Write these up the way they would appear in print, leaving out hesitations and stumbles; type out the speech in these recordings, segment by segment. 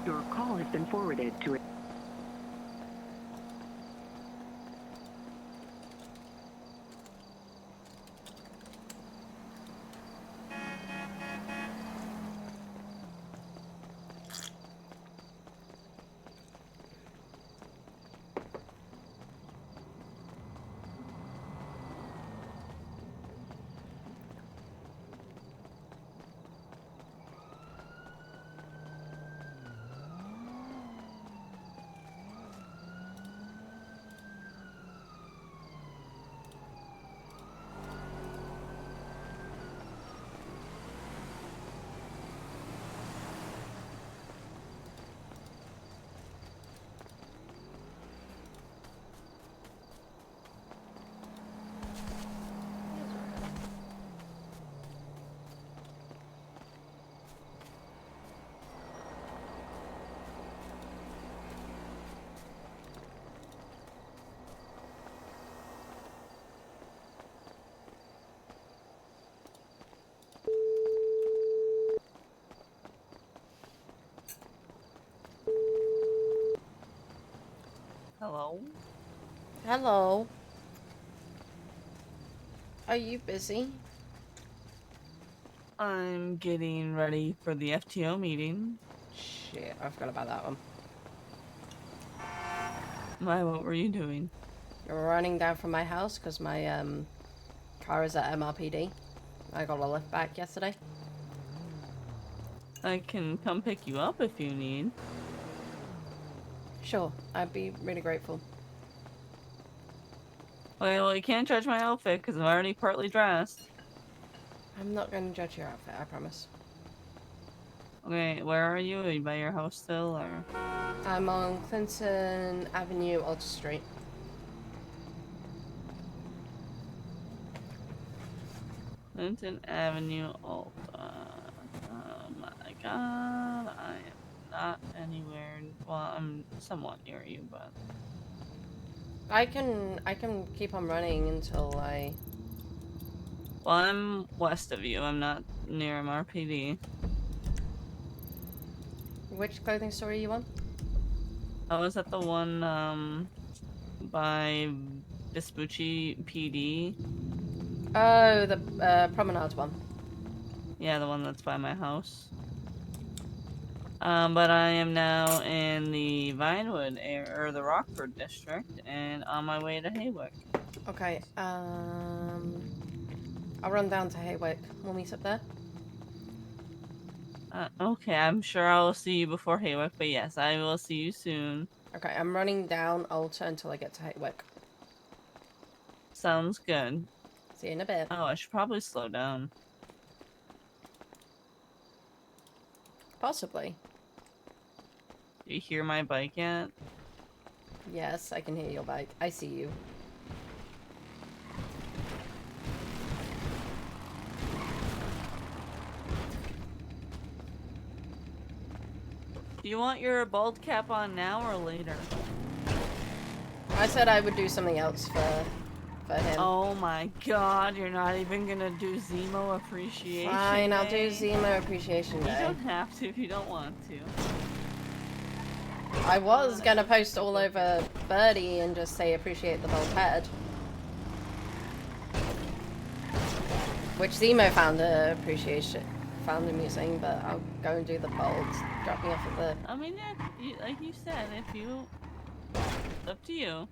Your call has been forwarded to a... Hello? Hello. Are you busy? I'm getting ready for the FTO meeting. Shit, I forgot about that one. Why, what were you doing? You're running down from my house because my car is at MRPD. I got a lift back yesterday. I can come pick you up if you need. Sure, I'd be really grateful. Okay, well, you can't judge my outfit because I'm already partly dressed. I'm not going to judge your outfit, I promise. Okay, where are you? Are you by your house still, or? I'm on Clinton Avenue, Alta Street. Clinton Avenue, Alta. Oh my god, I am not anywhere. Well, I'm somewhat near you, but... I can keep on running until I... Well, I'm west of you. I'm not near MRPD. Which clothing store are you on? I was at the one, by Vespucci PD. Oh, the Promenade one. Yeah, the one that's by my house. But I am now in the Vinewood area, or the Rockford district, and on my way to Haywick. Okay, I'll run down to Haywick. We'll meet up there. Okay, I'm sure I will see you before Haywick, but yes, I will see you soon. Okay, I'm running down Alta until I get to Haywick. Sounds good. See you in a bit. Oh, I should probably slow down. Possibly. Do you hear my bike yet? Yes, I can hear your bike. I see you. Do you want your bald cap on now or later? I said I would do something else for him. Oh my god, you're not even gonna do Zemo Appreciation Fine, I'll do Day? Zemo Appreciation Day. You don't have to if you don't want to. I was gonna post all over Birdie and just say appreciate the bald head. Which Zemo found amusing, but I'll go and do the bald. Drop me off at the... I mean, yeah, like you said, if you... It's up to you.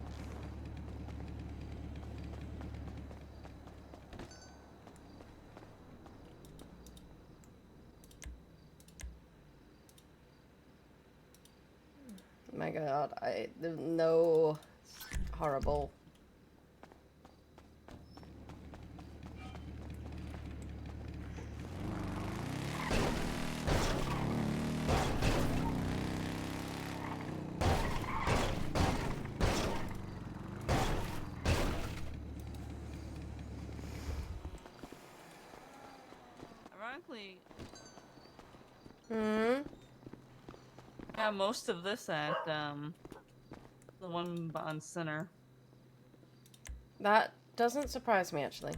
My god, no... Horrible. Ironically, Hmm? yeah, most of this at, the one on Center. That doesn't surprise me, actually.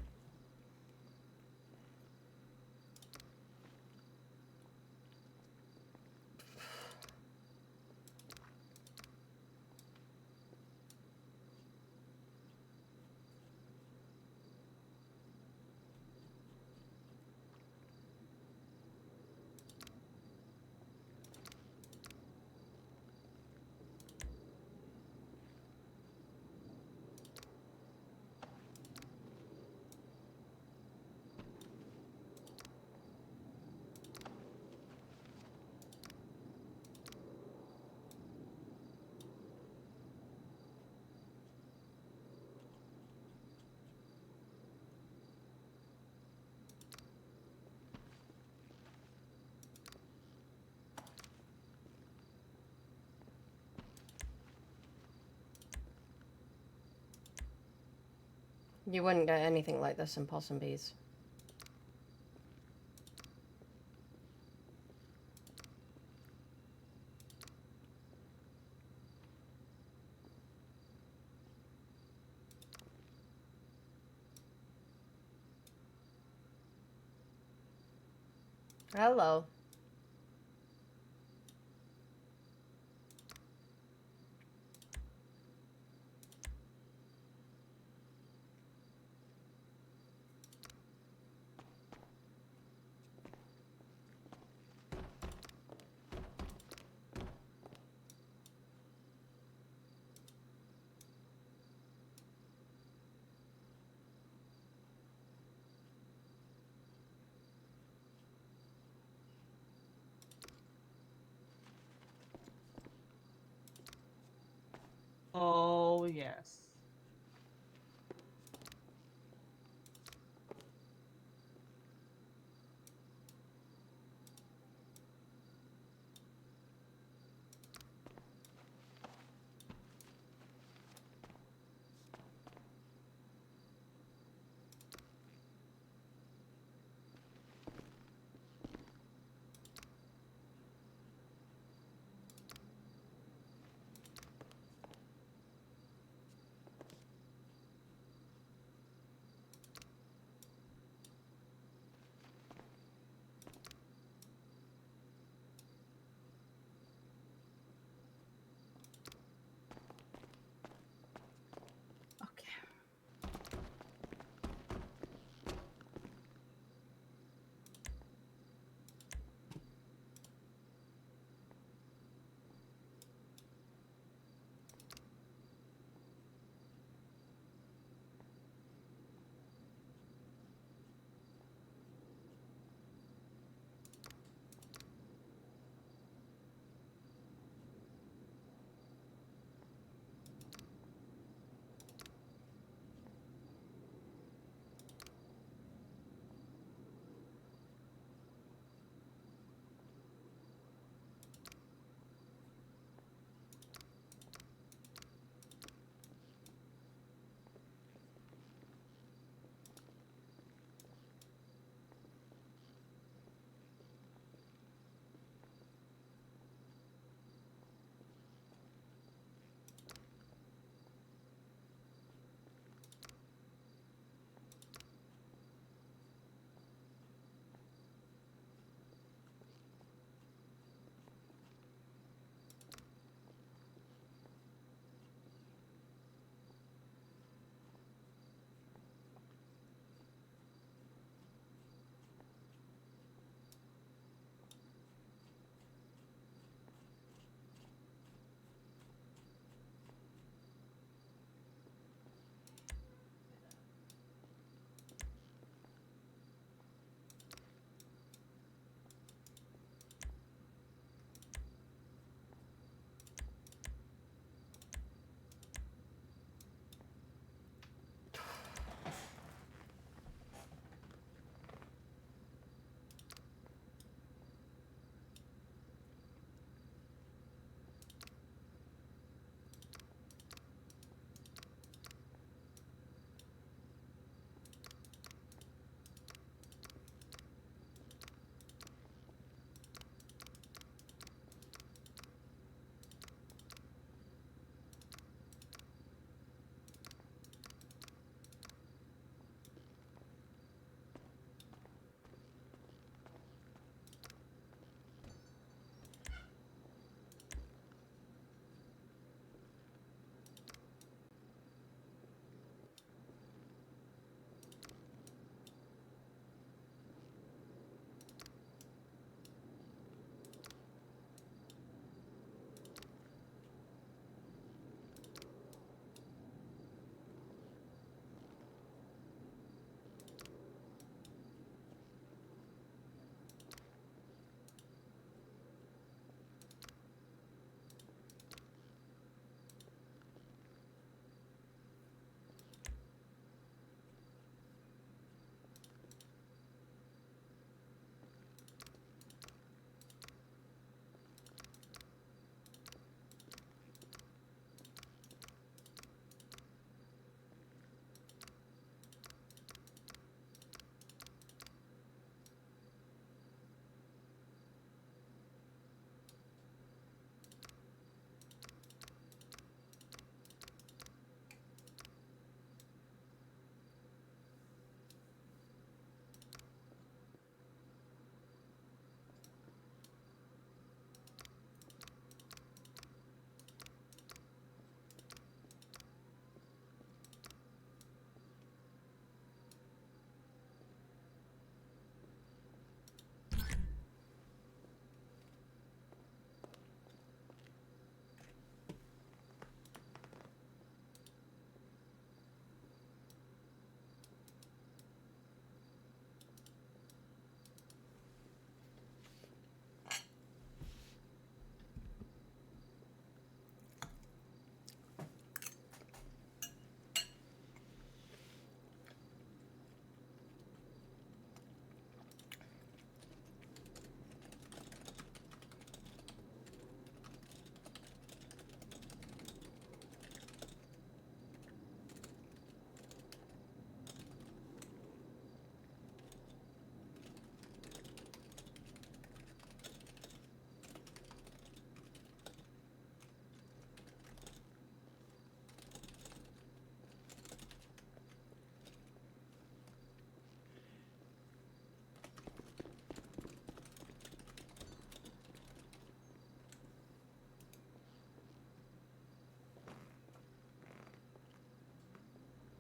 You wouldn't get anything like this in Possum Bees. Hello. Oh, yes.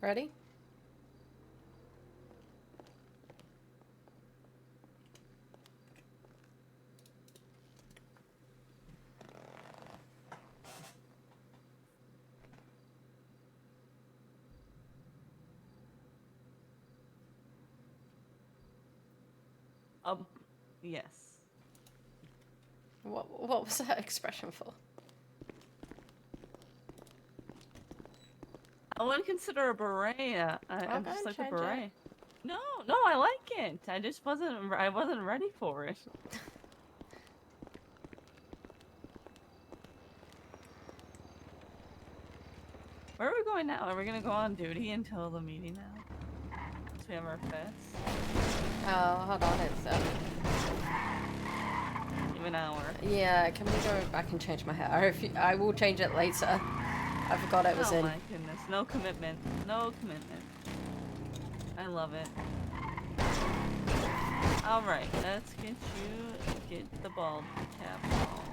Ready? Yes. What was that expression for? I wouldn't consider a beret. I'm go just and like the change it. beret. No, I like it. I just I wasn't ready for it. Where are we going now? Are we gonna go on duty until the meeting now? So we have our fest. Oh, hold on, it's Give an hour. yeah, can we go back and change my hair? I will change it later. I forgot it was Oh in. my goodness. No commitment. No commitment. I love it. Alright, let's get the bald cap on.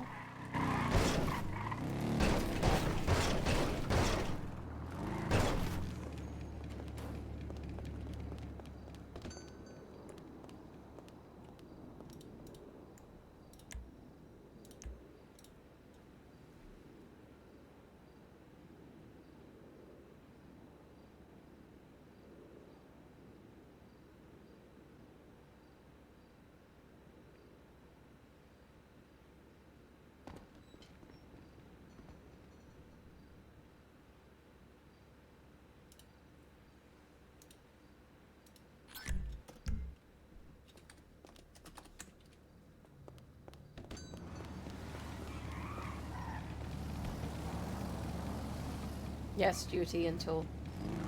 Yes, duty until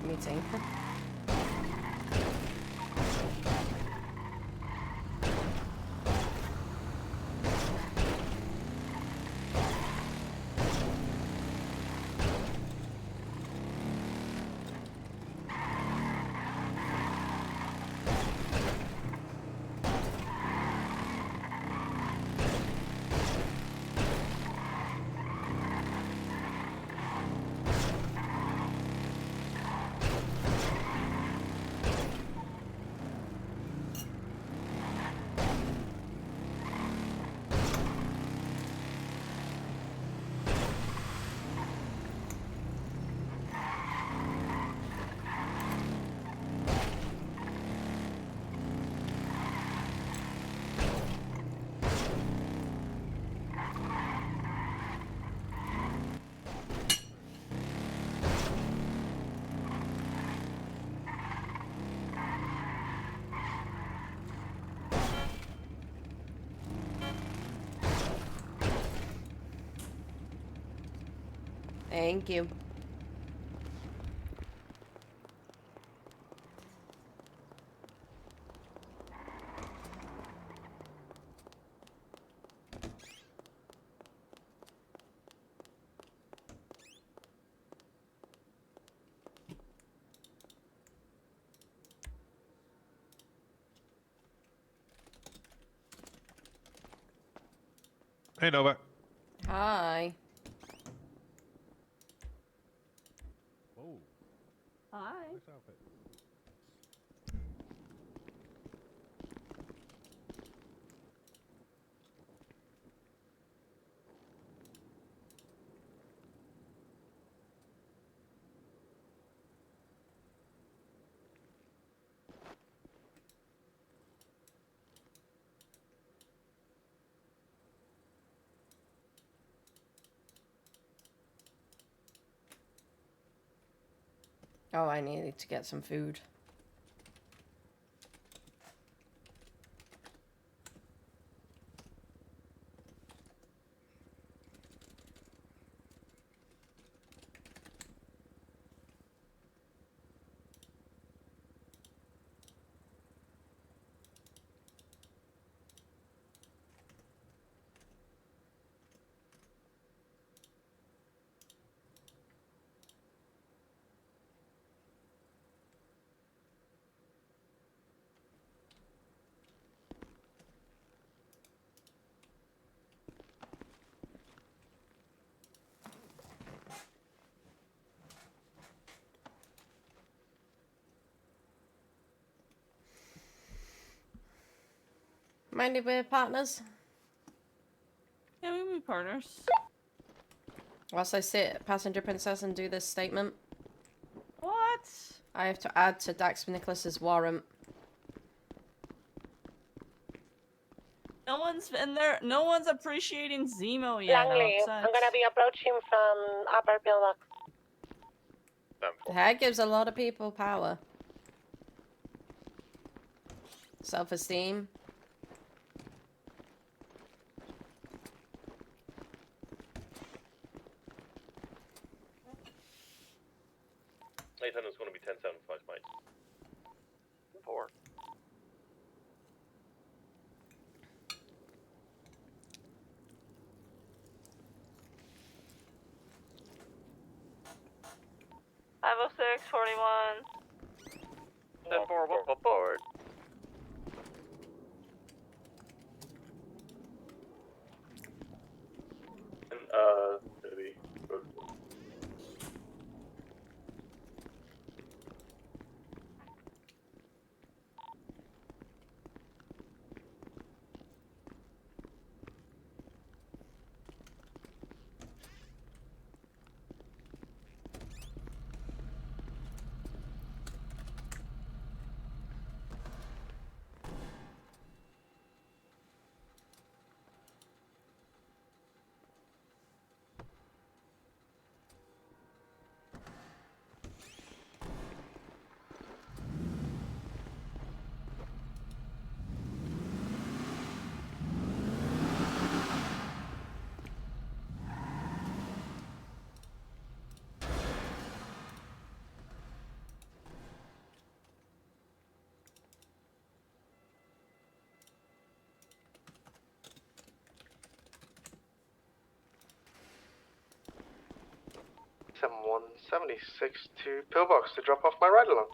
meeting. Thank you. Hey, Novak. Hi. Oh, Hi. nice outfit. Oh, I needed to get some food. Mind if we're partners? Yeah, we can be partners. Whilst I sit passenger princess and do this statement, What? I have to add to Dax Nicholas's warrant. No one's in there. No one's appreciating Zemo yet. Langley, I'm I'm gonna be approaching from upper pillbox. That gives a lot of people power. Self-esteem. Nathan is going to be 1075, mate. 4. Five 506, 41. 10-4, forward. Maybe. Someone 76 to Pillbox to drop off my ride along.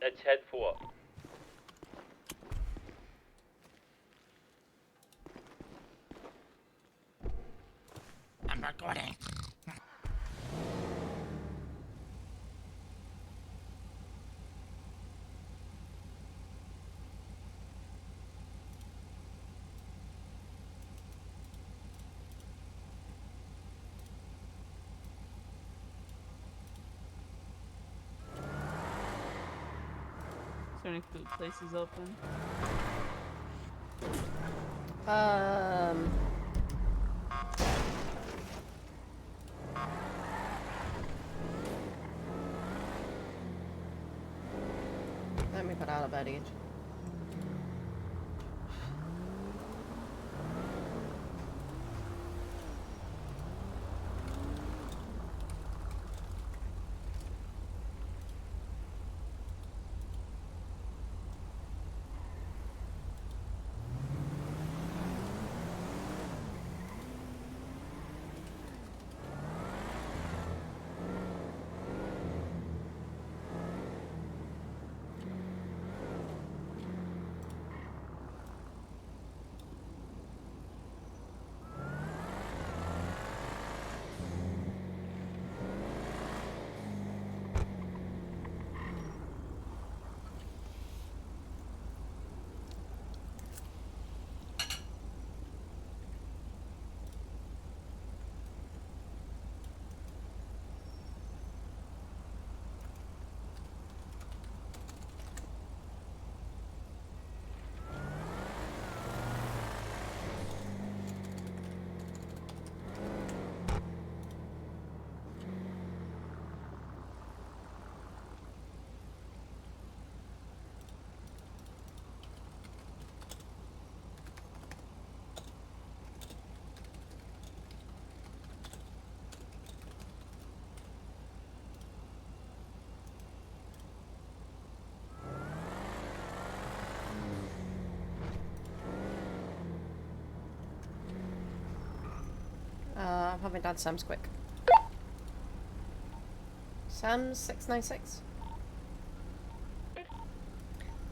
Let's head for. I'm recording. Is there any food places open? Let me put out a bed each. I'm having done Sam's quick. Sam's 696.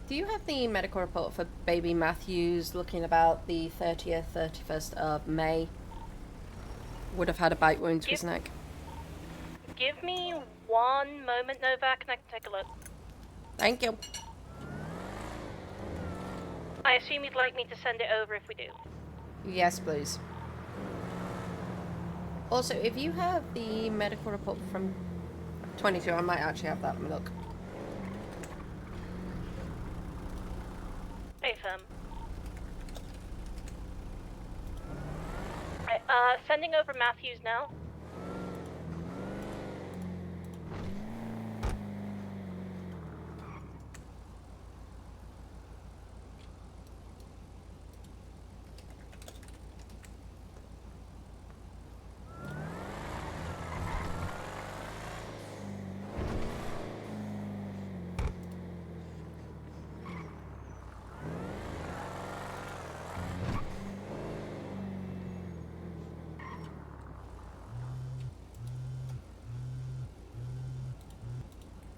Do you have the medical report for baby Matthews looking about the 30th, 31st of May? Would have had a bite wound to his neck. Give me one moment, Novak, and I can take a look. Thank you. I assume you'd like me to send it over if we do. Yes, please. Also, if you have the medical report from 22, I might actually have that. Let me look. Affirm. Right, sending over Matthews now.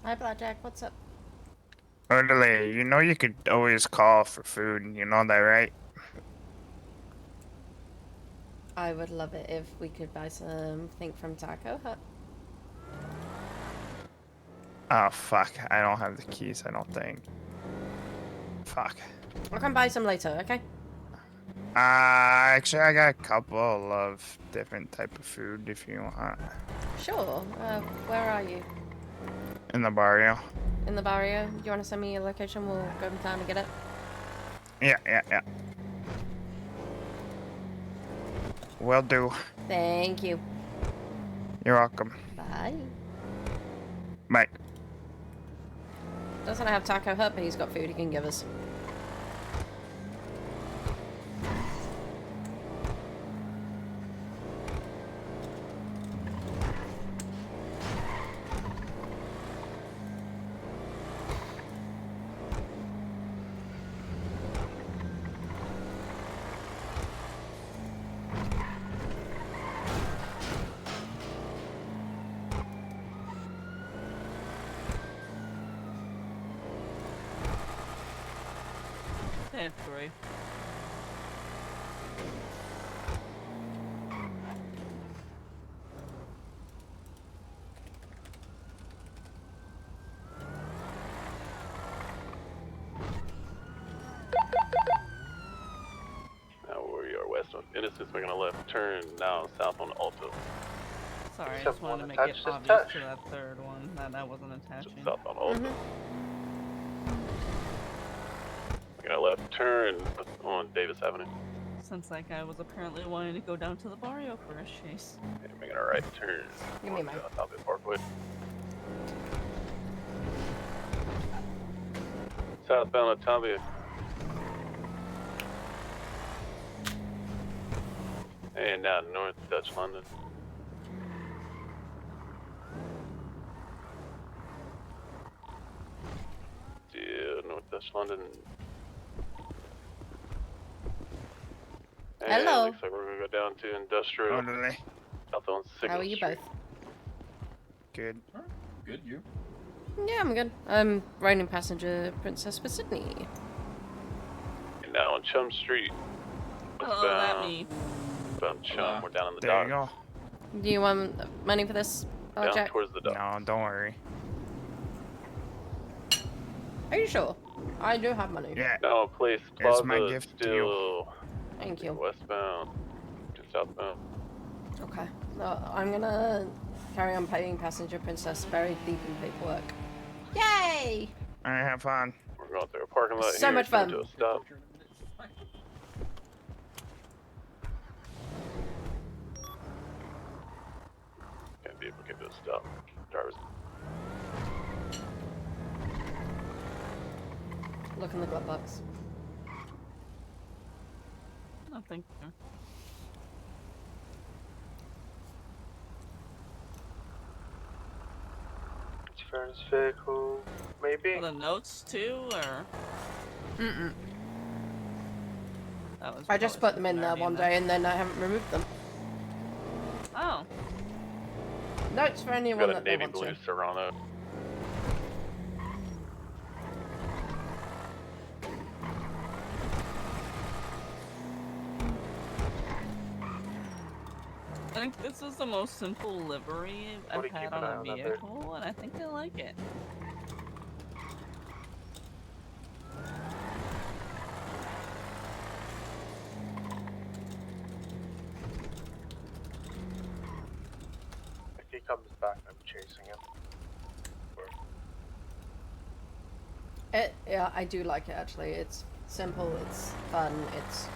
Hi, Blackjack. What's up? Orderly, you know you could always call for food, you know that, right? I would love it if we could buy something from Taco Hut. Oh, fuck. I don't have the keys, I don't think. Fuck. I can buy some later, okay? Actually, I got a couple of different type of food if you want. Sure. Where are you? In the barrio. In the barrio? Do you want to send me your location? We'll go down and get it. Yeah. Will do. Thank you. You're welcome. Bye. Bye. Doesn't have Taco Hut, but he's got food he can give us. They have 3. Now we are west on Innocence, making a left turn now south on Alto. Sorry, I Except just wanted to one make it attached, just obvious touch. to that third one that I wasn't attaching. Just south on Alto. Mhm. Making a left turn on Davis Avenue. Since that guy was apparently wanting to go down to the barrio for a chase. And making a right turn Give me on mine. Top of Parkway. Southbound Otavia. And now north Dutch London. Yeah, north Dutch London. And Hello. looks like we're gonna go down to Industrial. Orderly. South on 2nd How are you Street. both? Good. Good, you? Yeah, I'm good. I'm riding passenger Princess for Sydney. And now on Chum Street. Oh, that me. About Chum, we're down in the There you docks. go. Do you want money for this, Down Blackjack? towards the docks. No, don't worry. Are you sure? I do have money. Yeah. Now place It's Plaza my is gift to you. still Thank you. westbound to southbound. Okay. No, I'm gonna carry on paying passenger Princess very deep in paperwork. Yay! Alright, have fun. We're going through a parking lot So here. much coming fun. To a stop. Vehicle came to a stop. Drivers. Look in the glove box. No, thank you. Insurance vehicle, maybe? For the notes too, or Mm-mm. that was. I just probably put them in there already one day and then I haven't removed them. Oh, Notes for We anyone got a that they navy want blue to. Serrano. I think this is the most simple livery What I've do you had keep on an eye a on that there? vehicle, and I think I like it. comes back, I'm chasing him. Yeah, I do like it actually. It's simple, it's fun, it's...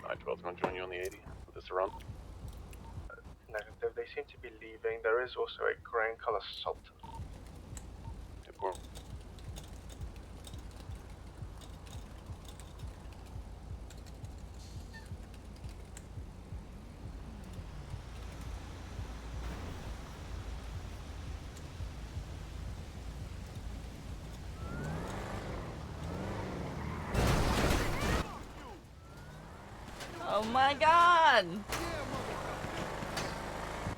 Alright, 12's gonna join you on the 80 with this run. Negative, they seem to be leaving. There is also a green color Sultan. Oh my god!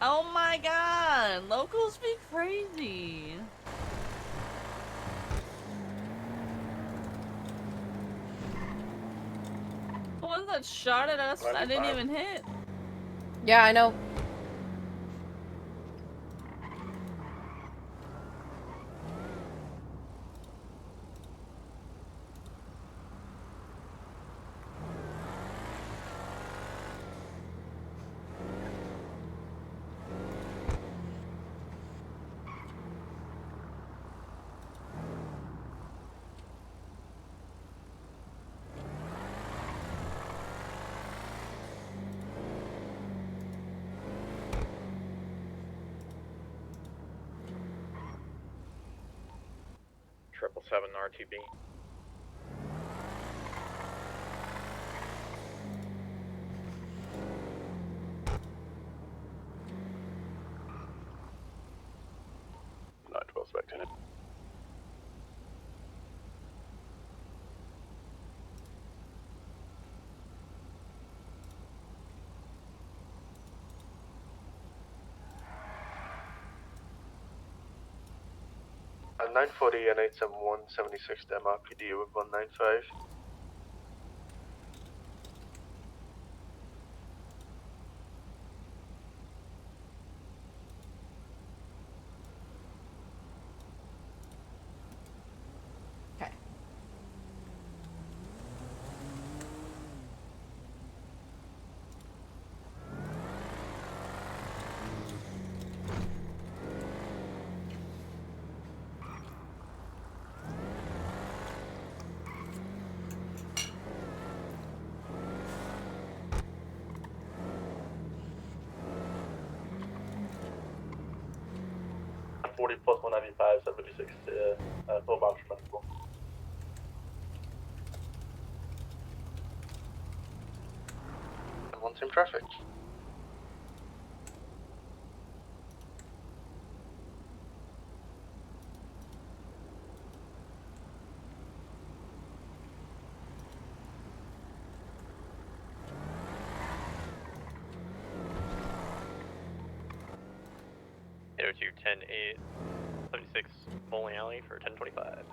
Oh my god! Locals be crazy! The ones that shot at us, I didn't even hit. Yeah, I know. Triple 7 RTB. No, 12's back to it. At 940 and 871, 76 MRPD with 195. Okay. +40 +195, 76 full box responsible. And one's in traffic. Two 10-8, 76 bowling alley for 1025.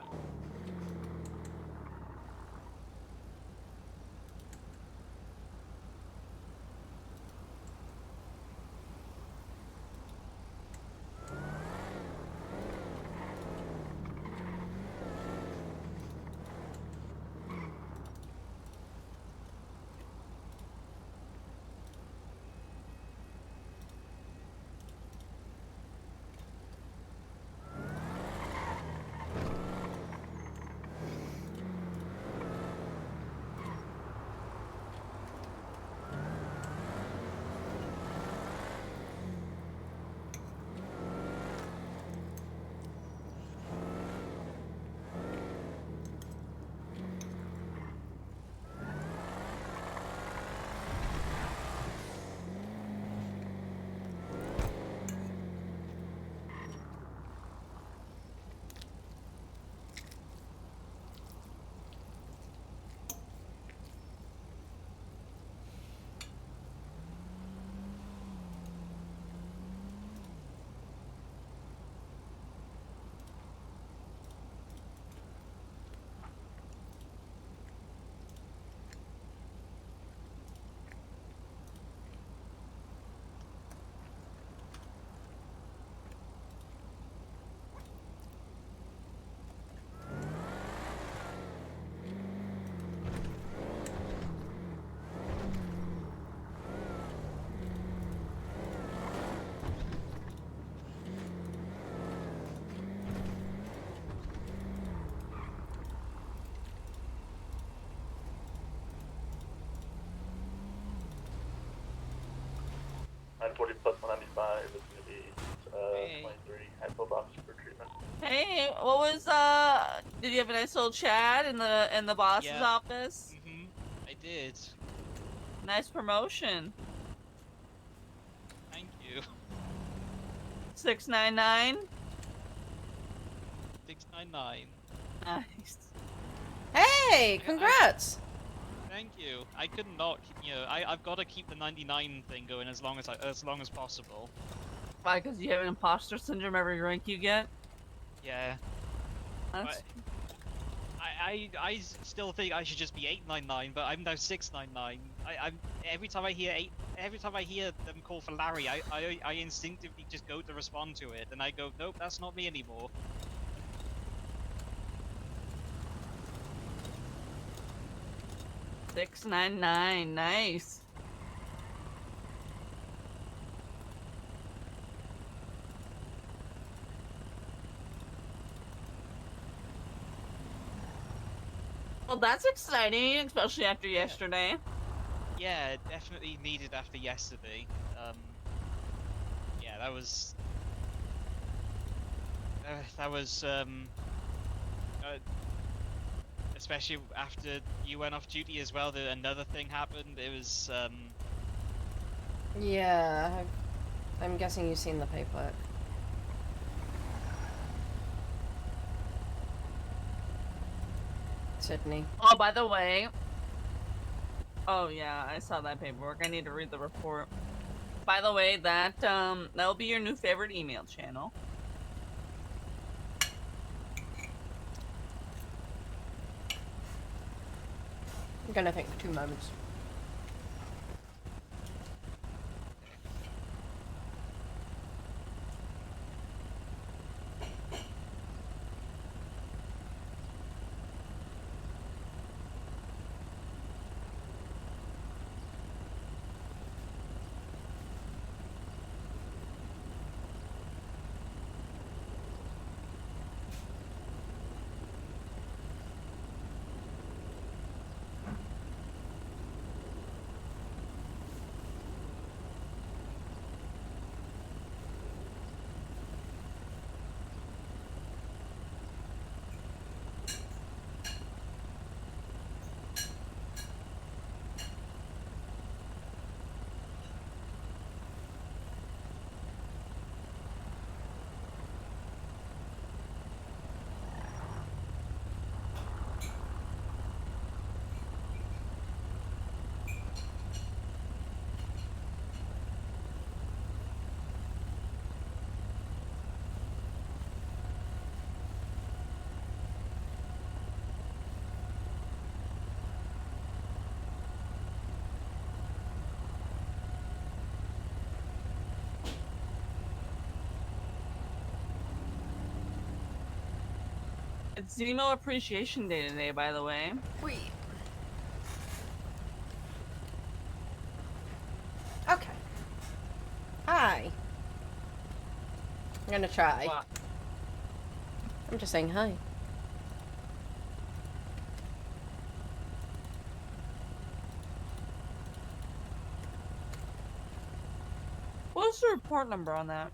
1040 plus 195 is going to be 23 hypobox for treatment. Hey, what was did you have a nice little chat in the boss's office? I did. Nice promotion. Thank you. 699. 699. Nice. Hey, congrats! Thank you. I could not, I've got to keep the 99 thing going as long as possible. Why? Because you have an imposter syndrome every rank you get. Yeah. That's... I still think I should just be 899, but I'm now 699. I'm every time I hear them call for Larry, I instinctively just go to respond to it, and I go, nope, that's not me anymore. $699, nice. Well, that's exciting, especially after yesterday. Yeah, definitely needed after yesterday. Yeah, that was especially after you went off duty as well. Another thing happened. It was Yeah, I'm guessing you've seen the paperwork. Sydney. Oh, by the way. Oh yeah, I saw that paperwork. I need to read the report. By the way, that'll be your new favorite email channel. I'm gonna think for 2 moments. It's Zemo Appreciation Day today, by the way. Wait. Okay. Hi. I'm gonna try. What? I'm just saying hi. What's the report number on that?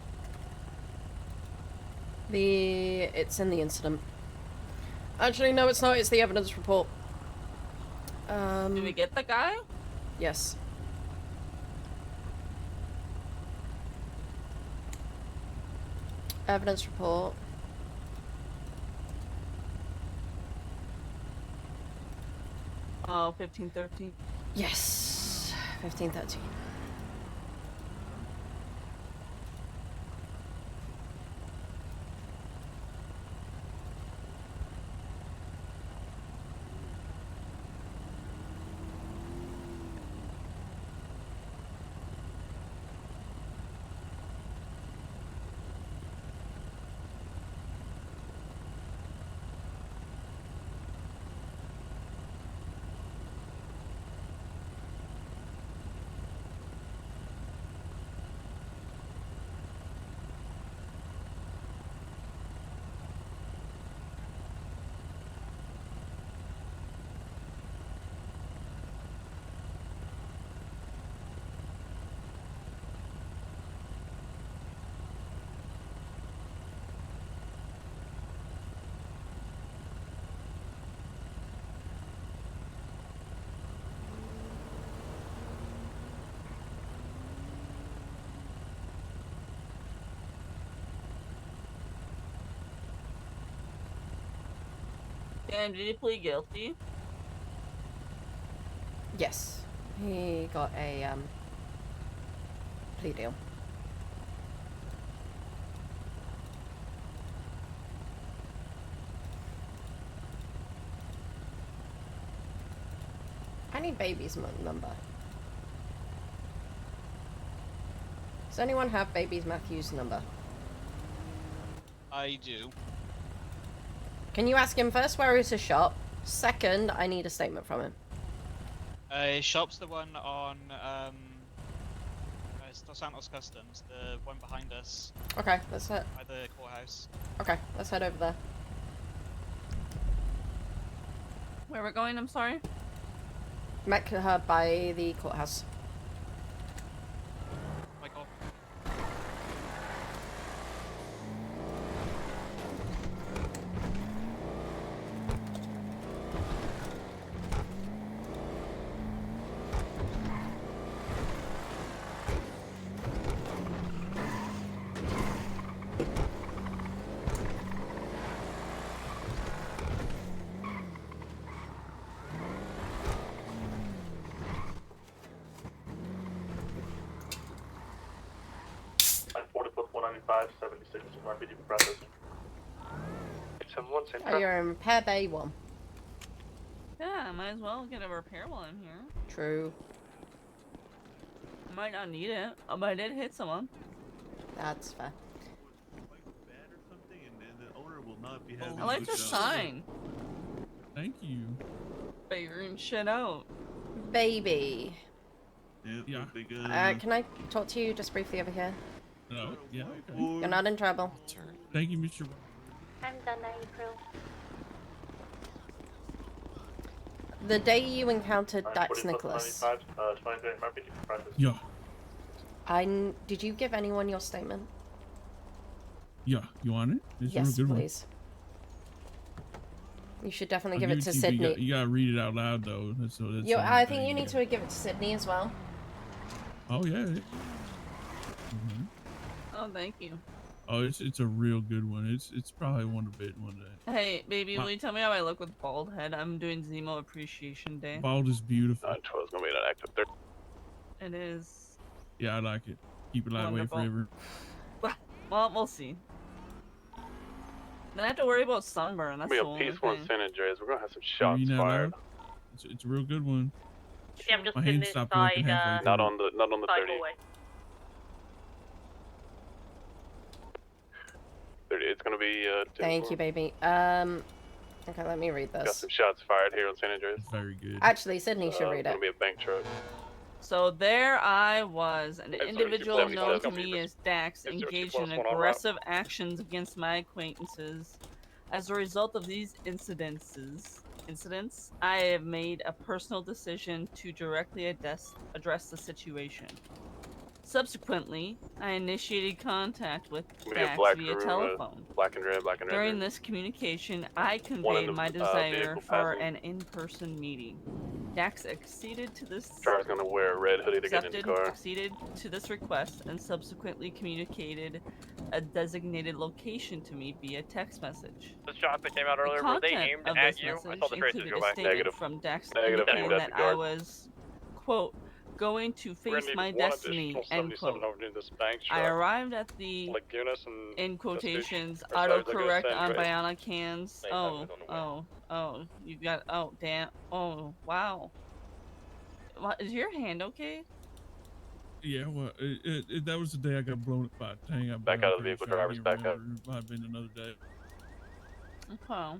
It's in the incident. Actually, no, it's not. It's the evidence report. Did we get the guy? Yes. Evidence report. Oh, 1513. Yes. 1513. Dan, did he plead guilty? Yes. He got a plea deal. I need baby's number. Does anyone have baby's Matthew's number? I do. Can you ask him first where is his shop? Second, I need a statement from him. His shop's the one on Los Santos Customs, the one behind us Okay, let's head. by the courthouse. Okay, let's head over there. Where we're going, I'm sorry? Met her by the courthouse. Michael. RPD processing. 71 St. Oh, you're in Repair Bay 1. Yeah, I might as well get a repair while I'm here. True. I might not need it, but I did hit someone. That's fair. I like the sign. Thank you. Figuring shit out. Baby. Yeah. Can I talk to you just briefly over here? No. Yeah. Okay. You're not in trouble. Thank you, Mr. I'm done now, April. The day you encountered Dax Nicholas, Yeah. did you give anyone your statement? Yeah. You want it? It's a Yes, real good please. You should definitely I'll give it to you, but Sydney. You gotta read it out loud though. That's I think you need to give it to Sydney as well. Oh yeah. Oh, thank you. Oh, it's a real good one. It's probably one to bid one day. Hey, baby, will you tell me how I look with bald head? I'm doing Zemo Appreciation Day. Bald is beautiful. 12 is gonna be an active 30. It is. Yeah, I like it. Keep it that way Wonderful. forever. Well, we'll see. Then I have to worry about sunburn. That's We'll the be only a peaceful in thing. San Andreas. We're gonna have some shots You never fired. know. It's a real good one. See, I'm just My in hand this stopped side, working halfway Not through. on the side 30. hallway. 30. It's gonna be Thank you, baby. Okay, let me read got this. some shots fired here on San Andreas. Very good. Actually, Sydney should read It's it. gonna be a bank truck. So there I was, an It's individual 77. known to It's me as Dax, it's engaged 50 in plus one on aggressive actions against my acquaintances. As a result of these incidents, I have made a personal decision to directly address the situation. Subsequently, I initiated contact with We have Dax black via room, telephone. black and red, black and red. During this communication, I One conveyed in the, my desire vehicle for passing. Uh, an in-person meeting. Dax acceded to this Driver's gonna wear a red hoodie to get in the car. acceded to this request and subsequently communicated a designated location to me via text message. The shots that came out The earlier, were they content aimed of at this you? I message saw the traces included go a by. statement Negative. from Dax Negative, indicating aimed at that the I guard. was, quote, going to face my destiny, end quote. over near this bank I truck. arrived at the, Like Guinness and in quotations, or sorry, like a autocorrect San on Andreas. Bionic hands. Same time, Oh, it's on the way. you got, oh, damn, oh, wow. Is your hand okay? Yeah, well, that was the day I got blown up by a tank. Back out of the vehicle, drivers, back up. It might have been another day. Okay.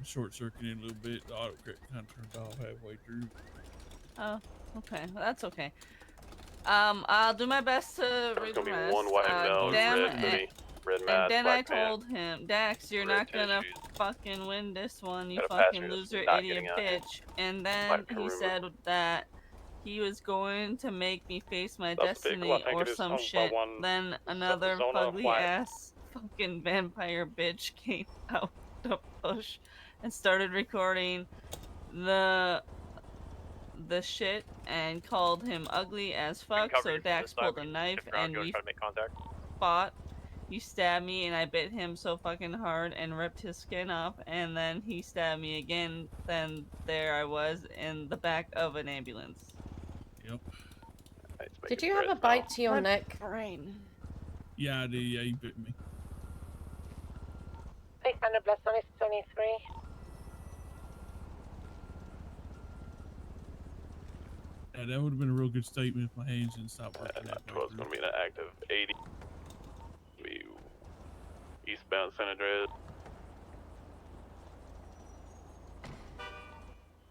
Short circuiting a little bit. The auto kind of turned off halfway through. Oh, okay. Well, that's okay. I'll do my best to There's read gonna the be rest. one white male, red hoodie, red and mask, then I black pants. told him, Dax, you're red not gonna tennis shoes. fucking win this one, you Got a fucking passenger that's loser, not idiot getting out. bitch. And then Black he Karuma. said that he was going to make me face my That's the vehicle, I destiny think or it is some owned by shit. one Then another Zona fugly White. ass fucking vampire bitch came out the bush and started recording the shit and called him ugly as fuck. So Dax pulled a knife and we fought. He stabbed me and I bit him so fucking hard and ripped his skin off, and then he stabbed me again. Then there I was in the back of an ambulance. Yep. Did you have a bite to your neck? Brain. Yeah, I did. Yeah, you bit me. 600 plus 1 is 23. Yeah, that would have been a real good statement if my hands didn't stop working. That 12 is going to be an active 80. Eastbound San Andreas.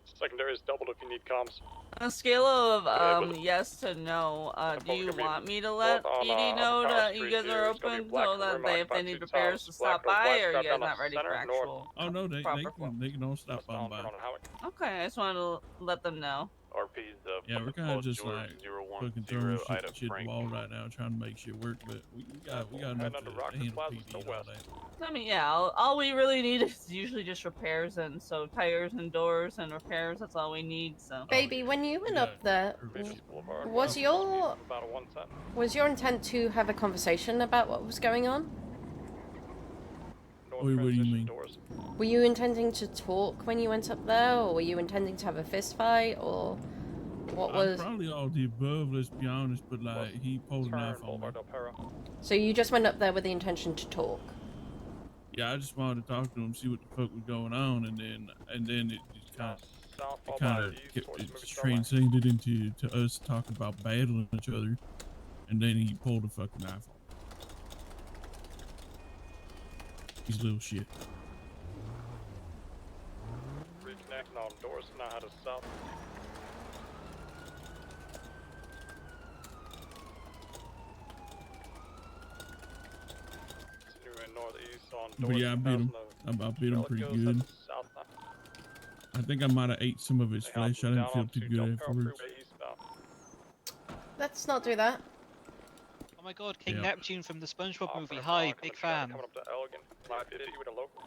Secondary is doubled if you need comms. On a scale of but- yes to no, do you gonna be want me to let on, PD know Power that you Street guys here. are It's gonna be open black so that room they, on if they about need 2 repairs times, to stop black by, west, or are drop you guys down not to ready center, for north. actual Oh no, they proper can all stop on by. Okay, I just wanted to let them know. RP's Yeah, we're kind of just like fucking throwing shit at the wall right now, trying to make shit work. But we got enough to handle PD and all that. I mean, yeah, all we really need is usually just repairs, and so tires and doors and repairs. That's all we need. So. Baby, when you went up there, was your intent to have a conversation about what was going on? What do you mean? Were you intending to talk when you went up there, or were you intending to have a fist fight, or what was? Probably all the above. Let's be honest, but like he pulled a knife on me. So you just went up there with the intention to talk. Yeah, I just wanted to talk to him, see what the fuck was going on, and then it kind of transcended into us talking about battling each other, and then he pulled a fucking knife on me. He's a little shit. Reconnecting on doors, know how to stop. Continuing northeast on But doors. yeah, I beat him. I beat him pretty good. I think I might have ate some of his flesh. I didn't feel too good afterwards. Let's not do that. Oh my god, King Yeah. Neptune from the SpongeBob movie. Hi, big fan. Coming up to Elgin, 550 with a local.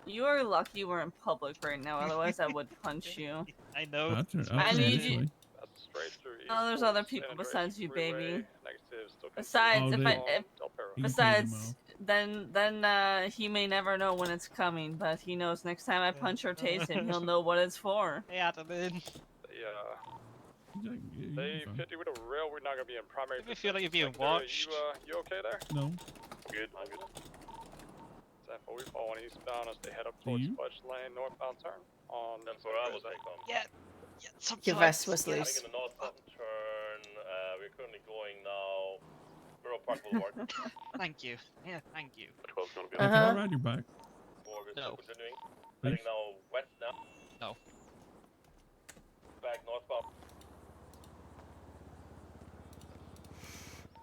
You are lucky we're in public right now, otherwise I would punch you. I know. I I need this you. way. That's straight through Oh, there's east other towards people San Andreas besides you, Freeway, baby. negative, still Besides, Oh, if they- I, if, Del Perro. He can take him besides, out. then he may never know when it's coming, but he knows next time I punch or tase him, he'll know what it's for. Hey, Atalin. He's like, yeah, They you're fine. 50 with a rail, we're not gonna be in primary. I feel like you're being Secondary, watched. You okay there? No. Good, I'm good. So we fall on eastbound as they head up towards you? Fudge Lane, northbound turn on. That's where I was at. Yeah. Yeah, Your vest was sometimes- loose. Taking the northbound turn, we're currently going now. Borough Park Boulevard. Thank you. Yeah, thank you. 12's gonna be Hey, on can I ride your bike? No. continuing. Please? Heading now west now. No. Back northbound.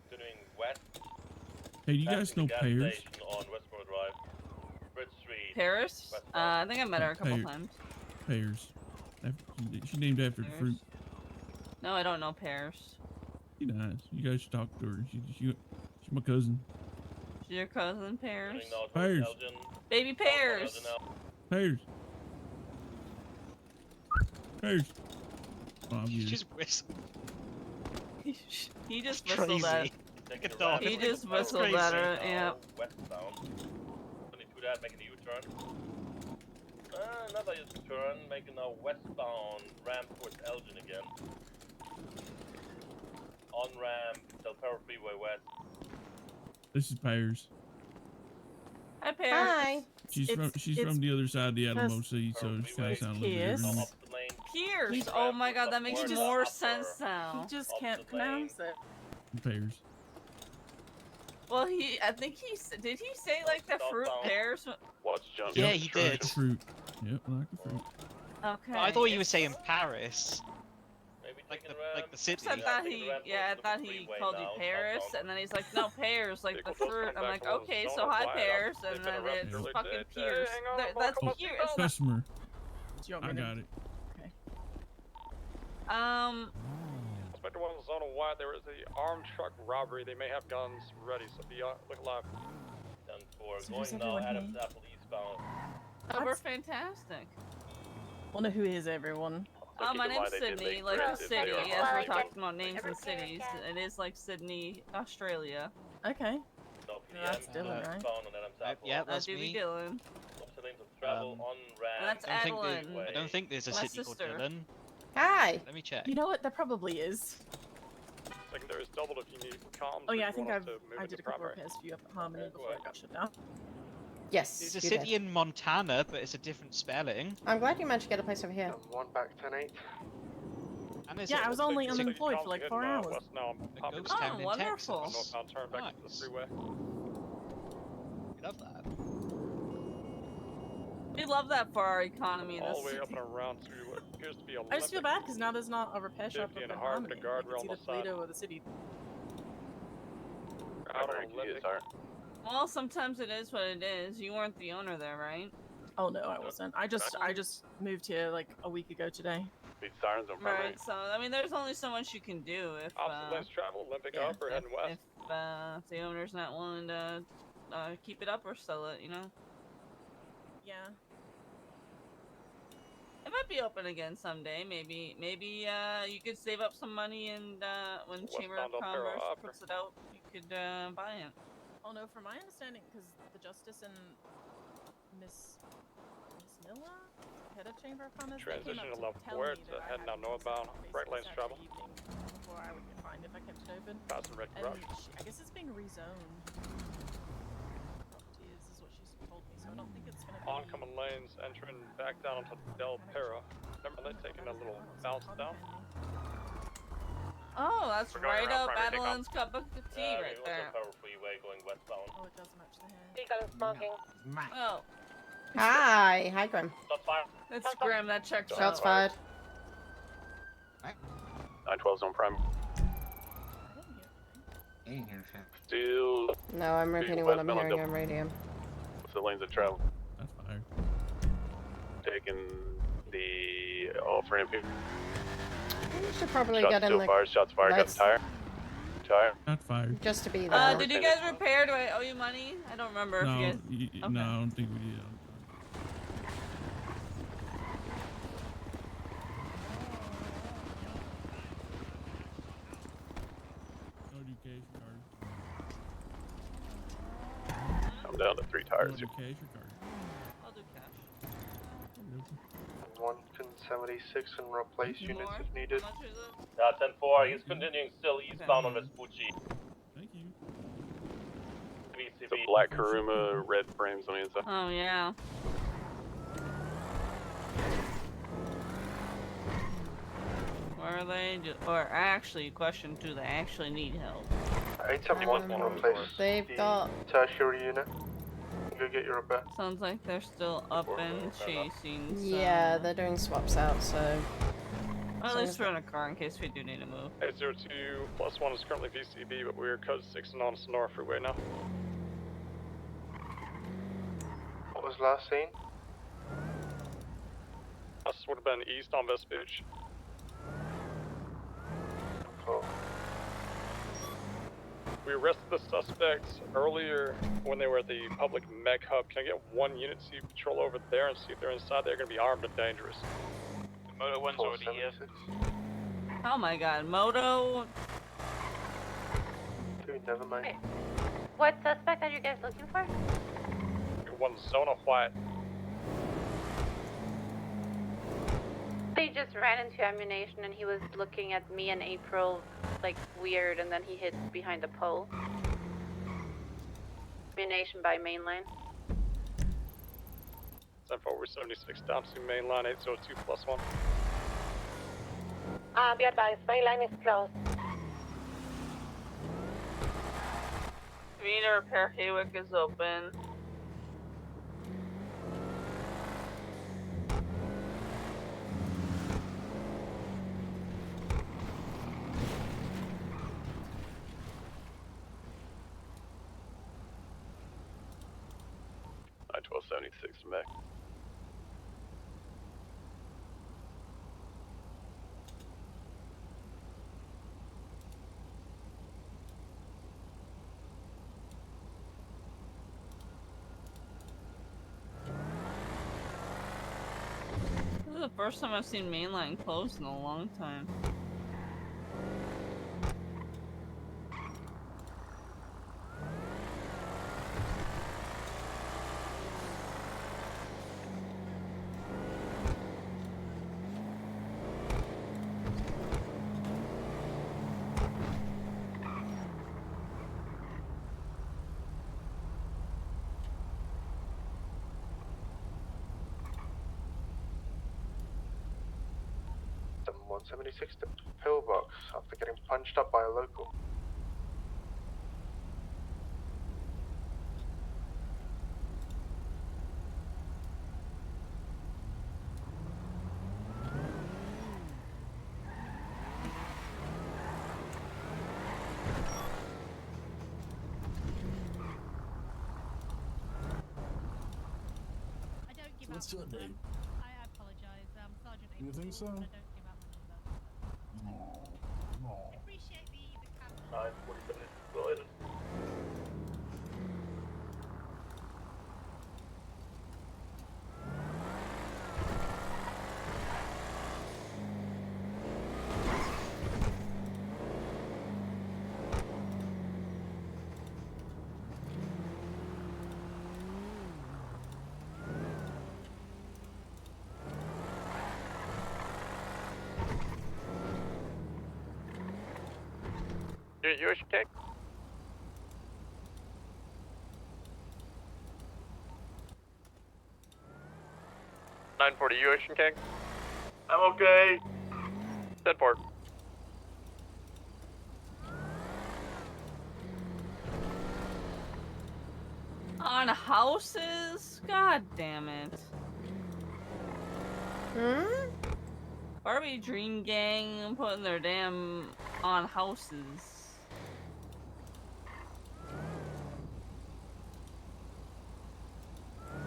Continuing west. Hey, do you guys passing know the gas pears? station on Westboro Drive. Bridge Street. Paris? I think I met her a couple Pear- times. Pears. She named after the fruit. No, I don't know pears. She nice. You guys should talk to her. She's my cousin. She's your cousin, pears. Turning now towards Pears. Elgin. Baby pears. Elgin now. Pears. Pears. Oh, I'm You good. just whistle. He just It's whistled at. crazy. Taking Good a right dog. He just Borough whistled crazy. at her. now Yeah. Westbound. 22 that, making a U-turn. Another U-turn, making a westbound ramp towards Elgin again. On ramp, Del Perro Freeway west. This is Pears. Hi, pears. Hi. She's from the other side of the Alamo Sea, so she kind of sounds a little Pierce. different. Up the lane. Pears. Oh my god, that makes He just- more upper. sense He now. just Up can't the lane. pronounce it. Pears. Well, I think did he say like the fruit Southbound. pears? Watch jump. Yeah, he did. Like the fruit. Yep, like the fruit. Okay. I thought you were saying Paris. Maybe Like taking the ramp. like the city. I thought he, I thought he called you Paris, and then he's like, no, pears, like the fruit. I'm like, okay, so hi, pears, and then it's fucking Pierce. That's Oh, Pierce. customer. Do you want I me to- got it. Inspector 1 is on a wide. There is a armed truck robbery. They may have guns ready, so be look alive. Done for So who's going now. everyone Adams here? Apple eastbound. Oh, we're fantastic. Wonder who is everyone. Oh, my name's They did Sydney, make like corrective the city, error. as we're talking about names and cities. It is like Sydney, Australia. Okay. That's Dylan, right? Yeah, That that's do be me. Dylan. And that's I don't think Atalin. I don't think there's a My city called sister. Dylan. Hi. Let me check. You know what? There probably is. Secondary is doubled if you need comms. Oh or yeah, I if you think want us to move I into did a couple primary. repairs for you up at Harmony before it got shut down. Yes, There's a you city did. in Montana, but it's a different spelling. I'm glad you managed to get a place over here. And one back 10-8. And there's Yeah, I was only Looks like unemployed comms for like are 4 heading, hours. west now. I'm a popping ghost town in wonderful. Texas. northbound turn back to the Nice. freeway. We love that. We love that for our economy in All this the way up city. and around to what appears to be I just feel Olympic. bad because now there's not a repair shop 50 up and in a hard Harmony. to Like, guardrail it's on either the side. Toledo or the city. Out on Olympic. Well, sometimes it is what it is. You weren't the owner there, right? Oh no, I wasn't. I just moved here like a week ago today. Beat sirens on primary. Right. So I mean, there's only so much you can do if Opposite lanes travel, Olympic yeah, up or heading west. if the owner's not willing to keep it up or sell it, you know. Yeah. It might be open again someday. Maybe you could save up some money and when Chamber of Westbound El Perro Commerce upper. puts it out, you could buy it. Oh no, from my understanding, because the Justice and Miss Miller, head of Chamber of Commerce, they came Transition up to La to tell me Puerta, that I heading had out northbound, basically right lanes Saturday travel. evening before I would get fined if I kept it open. Passing red And garage. I guess it's being rezoned. Properties is what she's told me, so I don't think it's gonna be. Oncoming lanes, entering back down onto Del Perro. Remember that taking a little bounce down? Oh, that's We're going right around up primary Adeline's cup of tea right there. Freeway going westbound. Oh, it does match the hair. Vehicle is smoking. Oh, Hi. Hi, Grim. Shots fired. that's grim. That checks Shots out. fired. 912's on prime. I didn't hear anything. Still No, I'm repeating what I'm hearing on radio. the lanes of travel. That's fire. Taking the off ramp here. We should probably Shots get in still the fired. Shots fired. Got Let's- the tire. Tire. Not fired. just to be there. Did you guys repair? Do I owe you money? I don't remember No, if you guys. no, I don't think we did. No education card. I'm down to 3 tires. No education card. I'll do cash. 176 and replace units More? if needed. How much is it? 10-4. He's continuing still eastbound on Vespucci. Thank you. The black Karuma, red frames on the inside. Oh yeah. Where are they? Or actually, question: do they actually need help? 871 can replace They've the got- tertiary unit. Go get your repair. Sounds like they're still up and chasing. So... Yeah, they're doing swaps out, so. Or at least we're in a car in case we do need to move. 802 +1 is currently VCB, but we're code 6 and on Sonora Freeway now. What was last seen? This would have been east on Vespucci. Oh. We arrested the suspects earlier when they were at the public mech hub. Can I get 1 unit to patrol over there and see if they're inside? They're going to be armed and dangerous. The Moto 1's already here. 476. Oh my God, Moto. Dude, never mind. Okay. What suspect are you guys looking for? One Zona White. They just ran into ammunition and he was looking at me and April like weird and then he hid behind a pole. Ammunition by main line. 10-4, 76 down to main line 802 +1. Be advised, main line is closed. If you need to repair, Haywick is open. I 1276 back. This is the first time I've seen mainline closed in a long time. 176 to pillbox after getting punched up by a local. I don't give What's out your my number. name? I apologize. Sergeant You April, think so? I don't give out my number. No. Appreciate the camera. 947 is deployed. You Ocean King? $940, you Ocean King? I'm okay. 10-4. On houses? God damn it. Hmm? Barbie Dream Gang putting their damn on houses.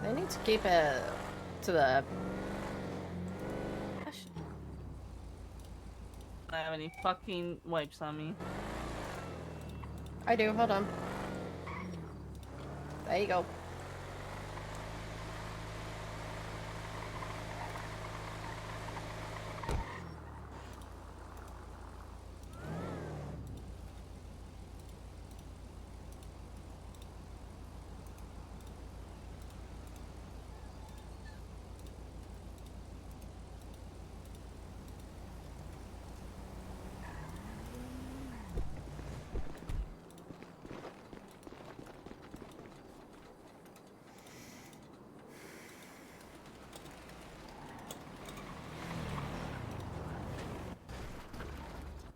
They need to keep it to the... I don't have any fucking wipes on me. I do, hold on. There you go.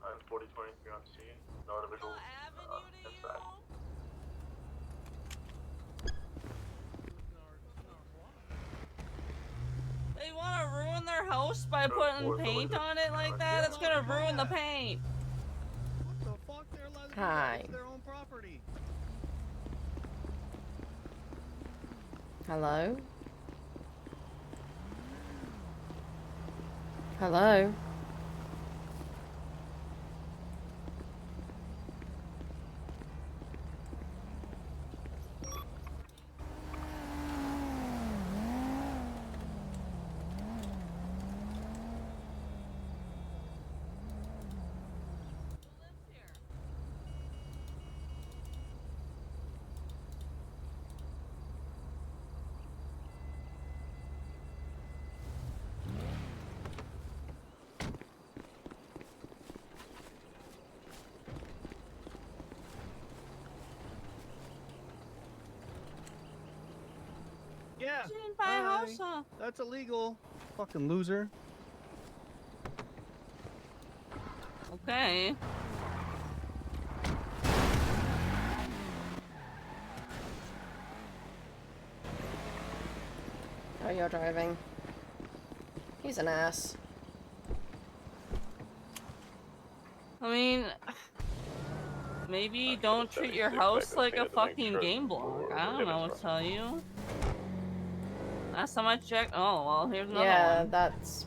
I'm 4023 on scene. No individuals inside. They want to ruin their house by putting paint on it like that? It's gonna ruin the paint. What the fuck? They're allowed to do that. Hi. It's their own property. Hello? Hello? Yeah. She didn't buy a house, huh? That's illegal. Fucking loser. Okay. Oh, you're driving. He's an ass. I mean, maybe don't treat your house like a fucking game block. I don't know what to tell you. Last time I checked, oh well, here's another Yeah, one. that's...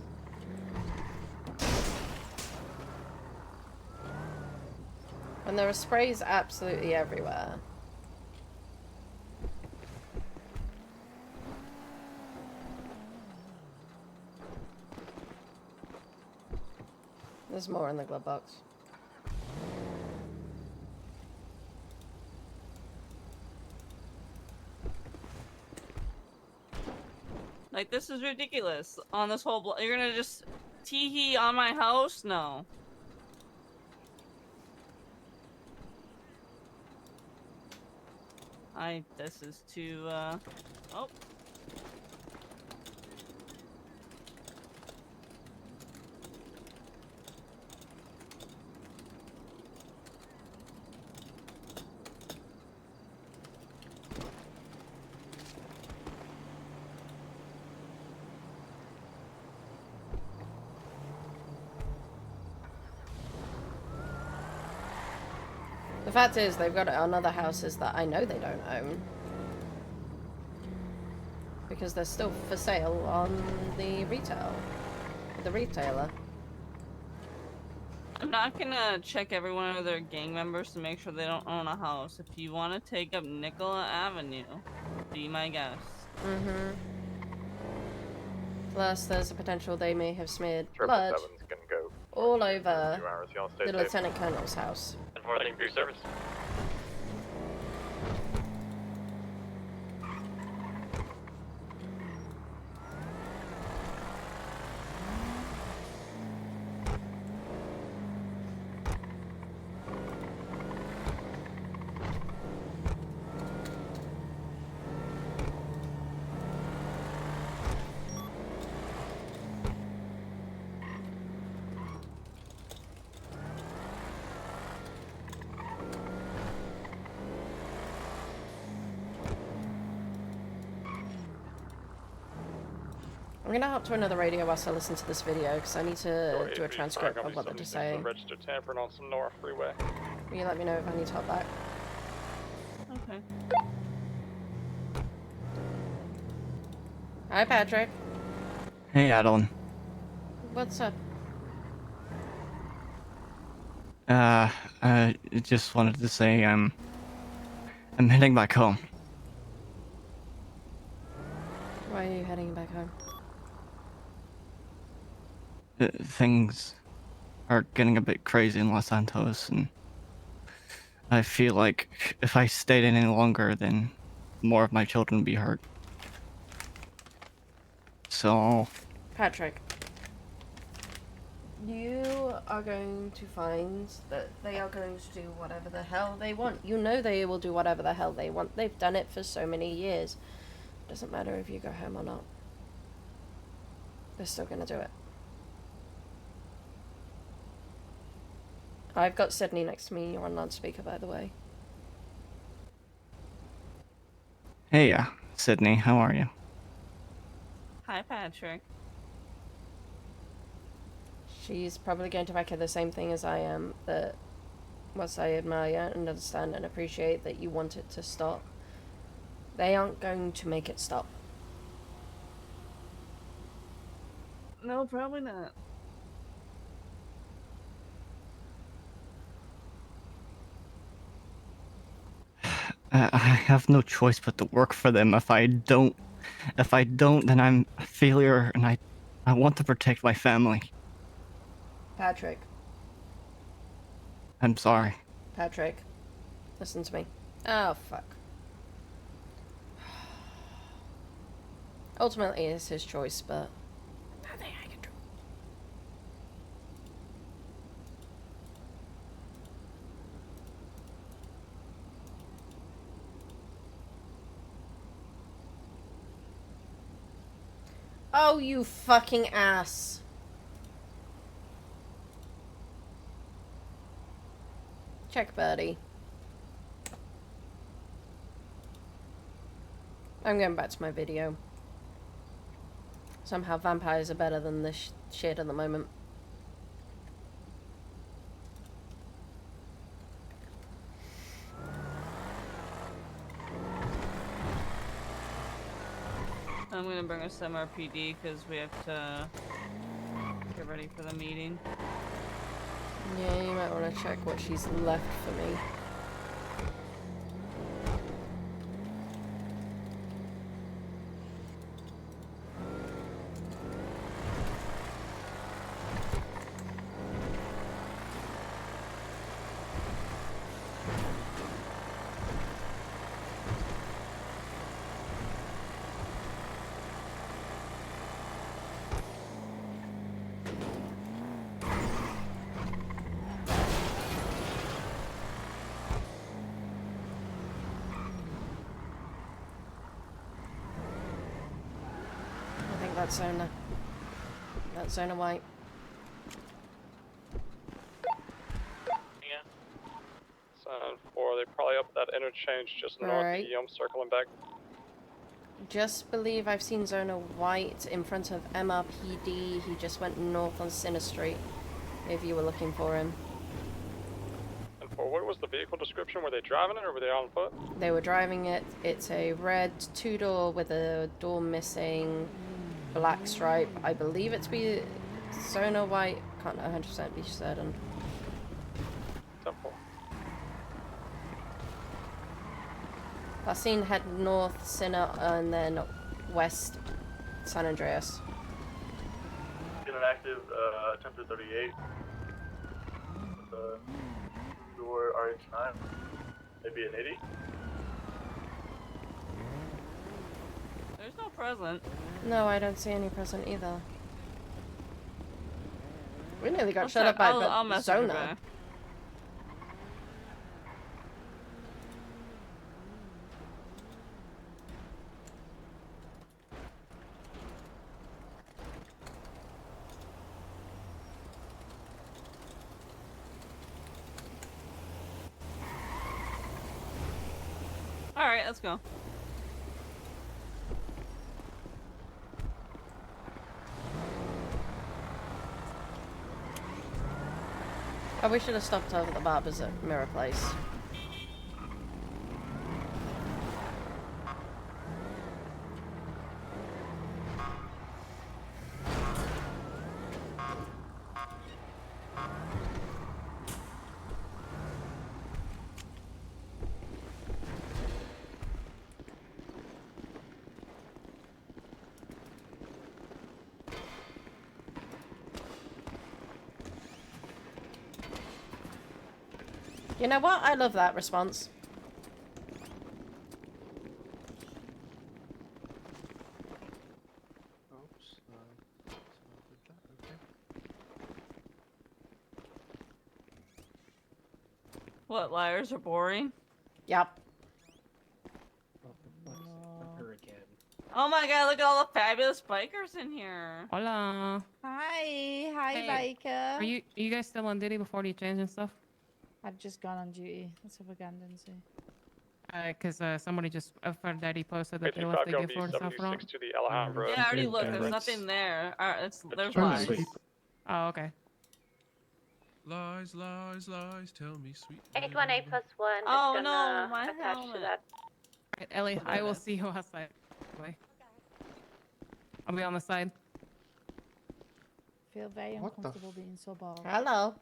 And there are sprays absolutely everywhere. There's more in the glove box. Like, this is ridiculous. On this whole you're gonna just tee-hee on my house? No. This is too, oh. fact is, they've got it on other houses that I know they don't own. Because they're still for sale on the retailer. I'm not gonna check every one of their gang members to make sure they don't own a house. If you want to take up Nicola Avenue, be my guest. Mm-hmm. Plus, there's a potential they may have smeared blood all over the Lieutenant Colonel's house. Thank you for your service. I'm gonna hop to another radio whilst I listen to this video because I need to do a transcript of what they're saying. Registered tampering on some North Freeway. Will you let me know if I need to hop back? Okay. Hi, Patrick. Hey, Atalin. What's up? I just wanted to say I'm heading back home. Why are you heading back home? Things are getting a bit crazy in Los Santos, and I feel like if I stayed any longer, then more of my children would be hurt. So... Patrick, you are going to find that they are going to do whatever the hell they want. You know they will do whatever the hell they want. They've done it for so many years. Doesn't matter if you go home or not. They're still going to do it. I've got Sydney next to me. You're on loudspeaker, by the way. Hey, Sydney, how are you? Hi, Patrick. She's probably going to echo the same thing as I am, that whilst I admire and understand and appreciate that you want it to stop, they aren't going to make it stop. No, probably not. I have no choice but to work for them. If I don't, then I'm a failure, and I want to protect my family. Patrick. I'm sorry. Patrick. Listen to me. Oh, fuck. Ultimately, it's his choice, but nothing I can do. Oh, you fucking ass. Check, birdie. I'm going back to my video. Somehow vampires are better than this shit at the moment. I'm gonna bring us some RPD because we have to get ready for the meeting. Yeah, you might want to check what she's left for me. That's Zona White. Yeah. Sign 4, they probably up that interchange just north Alright. of I'm circling back. Just believe I've seen Zona White in front of MRPD. He just went north on Center Street, if you were looking for him. And 4, was the vehicle description? Were they driving it or were they on foot? They were driving it. It's a red two-door with a door missing, black stripe. I believe it to be Sona white. Can't 100% be certain. Temple. I've seen head north, Sinner, and then west, San Andreas. Get an active attempted 38. Your RH9. Maybe an 80. There's no present. No, I don't see any present either. We nearly got I'll shut check. up by I'll message her Zona. back. Alright, let's go. Oh, we should have stopped over at the barbers at Mirror Place. You know what? I love that response. Oops. Okay. What, liars are boring? Yep. Her again. Oh my god, look at all the fabulous bikers in here. Hola. Hi, hi, Hey, biker. Are you guys still on duty before you change and stuff? I've just gone on duty. That's a redundancy. Cause somebody just for Daddy posted that they 55 left the gonna gift be order stuff wrong. 76 to the Alhambra. Yeah, I already looked. There's nothing there. There's Alright. lies. Oh, okay. Lies, lies, lies, tell me sweet. 818+1. Oh, is no, gonna my attach helmet. to that. Right, Ellie, I will see you outside. Bye. I'll be on the side. Feel very What the uncomfortable being so bald. Hello.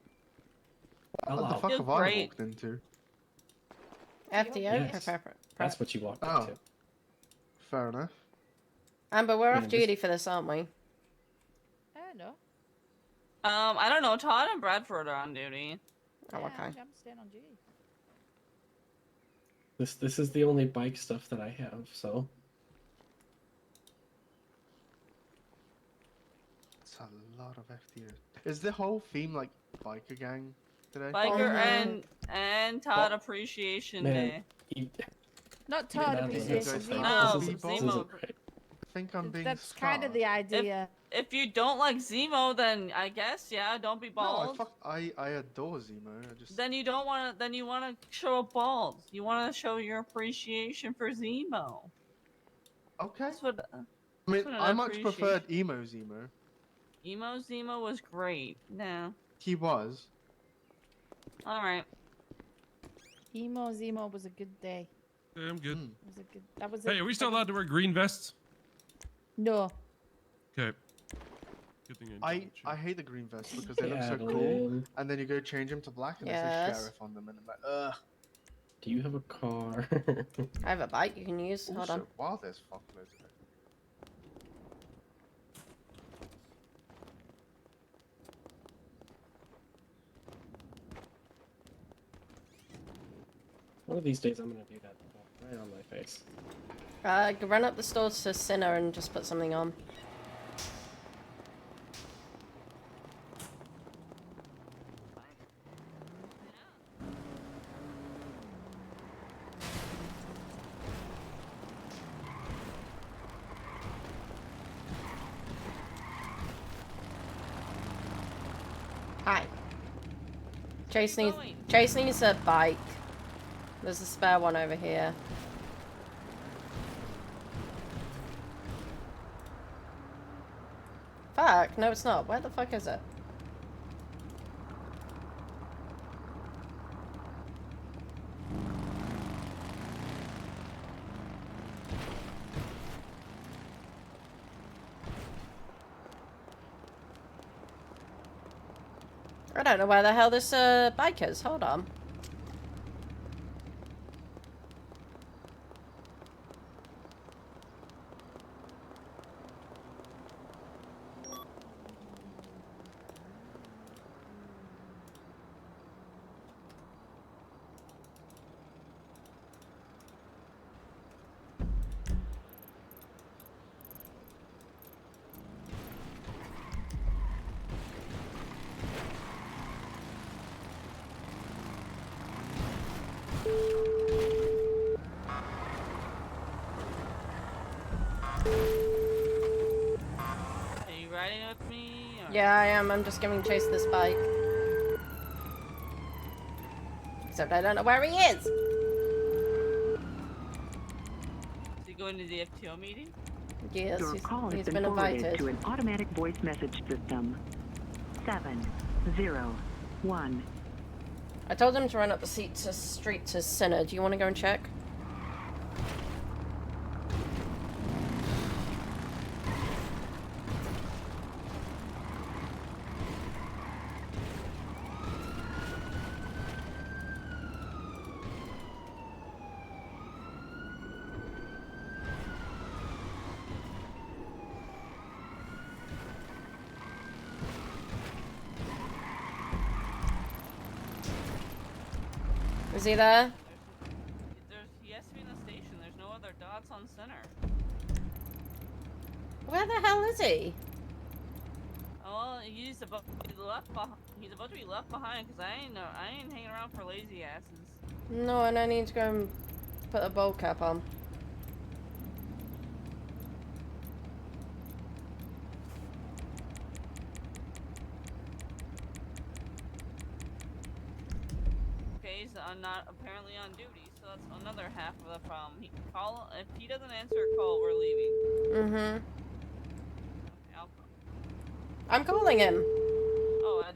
What the fuck Feel have I great. walked into? FDO. Yes. That's what you walked Oh. into. Fair enough. Amber, we're Yeah, off this- duty for this, aren't we? No. I don't know. Todd and Bradford are on duty. Oh, Yeah, okay. I'm staying on duty. This is the only bike stuff that I have, so It's a lot of FDO. Is the whole theme like biker gang today? Biker Mhm. and Todd Appreciation man, Day. you, Not Get Todd out of here. Appreciation. This Zemo. No, this Zemo. isn't right. I think I'm being That's kind of scarred. the idea. If you don't like Zemo, then I guess yeah, don't be No, bald. I adore Zemo. I just Then you don't want to. Then you want to show up bald. You want to show your appreciation for Zemo. okay. That's what. I mean, what an I much appreciation. preferred emo Zemo. Emo Zemo was great. No. He was. All right. Emo Zemo was a good day. Yeah, I'm good. Mm. It was a good. That was. Hey, are we still allowed to wear green vests? No. Okay. Good thing I hate the green vests because they look so cool, Atalin, and then you go change them to black and it Yes. says sheriff on them, and I'm like, ugh. do you have a car? I have a bike you can use. Hold Also, on. wow, there's fuckloads of it. One of these days I'm gonna do that right on my face. Run up the stairs to Sinner and just put something on. Hi. Chase needs a bike. There's a spare one over here. Fuck, no it's not. Where the fuck is it? I don't know where the hell this bike is. Hold on. Are you riding with me? Or... Yeah, I am. I'm just giving chase this bike. Except I don't know where he is. Is he going to the FTO meeting? Yes, Your call has he's been been forwarded invited. to an automatic voice message system. 701. I told him to run up the street to Sinner. Do you want to go and check? Is he there? He has to be in the station. There's no other dots on Center. Where the hell is he? Oh, he's about to be left behind because I ain't hanging around for lazy asses. No, and I need to go and put a bowl cap on. Okay, he's not apparently on duty, so that's another half of the problem. If he doesn't answer a call, we're leaving. Mm-hmm. Okay, I'll call. I'm calling him. Oh, I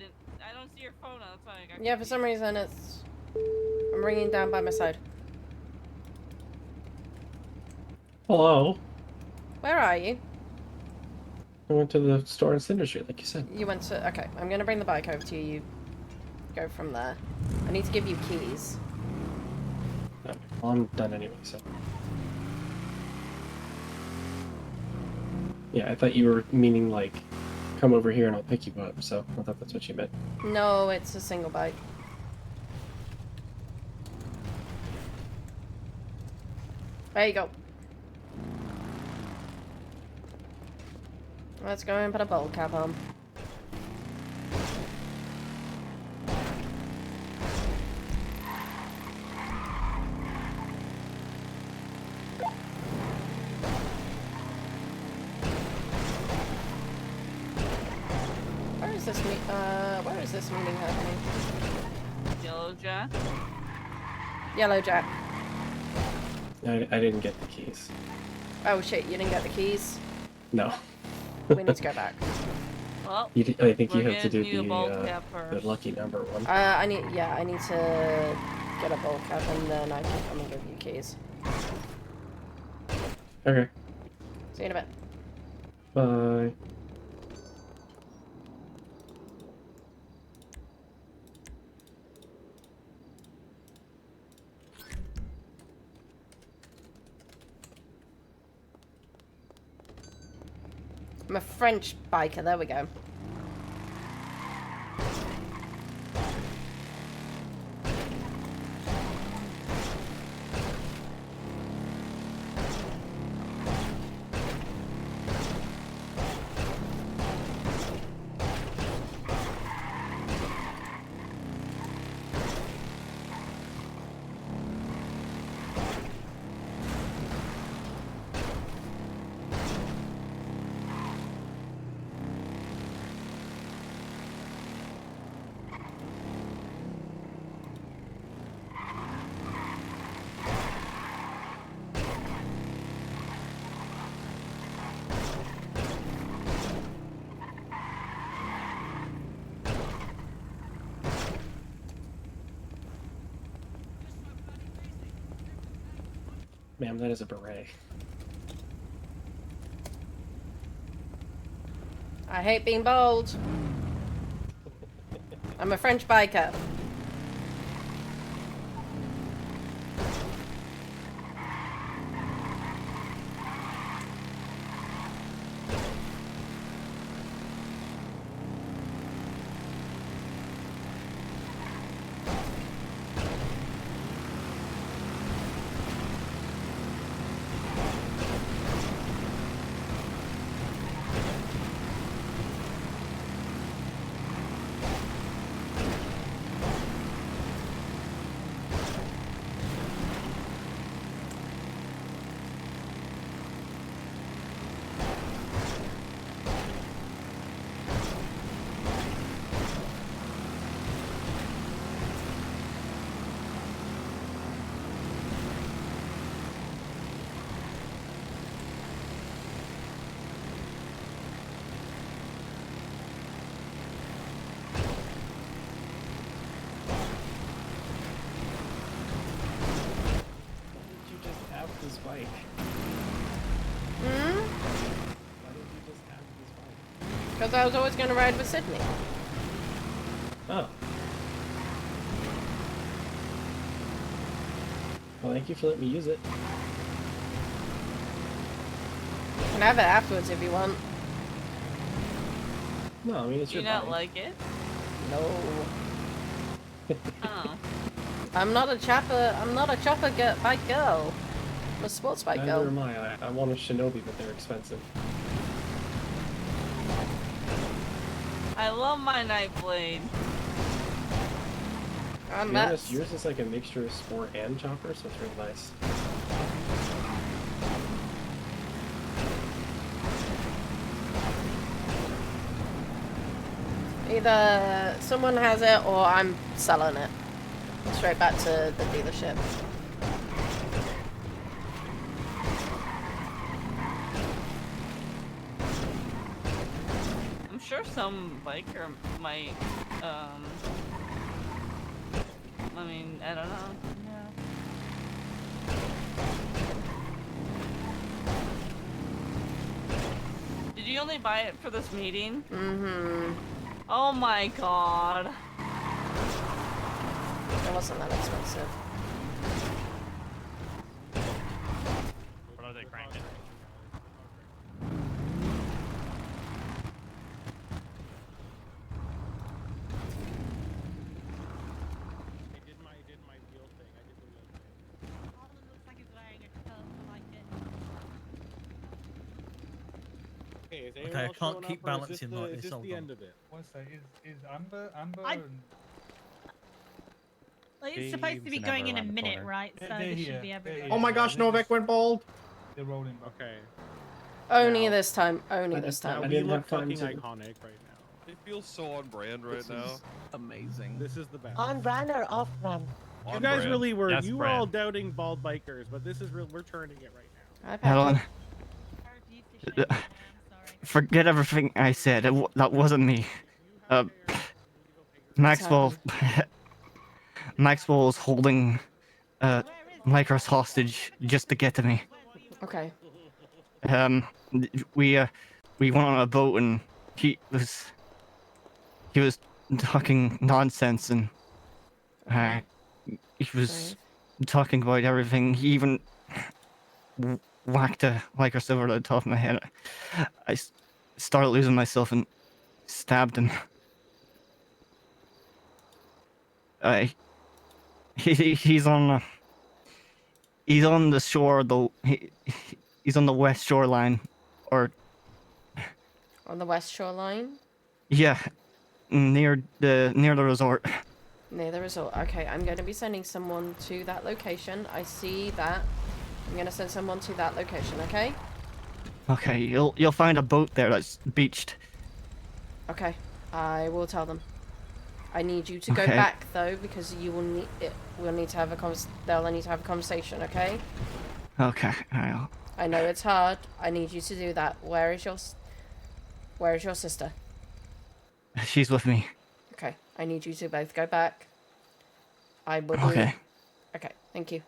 don't see your phone. That's why I got Yeah, for some reason I'm ringing down by my side. Hello. Where are you? I went to the store in Cinder Street, like you said. You went to... Okay, I'm gonna bring the bike over to you. You go from there. I need to give you keys. Well, I'm done anyway, so. Yeah, I thought you were meaning, like, come over here and I'll pick you up, so I thought that's what you meant. No, it's a single bike. There you go. Let's go and put a bowl cap on. Where is this meeting happening? Yellow Jack? Yellow Jack. I didn't get the keys. Oh shit, you didn't get the keys? No. We need to go back. Well, I think you we're have to gonna do need a bolt the cap first. lucky number one. I need to get a bowl cap and then I can come and give you keys. Okay. See you in a bit. Bye. I'm a French biker, there we go. Ma'am, that is a beret. I hate being bold. I'm a French biker. This bike. Hmm? Why did you just have this bike? Because I was always going to ride with Sydney. Oh. Well, thank you for letting me use it. You can have it afterwards if you want. No, I mean it's Do you your not bike. like it? No. Oh. I'm not a chopper bike girl. I'm a sports bike Neither girl. am I. I want a Shinobi, but they're expensive. I love my Nightblade. To be honest, yours is like a mixture of sport and chopper, so it's really nice. Either someone has it or I'm selling it. Straight back to the dealership. I'm sure some biker might, I mean, I don't know. Yeah. Did you only buy it for this meeting? Mm-hmm. Oh my god. It wasn't that expensive. What are they cranking? Atalin looks like he's wearing a coat. I like it. Okay, is Okay, anyone I else can't showing keep up, or is balancing this like the, this, is hold the on. end of it? What's that? Is Amber and Well, it's supposed to be going in a minute, right? So They're this here. should be everybody. Oh my gosh, Novak went bald! They're rolling back. Okay. Only Now- this time. Only this Now, time. I we didn't look have time fucking to- iconic right now. It feels so on brand right This now. is Amazing. This is the best. On brand or off brand? You On guys brand. really were. Yes, You were all brand. doubting bald bikers, but this is real. We're turning it right now. Helen, forget everything I said. That wasn't me. Maxwell. Maxwell was holding Lycros hostage just to get to me. Okay. We went on a boat and he was talking nonsense and he was talking about everything. He even whacked a Lycros over the top of my head. I started losing myself and stabbed him. He's on the shore though. He's on the west shoreline, or On the west shoreline? yeah, near the resort. Near the resort. Okay, I'm going to be sending someone to that location. I see that. I'm going to send someone to that location, okay? Okay, you'll find a boat there that's beached. Okay, I will tell them. I need you to go Okay. back though, because you will need it. We'll need to have a they'll need to have a conversation, okay? Okay, I'll. I know it's hard. I need you to do that. Where is your sister? She's with me. Okay, I need you to both go back. I will. Okay. Okay, thank you.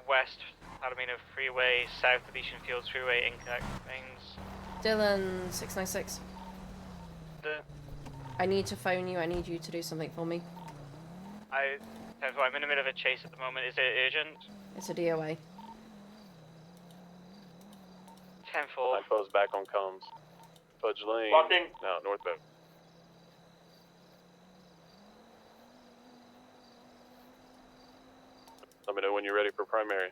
West, Alameda Freeway, south of Elysian Fields Freeway, incorrect lanes. Dylan 696. The I need to phone you. I need you to do something for me. I'm in the middle of a chase at the moment. Is it urgent? It's a DOA. 10-4. 9-4's back on comms. Fudge Lane. Walking. No, northbound. Let me know when you're ready for primary.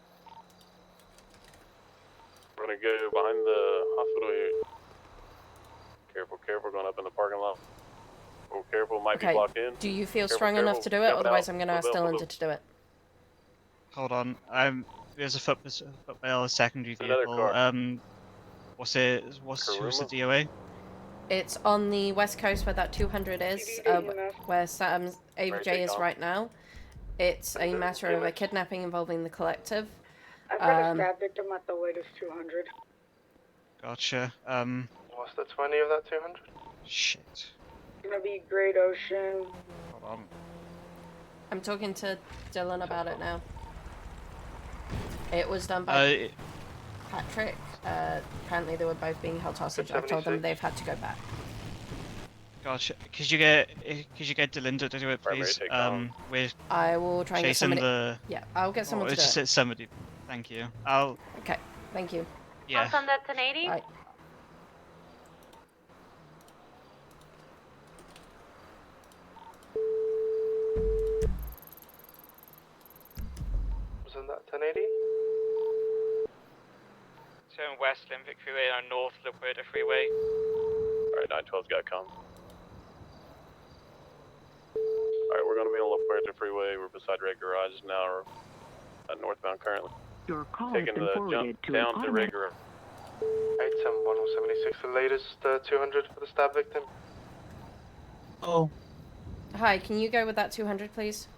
We're gonna go behind the hospital here. Careful, careful, going up in the parking lot. Oh, careful, might be Okay. blocked in. Do you feel Careful, strong enough careful. to do it? Jumping Otherwise, out. I'm going to ask Footbell, Dylan to do it. Hold on. There's a football secondary Another vehicle. car. What's the DOA? It's on the west coast where that 200 is, where Sam's AJ is right now. It's a matter of a kidnapping involving the collective. I've got a stab victim at the latest 200. Gotcha. What's the 20 of that 200? Shit. It's gonna be Great Ocean. Hold on. I'm talking to Dylan about it now. It was done by Patrick. Apparently they were both being held hostage. I've told them they've had to go back. Gotcha. Could you get Dylan to do it, please? We're I will try and get chasing somebody. the. Yeah, I'll get someone to do just it. somebody. Thank you. I'll. Okay, thank you. Yeah. I'll send that to 1080. Bye. Wasn't that 1080? Turn west Olympic Freeway and north Alberta Freeway. Alright, 912's got comms. Alright, we're gonna be on Alberta Freeway. We're beside Red Garage now. We're northbound currently. Your call Taking has been the forwarded jump to down an to Red Garage. 87176, the latest 200 for the stab victim. Oh. Hi, can you go with that 200, please?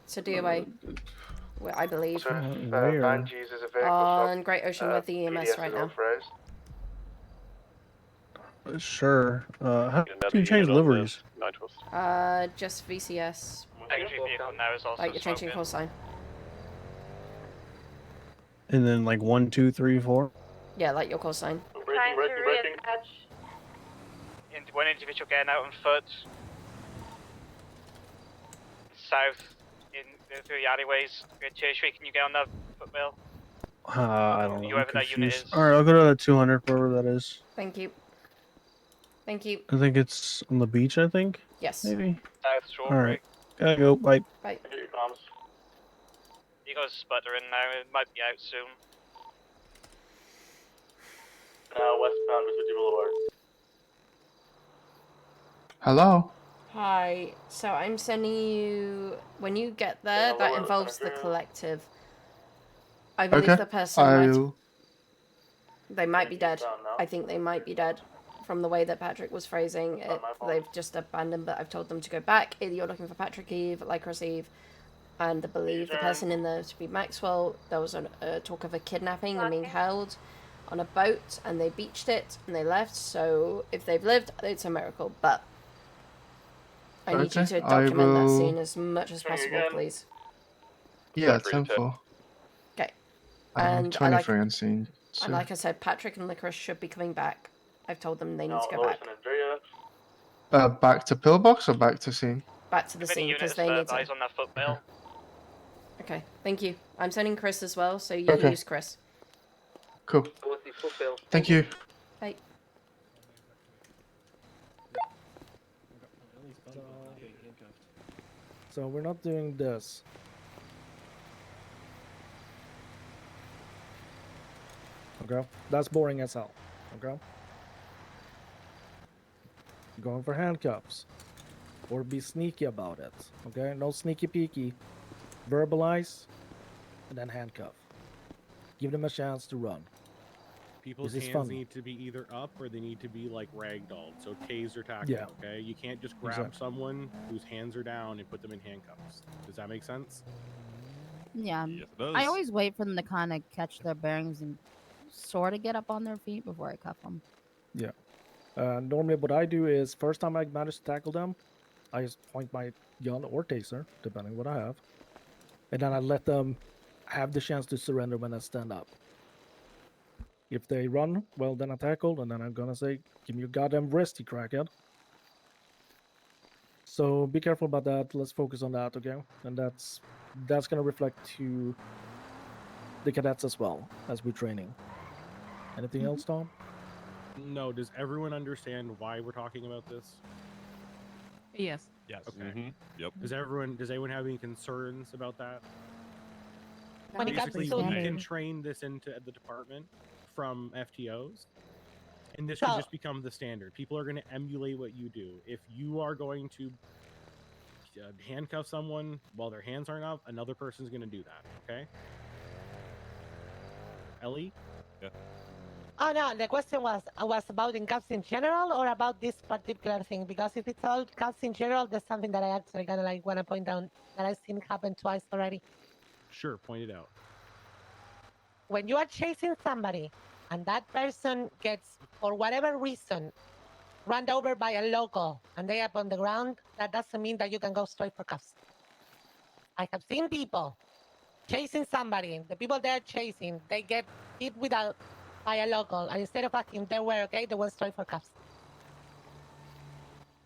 It's a DOA, I believe. Van G's is a vehicle On Great Ocean with the EMS PDS right is now. authorized. Sure. How Another do you change unit on liveries? this 912. Just VCS. Secondary vehicle now is also Like you're changing smoking. call sign. And then like 1, 2, 3, 4. Yeah, like your call sign. Trying to reattach. One individual getting out on foot. South through the alleyways. Tertiary, can you get on that footbill? I don't know. Whoever I'm that unit confused. is. All right, I'll go to that 200, wherever that is. Thank you. Thank you. I think it's on the beach. I think. Yes. Maybe. South All Strawberry. right. Gotta go. Bye. Bye. Here you comes. You got sputtering now. It might be out soon. Westbound Mississippi Boulevard. Hello? Hi. So I'm sending you, when you get there, that involves the collective. I believe Okay. the person they might be dead. I think they might be dead. From the way that Patrick was phrasing it, they've just abandoned, but I've told them to go back. Either you're looking for Patrick Eve, Lycros Eve, and I believe the person in there to be Maxwell. There was a talk of a kidnapping and being held on a boat, and they beached it, and they left. So if they've lived, it's a miracle, but I need you to document that scene as much as possible, please. Yeah, 10-4. Okay. I'm And 23 on scene. And like I said, Patrick and Licorice should be coming back. I've told them they need to go back. Back to pillbox or back to scene? Back to the scene because they need to. Eyes on that footbill. Okay, thank you. I'm sending Chris as well, so you Okay. can use Chris. Cool. Thank you. Bye. So we're not doing this. Okay? That's boring as hell. Okay? Going for handcuffs. Or be sneaky about it. Okay? No sneaky peeky. Verbalize and then handcuff. Give them a chance to run. People's This is hands fun. need to be either up or they need to be like ragdolled. So taser tactic, Yeah. okay? You can't just grab Exactly. someone whose hands are down and put them in handcuffs. Does that make sense? Yeah. Yes, it does. I always wait for them to kind of catch their bearings and sort of get up on their feet before I cuff them. Yeah. Normally what I do is first time I manage to tackle them, I just point my gun or taser, depending what I have. And then I let them have the chance to surrender when I stand up. If they run, well then I tackle, and then I'm gonna say, give me your goddamn wrist, you crackhead. So be careful about that. Let's focus on that, okay? And that's going to reflect to the cadets as well as we're training. Anything else, Tom? No. Does everyone understand why we're talking about this? Yes. Yes. Mm-hmm. Okay. Yep. Does anyone have any concerns about that? When it comes Basically, to- we can train this into the department from FTOs, and this could So- just become the standard. People are going to emulate what you do. If you are going to handcuff someone while their hands aren't up, another person's going to do that. Okay. Ellie? Yeah. Oh no, the question was about in cups in general or about this particular thing? Because if it's all cups in general, there's something that I actually kind of like want to point out that I've seen happen twice already. Sure, point it out. When you are chasing somebody and that person gets, for whatever reason, run over by a local and they up on the ground, that doesn't mean that you can go straight for cuffs. I have seen people chasing somebody, the people they're chasing, they get hit by a local, and instead of asking if they were okay, they went straight for cuffs.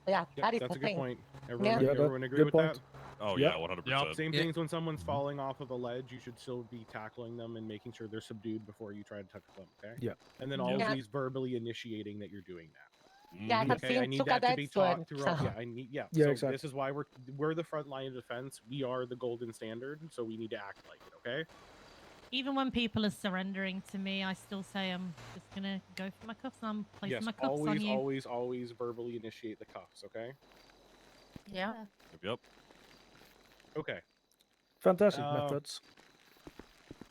Yeah, Yep, that is that's the a good thing. point. Yeah. Everyone agree good with point. that? Oh Yep. yeah, 100%. Same Yep. thing as when someone's falling off of a ledge, you should still be tackling them and making sure they're subdued before you try to touch them, okay? Yeah. And then Yeah. always verbally initiating that you're doing that. Yeah, I have Okay, I seen need two that to be cadets do it, taught throughout. so- Yeah, I need. Yeah, Yeah, so exactly. this is why we're the front line of defense. We are the golden standard, so we need to act like it. Okay. Even when people are surrendering to me, I still say I'm just gonna go for my cuffs. I'm placing Yes, my cuffs on always, you. always verbally initiate the cuffs. Okay. Yeah. Yep. Okay. Fantastic methods.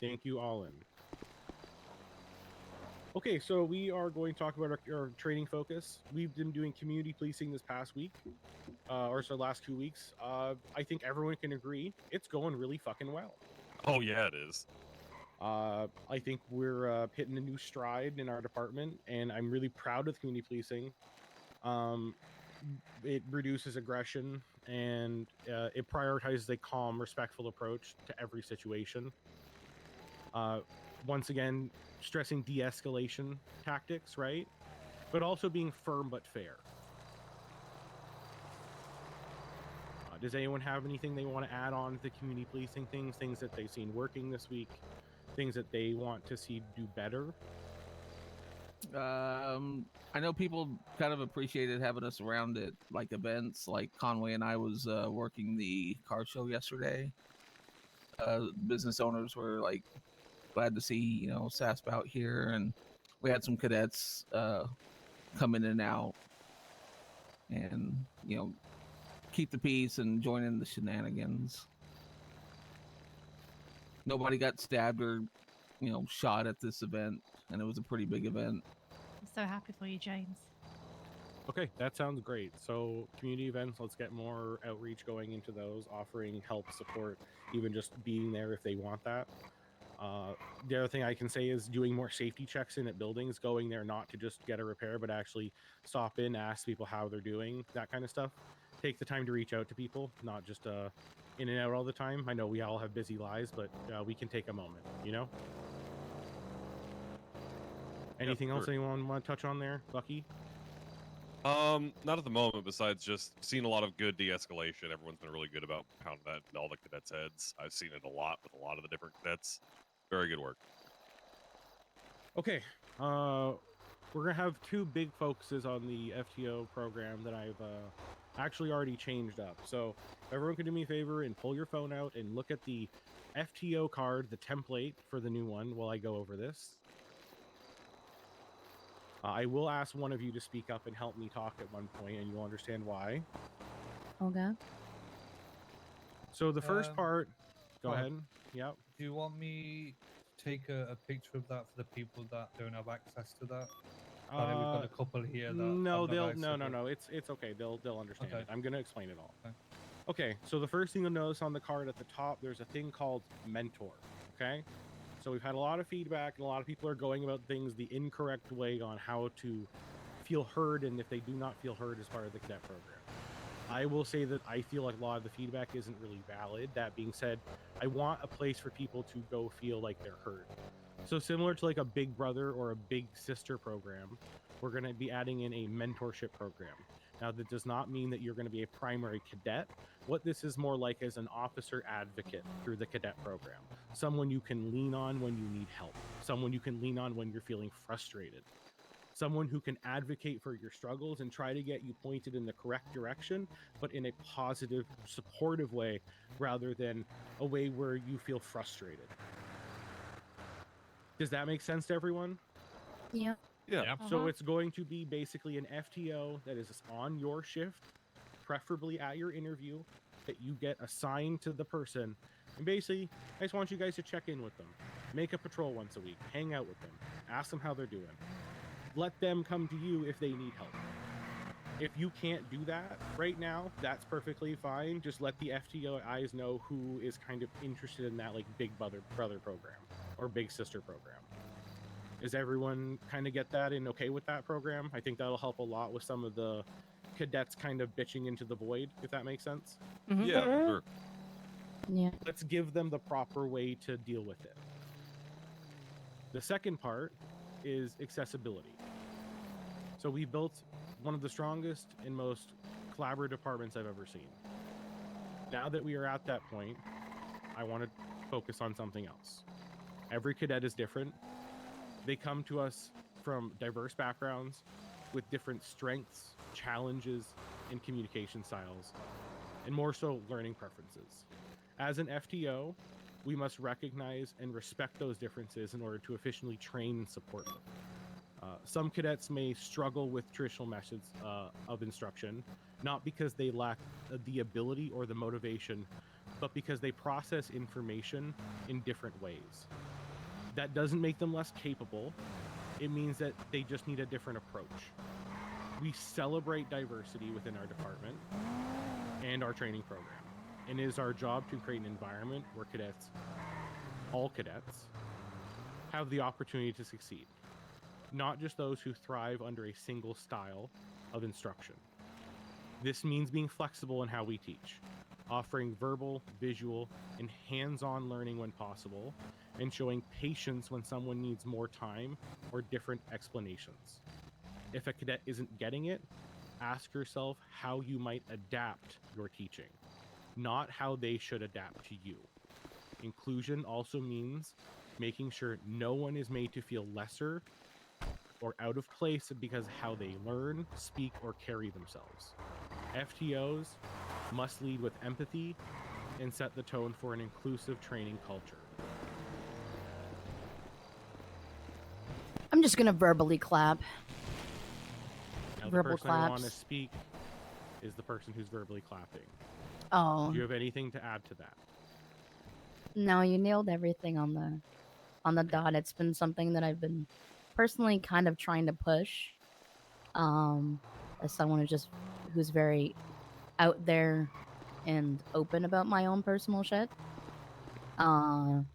Thank you, Alan. Okay, so we are going to talk about our training focus. We've been doing community policing this past week, or so last 2 weeks. I think everyone can agree it's going really fucking well. Oh yeah, it is. I think we're hitting a new stride in our department, and I'm really proud of community policing. It reduces aggression, and it prioritizes a calm, respectful approach to every situation. Once again, stressing de-escalation tactics, right? But also being firm but fair. Does anyone have anything they want to add on to the community policing things that they've seen working this week, things that they want to see do better? I know people kind of appreciated having us around at like events. Like Conway and I was working the car show yesterday. Business owners were like glad to see SASP out here, and we had some cadets come in and out, and keep the peace and join in the shenanigans. Nobody got stabbed or shot at this event, and it was a pretty big event. I'm so happy for you, James. Okay, that sounds great. So community events, let's get more outreach going into those, offering help, support, even just being there if they want that. The other thing I can say is doing more safety checks in at buildings, going there not to just get a repair, but actually stop in, ask people how they're doing, that kind of stuff. Take the time to reach out to people, not just in and out all the time. I know we all have busy lives, but we can take a moment, Anything else anyone want to touch on there, Bucky? Not at the moment, besides just seeing a lot of good de-escalation. Everyone's been really good about pounding that in all the cadets' heads. I've seen it a lot with a lot of the different cadets. Very good work. Okay, we're gonna have two big focuses on the FTO program that I've actually already changed up. So everyone can do me a favor and pull your phone out and look at the FTO card, the template for the new one, while I go over this. I will ask one of you to speak up and help me talk at one point, and you'll understand why. Okay. So the first part, go ahead. Yep. Do you want me to take a picture of that for the people that don't have access to that? I know we've got a couple here that No, have they'll access no, to no, it. no. It's okay. They'll understand Okay. it. I'm gonna explain it all. Okay. So the first thing you'll notice on the card at the top, there's a thing called mentor. Okay. So we've had a lot of feedback, and a lot of people are going about things the incorrect way on how to feel heard, and if they do not feel heard as part of the cadet program. I will say that I feel like a lot of the feedback isn't really valid. That being said, I want a place for people to go feel like they're heard. So similar to like a big brother or a big sister program, we're going to be adding in a mentorship program. Now, that does not mean that you're going to be a primary cadet. What this is more like is an officer advocate through the cadet program. Someone you can lean on when you need help. Someone you can lean on when you're feeling frustrated. Someone who can advocate for your struggles and try to get you pointed in the correct direction, but in a positive, supportive way, rather than a way where you feel frustrated. Does that make sense to everyone? Yeah. Yeah. So it's going to be basically an FTO that is on your shift, preferably at your interview, that you get assigned to the person. And basically, I just want you guys to check in with them. Make a patrol once a week. Hang out with them. Ask them how they're doing. Let them come to you if they need help. If you can't do that right now, that's perfectly fine. Just let the FTOIs know who is kind of interested in that like big brother program or big sister program. Does everyone kind of get that and okay with that program? I think that'll help a lot with some of the cadets kind of bitching into the void, if that makes sense. Yeah, sure. Yeah. Let's give them the proper way to deal with it. The second part is accessibility. So we built one of the strongest and most collaborative departments I've ever seen. Now that we are at that point, I want to focus on something else. Every cadet is different. They come to us from diverse backgrounds with different strengths, challenges, and communication styles, and more so learning preferences. As an FTO, we must recognize and respect those differences in order to efficiently train and support them. Some cadets may struggle with traditional methods of instruction, not because they lack the ability or the motivation, but because they process information in different ways. That doesn't make them less capable. It means that they just need a different approach. We celebrate diversity within our department and our training program. And it is our job to create an environment where cadets, all cadets, have the opportunity to succeed. Not just those who thrive under a single style of instruction. This means being flexible in how we teach, offering verbal, visual, and hands-on learning when possible, and showing patience when someone needs more time or different explanations. If a cadet isn't getting it, ask yourself how you might adapt your teaching, not how they should adapt to you. Inclusion also means making sure no one is made to feel lesser or out of place because how they learn, speak, or carry themselves. FTOs must lead with empathy and set the tone for an inclusive training culture. I'm just gonna verbally clap. Now, the Verbal person I want to claps. speak is the person who's verbally clapping. Oh. Do you have anything to add to that? No, you nailed everything on the dot. It's been something that I've been personally kind of trying to push. As someone who's very out there and open about my own personal shit. And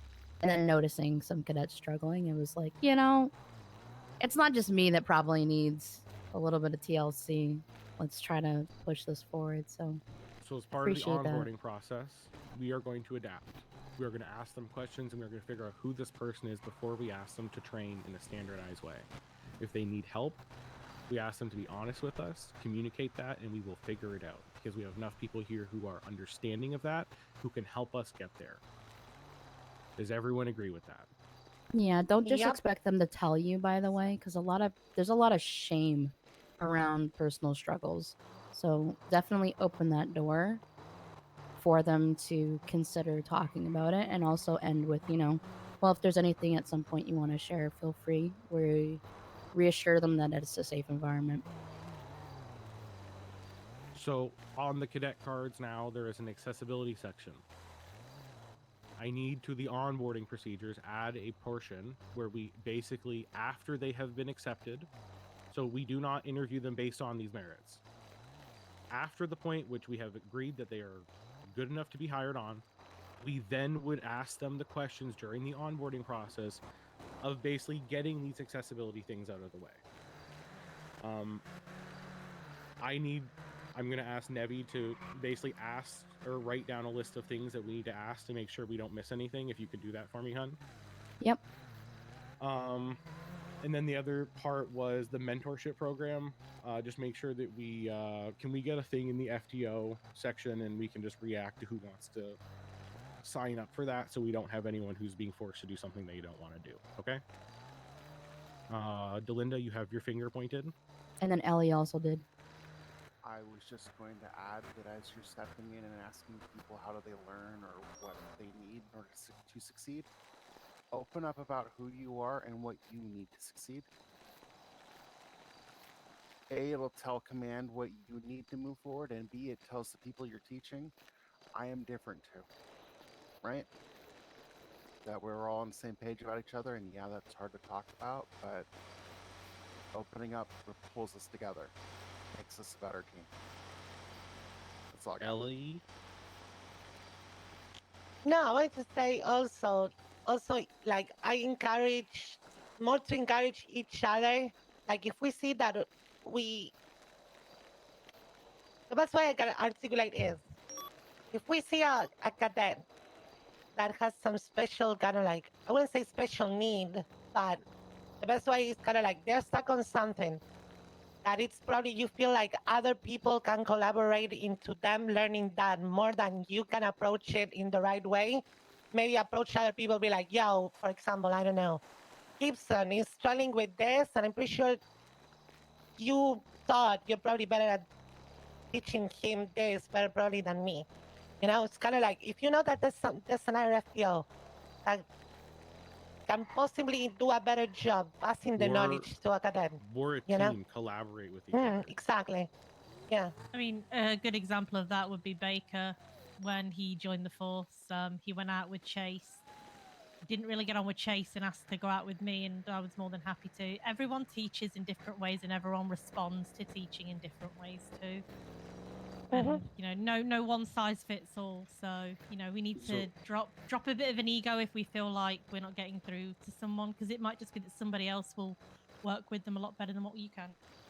then noticing some cadets struggling, it was like, it's not just me that probably needs a little bit of TLC. Let's try to push this forward. So as part of the appreciate that. onboarding process, we are going to adapt. We are going to ask them questions, and we're going to figure out who this person is before we ask them to train in a standardized way. If they need help, we ask them to be honest with us, communicate that, and we will figure it out, because we have enough people here who are understanding of that, who can help us get there. Does everyone agree with that? Yeah, don't just Yep. expect them to tell you, by the way, because there's a lot of shame around personal struggles. So definitely open that door for them to consider talking about it, and also end with, well, if there's anything at some point you want to share, feel free. We reassure them that it's a safe environment. So on the cadet cards now, there is an accessibility section. I need to the onboarding procedures add a portion where we basically, after they have been accepted, so we do not interview them based on these merits. After the point which we have agreed that they are good enough to be hired on, we then would ask them the questions during the onboarding process of basically getting these accessibility things out of the way. I'm going to ask Nevi to basically ask or write down a list of things that we need to ask to make sure we don't miss anything. If you could do that for me, hun. Yep. And then the other part was the mentorship program. Just make sure that we can we get a thing in the FTO section, and we can just react to who wants to sign up for that, so we don't have anyone who's being forced to do something they don't want to do. Okay. Delinda, you have your finger pointed. And then Ellie also did. I was just going to add that as you're stepping in and asking people how do they learn or what they need in order to succeed, open up about who you are and what you need to succeed. A, it'll tell command what you need to move forward, and B, it tells the people you're teaching, I am different too. Right? That we're all on the same page about each other, and yeah, that's hard to talk about, but opening up pulls us together, makes us a better team. That's all I got. Ellie? No, I want to say also, like I encourage more to encourage each other. Like if we see that the best way I can articulate is if we see a cadet that has some special kind of like, I wouldn't say special need, but the best way is kind of like they're stuck on something that it's probably you feel like other people can collaborate into them learning that more than you can approach it in the right way. Maybe approach other people, be like, yo, for example, I don't know, Gibson is struggling with this, and I'm pretty sure you thought you're probably better at teaching him this better probably than me. You know, it's kind of like if you know that there's an RFPO that can possibly do a better job passing the knowledge to a cadet. We're a you know? team. Collaborate with each other. Exactly. Yeah. I mean, a good example of that would be Baker when he joined the force. He went out with Chase. Didn't really get on with Chase and asked to go out with me, and I was more than happy to. Everyone teaches in different ways, and everyone responds to teaching in different ways too. And you know, no one size fits all. So you know, we need to drop a bit of an ego if we feel like we're not getting through to someone, because it might just be that somebody else will work with them a lot better than what you can.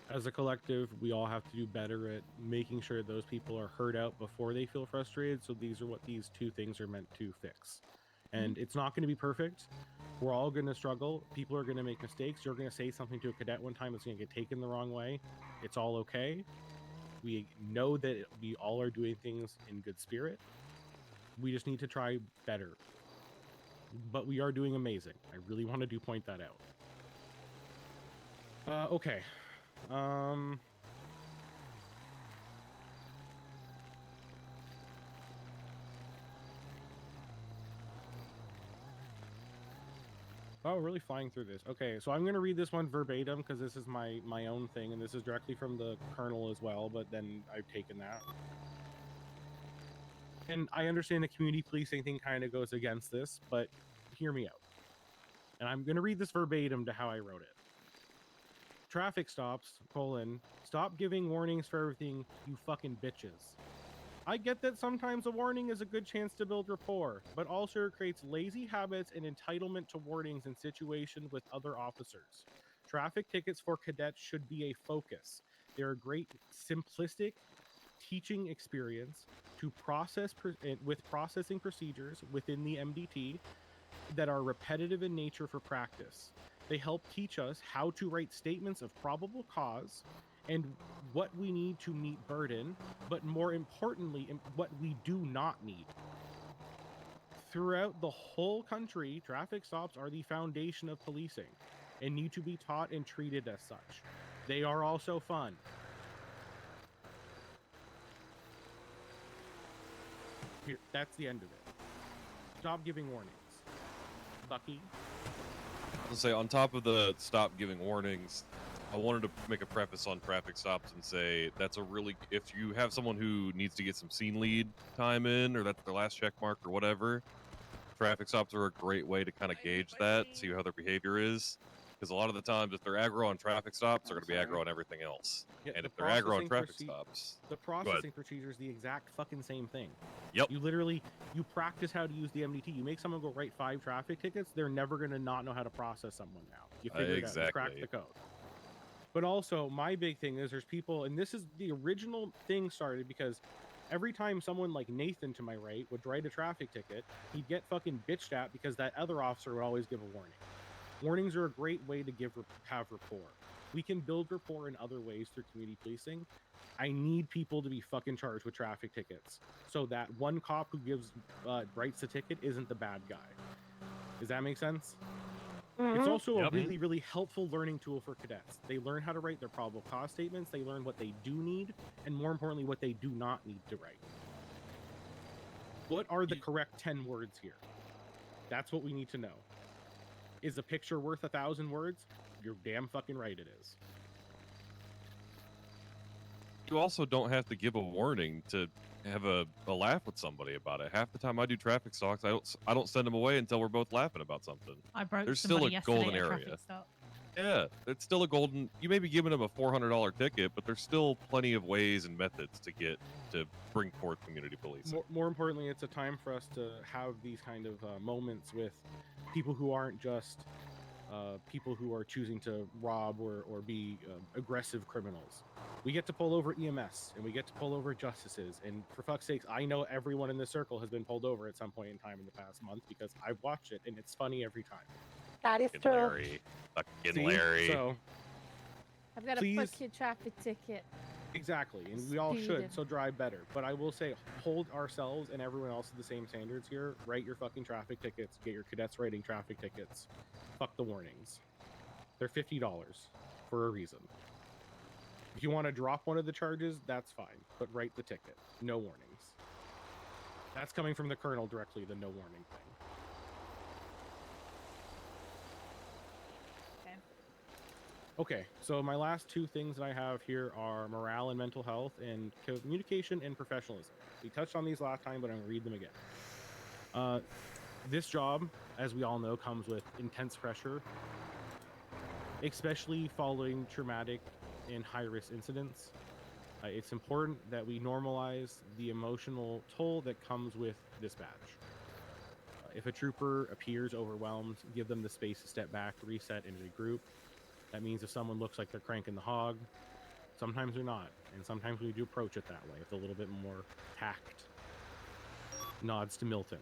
As a collective, we all have to do better at making sure those people are heard out before they feel frustrated. So these are what these two things are meant to fix. And it's not going to be perfect. We're all going to struggle. People are going to make mistakes. You're going to say something to a cadet one time that's going to get taken the wrong way. It's all okay. We know that we all are doing things in good spirit. We just need to try better. But we are doing amazing. I really want to point that out. Okay. Oh, really flying through this. Okay, so I'm going to read this one verbatim because this is my own thing, and this is directly from the Colonel as well, but then I've taken that. And I understand the community policing thing kind of goes against this, but hear me out. And I'm going to read this verbatim to how I wrote it. Traffic stops, stop giving warnings for everything, you fucking bitches. I get that sometimes a warning is a good chance to build rapport, but also it creates lazy habits and entitlement to warnings in situations with other officers. Traffic tickets for cadets should be a focus. They're a great simplistic teaching experience to process with processing procedures within the MDT that are repetitive in nature for practice. They help teach us how to write statements of probable cause and what we need to meet burden, but more importantly, what we do not need. Throughout the whole country, traffic stops are the foundation of policing and need to be taught and treated as such. They are also fun. Here, that's the end of it. Stop giving warnings. Bucky? I'll say, on top of the stop giving warnings, I wanted to make a preface on traffic stops and say that's a really, if you have someone who needs to get some scene lead time in, or that's their last check mark or whatever, traffic stops are a great way to kind of gauge that, see how their behavior is. Because a lot of the times, if they're aggro on traffic stops, they're going to be aggro on everything else. Yeah, and the if they're aggro on processing traffic stops, the processing procedure is the exact fucking same thing. Yep. You practice how to use the MDT. You make someone go write 5 traffic tickets, they're never going to not know how to process someone now. You figure it out. You crack the code. But also, my big thing is there's people, and this is the original thing started because every time someone like Nathan to my right would write a traffic ticket, he'd get fucking bitched at because that other officer would always give a warning. Warnings are a great way to have rapport. We can build rapport in other ways through community policing. I need people to be fucking charged with traffic tickets so that one cop who writes the ticket isn't the bad guy. Does that make sense? It's also a really, really helpful learning tool for cadets. They learn how to write their probable cause statements. They learn what they do need, and more importantly, what they do not need to write. What are the correct 10 words here? That's what we need to know. Is a picture worth 1,000 words? You're damn fucking right it is. You also don't have to give a warning to have a laugh with somebody about it. Half the time I do traffic stops, I don't send them away until we're both laughing about something. I broke There's somebody still a yesterday golden at a area. traffic stop. Yeah, it's still a golden. You may be giving them a $400 ticket, but there's still plenty of ways and methods to bring forth community policing. More importantly, it's a time for us to have these kind of moments with people who aren't just people who are choosing to rob or be aggressive criminals. We get to pull over EMS and we get to pull over justices. And for fuck's sakes, I know everyone in this circle has been pulled over at some point in time in the past month because I've watched it and it's funny every time. That is Fucking true. Larry. Fucking See? Larry. So, I've got please- a fuck your traffic ticket. exactly, and we all Speeding. should, so drive better. But I will say, hold ourselves and everyone else to the same standards here. Write your fucking traffic tickets. Get your cadets writing traffic tickets. Fuck the warnings. They're $50 for a reason. If you want to drop one of the charges, that's fine, but write the ticket. No warnings. That's coming from the colonel directly, the no warning thing. Okay, so my last two things that I have here are morale and mental health and communication and professionalism. We touched on these last time, but I'm going to read them again. This job, as we all know, comes with intense pressure, especially following traumatic and high-risk incidents. It's important that we normalize the emotional toll that comes with this badge. If a trooper appears overwhelmed, give them the space to step back, reset, and regroup. That means if someone looks like they're cranking the hog, sometimes they're not. And sometimes we do approach it that way with a little bit more tact. Nods to Milton,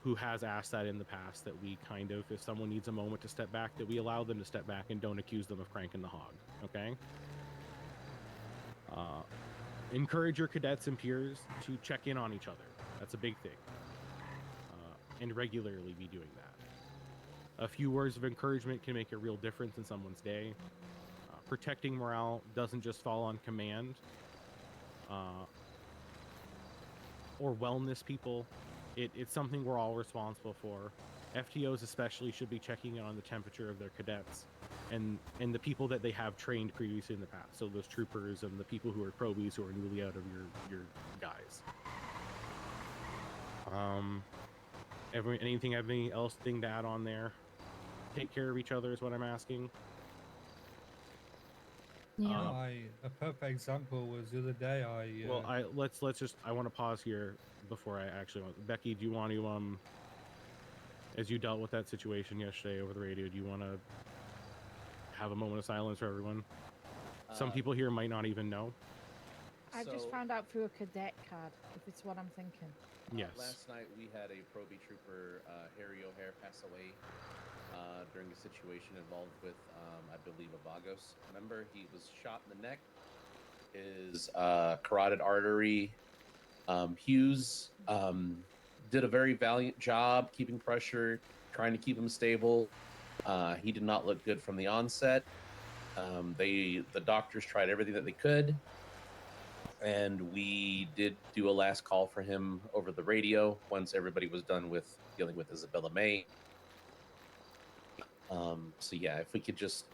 who has asked that in the past, that we kind of, if someone needs a moment to step back, that we allow them to step back and don't accuse them of cranking the hog, okay? Encourage your cadets and peers to check in on each other. That's a big thing. And regularly be doing that. A few words of encouragement can make a real difference in someone's day. Protecting morale doesn't just fall on command or wellness people. It's something we're all responsible for. FTOs especially should be checking in on the temperature of their cadets and the people that they have trained previously in the past. So those troopers and the people who are probies who are newly out of your guys. Anything else to add on there? Take care of each other is what I'm asking. Yeah. A perfect example was the other day. Well, let's just. I want to pause here before I actually. Becky, do you want to as you dealt with that situation yesterday over the radio, do you want to have a moment of silence for everyone? Some people here might not even know. I just found out through a cadet card, if it's what I'm thinking. Yes. Last night we had a Proby trooper, Harry O'Hare, pass away during a situation involved with, I believe, a Vagos member. He was shot in the neck. His carotid artery, Hughes, did a very valiant job keeping pressure, trying to keep him stable. He did not look good from the onset. The doctors tried everything that they could. And we did do a last call for him over the radio once everybody was done with dealing with Isabella May. So yeah, if we could just,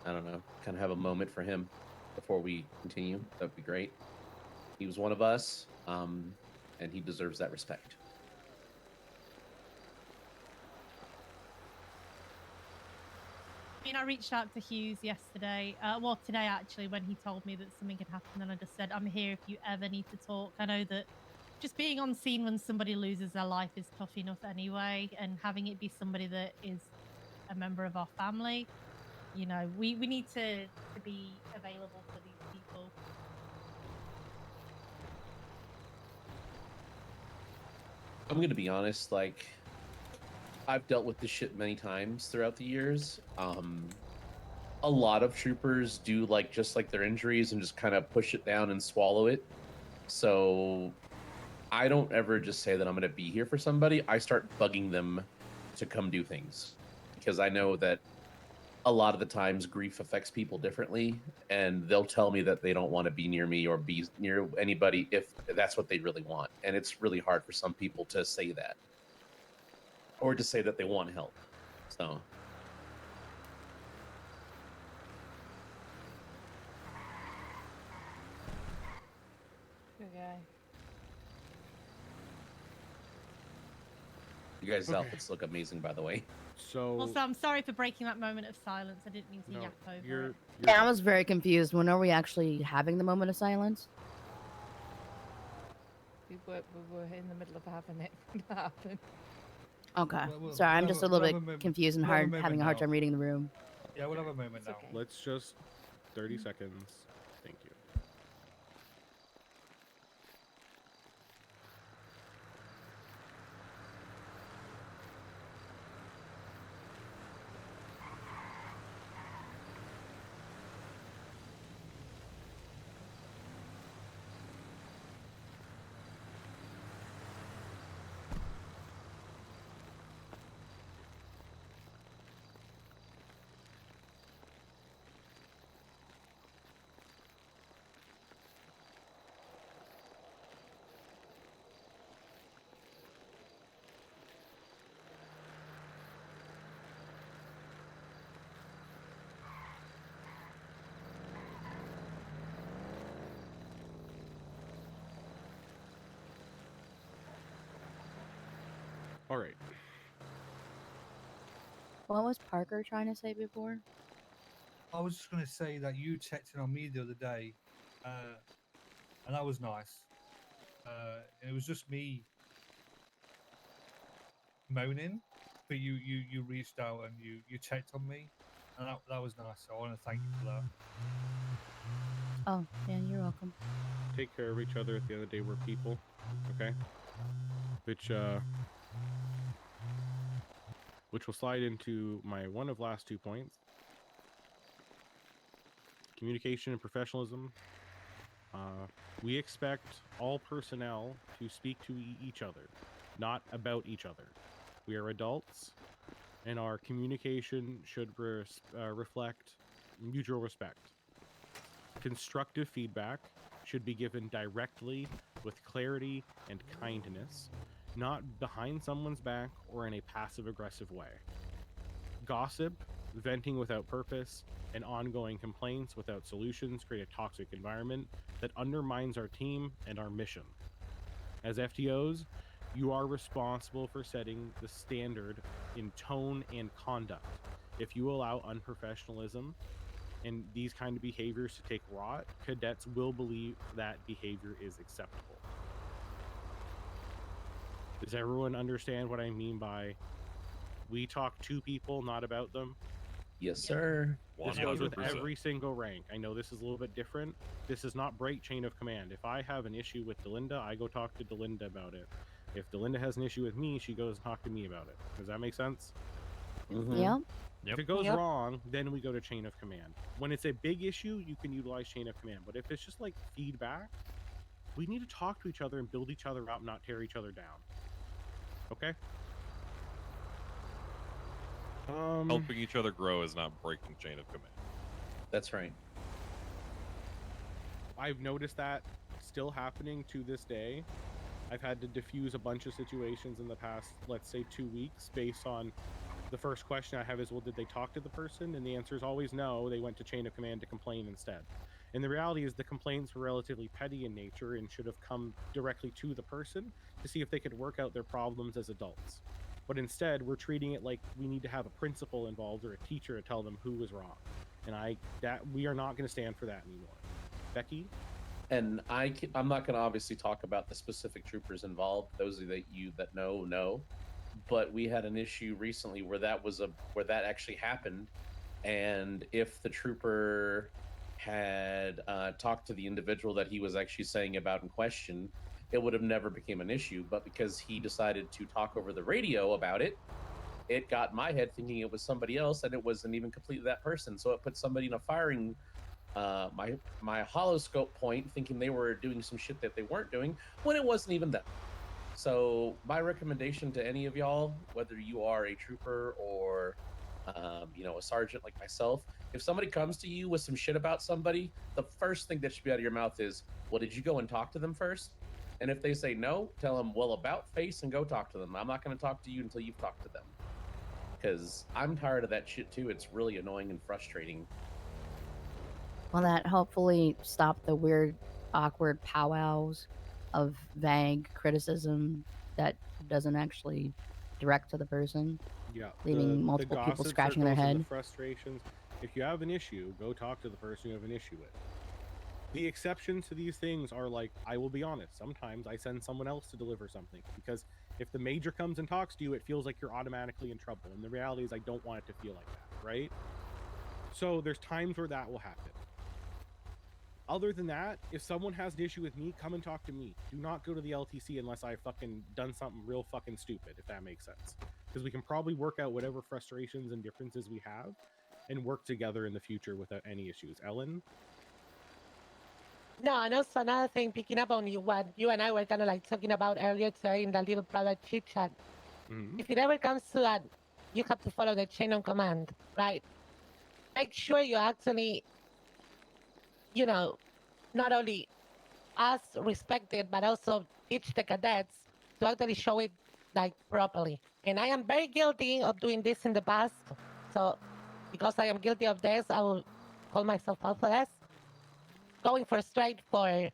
I don't know, kind of have a moment for him before we continue, that'd be great. He was one of us, and he deserves that respect. I mean, I reached out to Hughes yesterday, well, today actually, when he told me that something had happened, and I just said, I'm here if you ever need to talk. I know that just being on scene when somebody loses their life is tough enough anyway, and having it be somebody that is a member of our family, you know, we need to be available for these people. I'm going to be honest, like, I've dealt with this shit many times throughout the years. A lot of troopers do like just like their injuries and just kind of push it down and swallow it. So I don't ever just say that I'm going to be here for somebody. I start bugging them to come do things because I know that a lot of the times grief affects people differently, and they'll tell me that they don't want to be near me or be near anybody if that's what they really want. And it's really hard for some people to say that or to say that they want help. So Good guy. you guys' Okay. outfits look amazing, by the way. So Also, I'm sorry for breaking that moment of silence. I didn't mean to yap over it. Yeah, I was very confused. When are we actually having the moment of silence? We were in the middle of having it when that happened. Okay. We'll- Sorry, I'm we'll just have a little we'll bit have a moment- confused and we'll have a hard, moment having a hard now. time reading the room. Yeah, we'll have a moment now. let's just 30 seconds. Thank you. All right. What was Parker trying to say before? I was just going to say that you checked in on me the other day, and that was nice. And it was just me moaning, but you reached out and you checked on me, and that was nice. So I want to thank you for that. Oh, yeah, you're welcome. Take care of each other. At the end of the day, we're people. Okay. Which will slide into my one of last 2 points. Communication and professionalism. We expect all personnel to speak to each other, not about each other. We are adults, and our communication should reflect mutual respect. Constructive feedback should be given directly with clarity and kindness, not behind someone's back or in a passive-aggressive way. Gossip, venting without purpose, and ongoing complaints without solutions create a toxic environment that undermines our team and our mission. As FTOs, you are responsible for setting the standard in tone and conduct. If you allow unprofessionalism and these kind of behaviors to take rot, cadets will believe that behavior is acceptable. Does everyone understand what I mean by we talk to people, not about them? Yes, sir. This goes with 100%. every single rank. I know this is a little bit different. This is not break chain of command. If I have an issue with Delinda, I go talk to Delinda about it. If Delinda has an issue with me, she goes and talk to me about it. Does that make sense? Yep. If it goes wrong, then we go to chain of command. When it's a big issue, you can utilize chain of command. But if it's just like feedback, we need to talk to each other and build each other up, not tear each other down. Okay? Helping each other grow is not breaking chain of command. That's right. I've noticed that still happening to this day. I've had to diffuse a bunch of situations in the past, let's say 2 weeks, based on the first question I have is, well, did they talk to the person? And the answer is always no. They went to chain of command to complain instead. And the reality is the complaints were relatively petty in nature and should have come directly to the person to see if they could work out their problems as adults. But instead, we're treating it like we need to have a principal involved or a teacher to tell them who was wrong. And we are not going to stand for that anymore. Becky? And I'm not going to obviously talk about the specific troopers involved. Those of you that know. But we had an issue recently where that actually happened, and if the trooper had talked to the individual that he was actually saying about in question, it would have never became an issue. But because he decided to talk over the radio about it, it got in my head thinking it was somebody else, and it wasn't even completely that person. So it put somebody in a firing my holoscope point, thinking they were doing some shit that they weren't doing when it wasn't even them. So my recommendation to any of y'all, whether you are a trooper or a sergeant like myself, if somebody comes to you with some shit about somebody, the first thing that should be out of your mouth is, well, did you go and talk to them first? And if they say no, tell them, well, about face, and go talk to them. I'm not going to talk to you until you've talked to them. Because I'm tired of that shit too. It's really annoying and frustrating. Well, that hopefully stop the weird, awkward powwows of vague criticism that doesn't actually direct to the person. Yeah, Leaving multiple people scratching their head. The frustrations. If you have an issue, go talk to the person you have an issue with. The exceptions to these things are like, I will be honest, sometimes I send someone else to deliver something, because if the major comes and talks to you, it feels like you're automatically in trouble. And the reality is I don't want it to feel like that, right? So there's times where that will happen. Other than that, if someone has an issue with me, come and talk to me. Do not go to the LTC unless I've fucking done something real fucking stupid, if that makes sense. Because we can probably work out whatever frustrations and differences we have and work together in the future without any issues. Ellen? No, and also another thing, picking up on what you and I were kind of like talking about earlier today in the little private chit chat. Mm-hmm. If it ever comes to that, you have to follow the chain of command, right? Make sure you actually, not only us respect it, but also teach the cadets to actually show it like properly. And I am very guilty of doing this in the past. So because I am guilty of this, I will call myself out for this. Going for straight for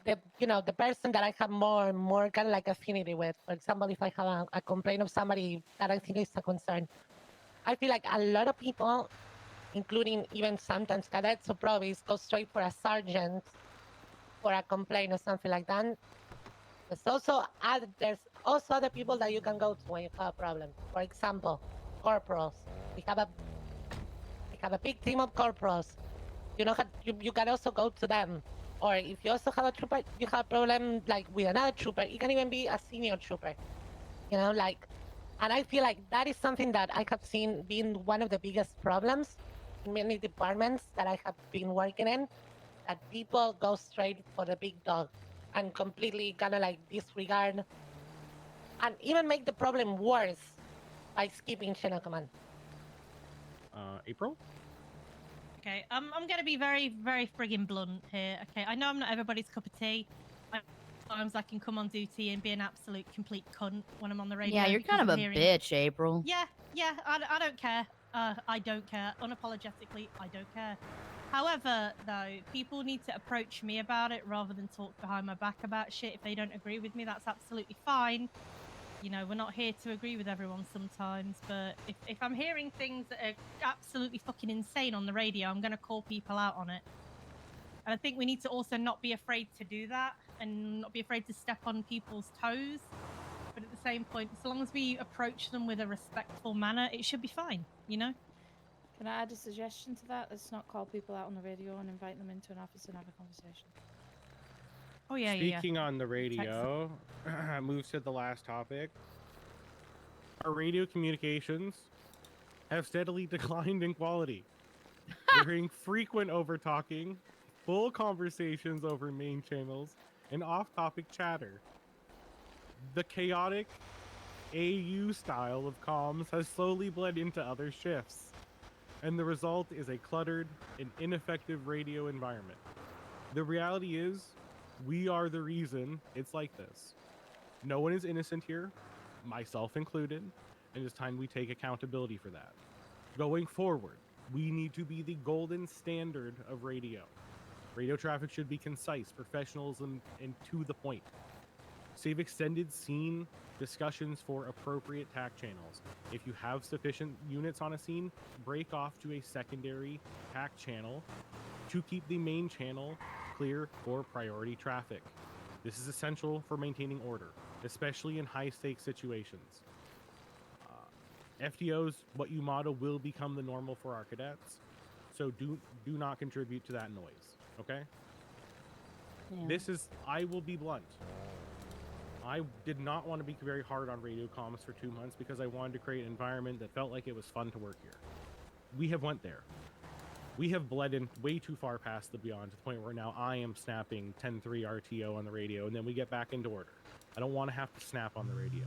the person that I have more kind of like affinity with. For example, if I have a complaint of somebody that I think is a concern, I feel like a lot of people, including even sometimes cadets or provies, go straight for a sergeant for a complaint or something like that. There's also other people that you can go to when you have a problem. For example, corporals. We have a big team of corporals. You can also go to them. Or if you also have a trooper, you have a problem like with another trooper. It can even be a senior trooper. And I feel like that is something that I have seen being one of the biggest problems in many departments that I have been working in, that people go straight for the big dog and completely kind of like disregard and even make the problem worse by skipping chain of command. April? Okay, I'm gonna be very, very friggin' blunt here. Okay, I know I'm not everybody's cup of tea. Sometimes I can come on duty and be an absolute complete cunt when I'm on the radio. Yeah, you're kind of a bitch, April. Yeah, I don't care. I don't care. Unapologetically, I don't care. However, though, people need to approach me about it rather than talk behind my back about shit. If they don't agree with me, that's absolutely fine. We're not here to agree with everyone sometimes, but if I'm hearing things that are absolutely fucking insane on the radio, I'm going to call people out on it. And I think we need to also not be afraid to do that and not be afraid to step on people's toes. But at the same point, as long as we approach them with a respectful manner, it should be fine, Can I add a suggestion to that? Let's not call people out on the radio and invite them into an office and have a conversation. Oh, yeah, Speaking on the radio, moves to the last topic. Our radio communications have steadily declined in quality. We're hearing frequent over-talking, full conversations over main channels, and off-topic chatter. The chaotic AU style of comms has slowly bled into other shifts, and the result is a cluttered and ineffective radio environment. The reality is, we are the reason it's like this. No one is innocent here, myself included, and it's time we take accountability for that. Going forward, we need to be the golden standard of radio. Radio traffic should be concise, professionalism, and to the point. Save extended scene discussions for appropriate TAC channels. If you have sufficient units on a scene, break off to a secondary TAC channel to keep the main channel clear for priority traffic. This is essential for maintaining order, especially in high-stakes situations. FTOs, what you model will become the normal for our cadets, so do not contribute to that noise, okay? Yeah. This is, I will be blunt. I did not want to be very hard on radio comms for 2 months because I wanted to create an environment that felt like it was fun to work here. We have went there. We have bled in way too far past the beyond to the point where now I am snapping 10-3 RTO on the radio, and then we get back into order. I don't want to have to snap on the radio.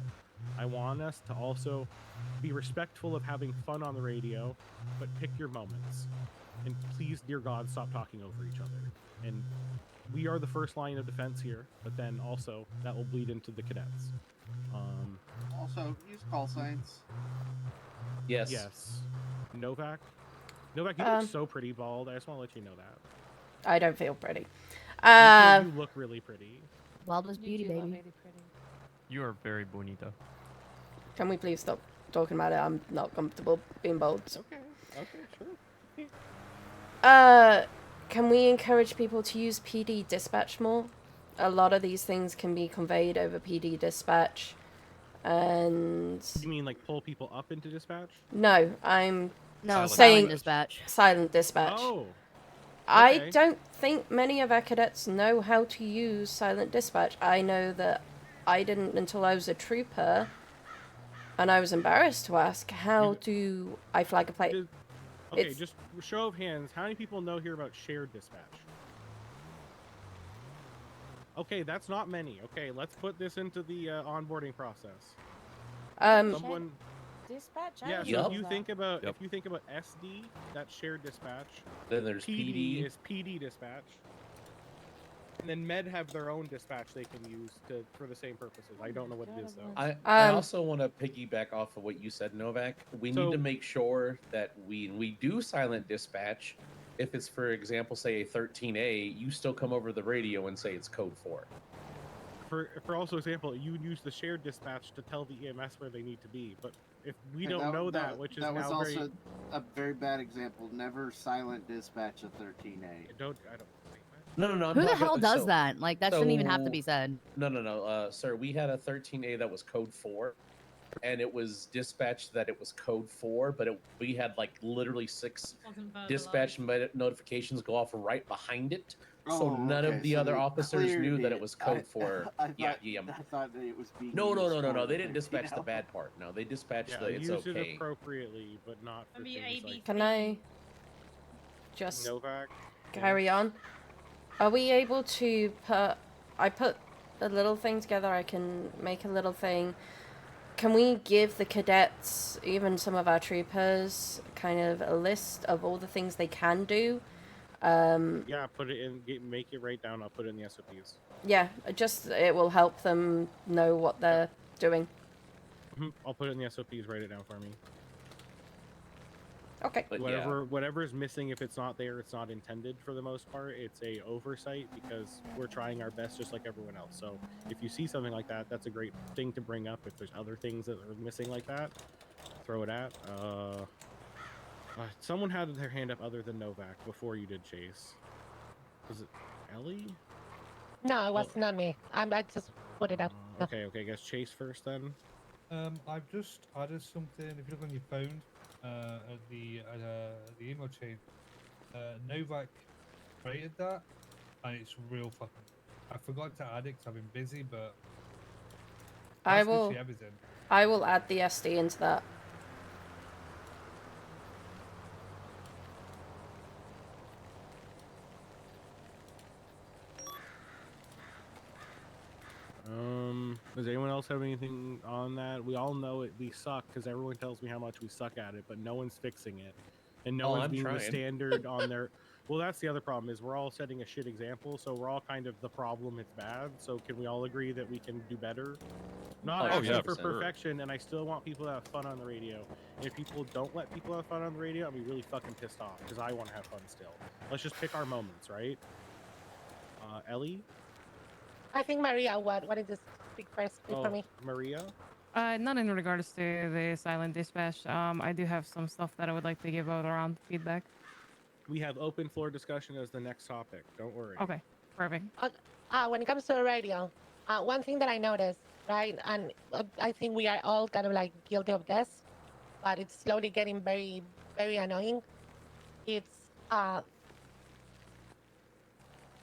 I want us to also be respectful of having fun on the radio, but pick your moments. And please, dear God, stop talking over each other. And we are the first line of defense here, but then also that will bleed into the cadets. Also, use call signs. Yes. Yes. Novak, you look so pretty bald. I just want to let you know that. I don't feel pretty. You look really pretty. Bald is beauty, baby. You are very bonita. Can we please stop talking about it? I'm not comfortable being bald. Okay, sure. Can we encourage people to use PD dispatch more? A lot of these things can be conveyed over PD dispatch, and... You mean like pull people up into dispatch? No, I'm No, saying silent dispatch. Silent dispatch. Oh. I Okay. don't think many of our cadets know how to use silent dispatch. I know that I didn't until I was a trooper, and I was embarrassed to ask, how do I flag a plate? Okay, It's- just show of hands. How many people know here about shared dispatch? Okay, that's not many. Okay, let's put this into the onboarding process. Someone. Dispatch. Yeah, so Yup. if you think about SD, that's shared dispatch. Then there's PD. is PD dispatch. And then Med have their own dispatch they can use for the same purposes. I don't know what it is though. I also want to piggyback off of what you said, Novak. We So- need to make sure that we do silent dispatch. If it's, for example, say a 13A, you still come over the radio and say it's code 4. For also example, you would use the shared dispatch to tell the EMS where they need to be. But if we Okay, don't know that, which is that was now also very... a very bad example. Never silent dispatch a 13A. I don't. No. I'm Who the talking- hell does so- that? Like, that shouldn't even have to so- be said. No, sir. We had a 13A that was code 4, and it was dispatched that it was code 4, but we had like literally 6 dispatch notifications go off right behind it. So Oh, none okay, of the so other they officers knew cleared that it. it was code 4. I Yeah. thought that it was being No. used for They didn't dispatch the 13L. bad part. No, they dispatched Yeah, the it's use it okay. appropriately, but not for things like Can I just Novak. carry on? Are we able to put... I put a little thing together. I can make a little thing. Can we give the cadets, even some of our troopers, kind of a list of all the things they can do? Yeah, put it in. Make it right down. I'll put it in the SOPs. Yeah, just it will help them know what they're doing. I'll put it in the SOPs. Write it down for me. Okay. But Whatever is missing, if it's not there, it's not intended for the most part. It's a oversight because we're trying our best, just like everyone else. So if you see something like that, that's a great thing to bring up. If there's other things that are missing like that, throw it at. Someone had their hand up other than Novak before you did, Chase. Was it Ellie? No, it was not me. I just put it up. Okay, I guess Chase first then. I've just added something. If you look on your phone, at the email chain, Novak created that, and it's real fucking. I forgot to add it because I've been busy, but I that's will. literally everything. I will add the SD into that. Does anyone else have anything on that? We all know it. We suck because everyone tells me how much we suck at it, but no one's fixing it, and no Oh, one's I'm being the trying. standard on their. Well, that's the other problem is we're all setting a shit example, so we're all kind of the problem. It's bad. So can we all agree that we can do better? Not Oh, asking yeah, for 100%. perfection, and I still want people to have fun on the radio. And if people don't let people have fun on the radio, I'll be really fucking pissed off because I want to have fun still. Let's just pick our moments, right? Ellie. I think Maria, what did this speak first for me? Maria. Not in regards to the silent dispatch. I do have some stuff that I would like to give out around feedback. We have open floor discussion as the next topic. Don't worry. Okay, perfect. When it comes to the radio, one thing that I noticed, right, and I think we are all kind of like guilty of this, but it's slowly getting very, very annoying. It's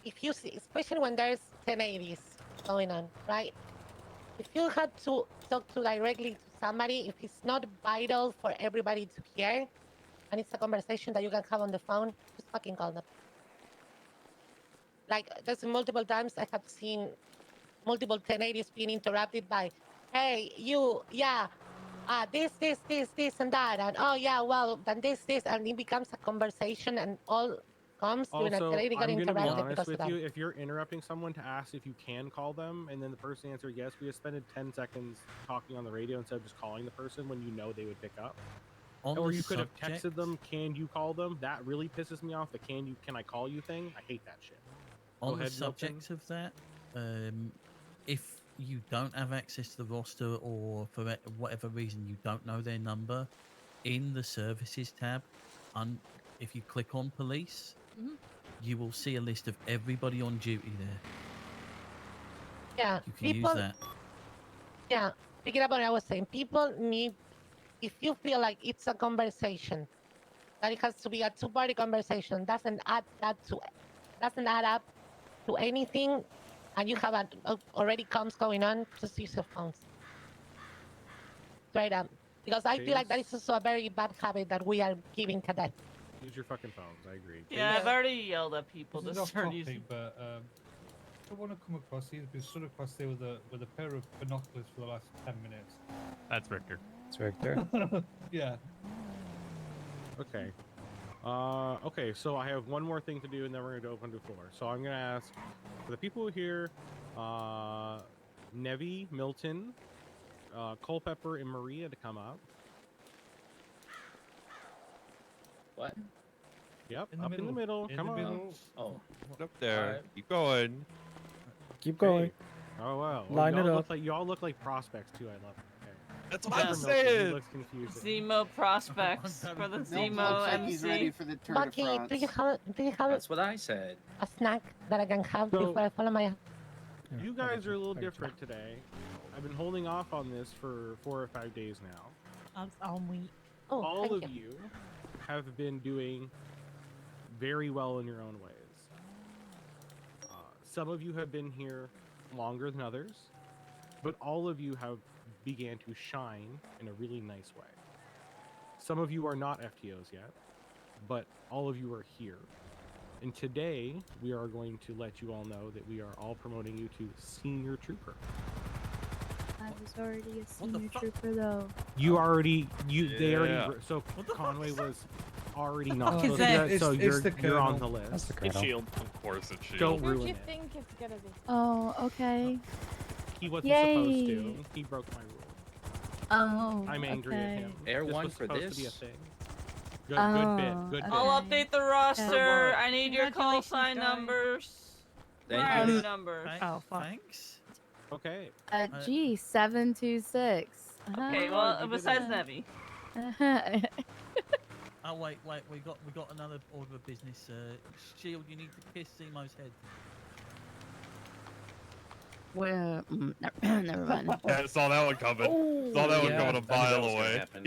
if you see, especially when there's 1080s going on, right? if you have to talk to directly to somebody, if it's not vital for everybody to hear, and it's a conversation that you can have on the phone, just fucking call them. Like, there's multiple times I have seen multiple 1080s being interrupted by, hey, you, yeah, this, and that, and oh, yeah, well, then this, and it becomes a conversation, and all comes during a Also, 1080 got I'm gonna be interrupted honest because of with that. you. If you're interrupting someone to ask if you can call them, and then the person answered yes, we just spent 10 seconds talking on the radio instead of just calling the person when you know they would pick up. On Or the you could have subject- texted them, "Can you call them?" That really pisses me off. The "Can I call you" thing. I hate that shit. Go On the ahead, Milton. subject of that, if you don't have access to the roster or for whatever reason you don't know their number, in the services tab, if you click on police, you will see a list of everybody on duty there. Yeah, You can use that. Yeah, picking up on what I was saying, people need, if you feel like it's a conversation, that it has to be a two-party conversation, doesn't add up to anything, and you have already comms going on, just use your phones. Straight up. Because I feel like that is also a very bad habit that we are giving cadets. Use your fucking phones. I agree. Yeah, I've already yelled at people This to is off start topic, using. but I want to come across. He's been stood across there with a pair of binoculars for the last 10 minutes. That's Richter. It's Richter. Yeah. Okay. Okay, so I have one more thing to do, and then we're going to open the floor. So I'm going to ask for the people here, Nevi, Milton, Culpepper, and Maria to come up. What? Yep, up in the middle. Come on. Oh. Up there. Keep going. Keep going. Hey. Oh, wow. Line it up. You all look like prospects, too. I love it. Okay. That's what I'm saying. He looks confused. Zemo prospects for the Zemo looks like he's ready MC. for the Tour de Bucky, France. do you have That's what I said. a snack that I can have So- before I follow my... You guys are a little different today. I've been holding off on this for 4 or 5 days now. I'm weak. Oh, All thank of you have been doing very well in your own ways. Some of you have been here longer than others, but all of you have began to shine in a really nice way. Some of you are not FTOs yet, but all of you are here. And today, we are going to let you all know that we are all promoting you to Senior Trooper. I was already a senior trooper though. You already, they Yeah. already, so Conway was already not fuck is supposed to do that? that, so It's you're on colonel. the list. That's the It's colonel. shield. Of course, it's shield. Don't Who do ruin you it. think it's gonna be? Oh, okay. He wasn't supposed Yay. to. He broke my rule. Oh, I'm angry at him. Air This one was for supposed to be a this? thing. Good, Oh, good bit. Good okay. bit. I'll update the roster. I need your call Congratulations, sign guys. numbers. Thank Where are you. your numbers? Oh, fuck. Thanks. Okay. G 726. Okay, well, besides Nevi. Oh wait, we got another order of business. Shield, you need to kiss Zemo's head. Well, never mind. Yeah, I saw that one coming. Saw that one Yeah, coming a I knew that mile was gonna away. happen.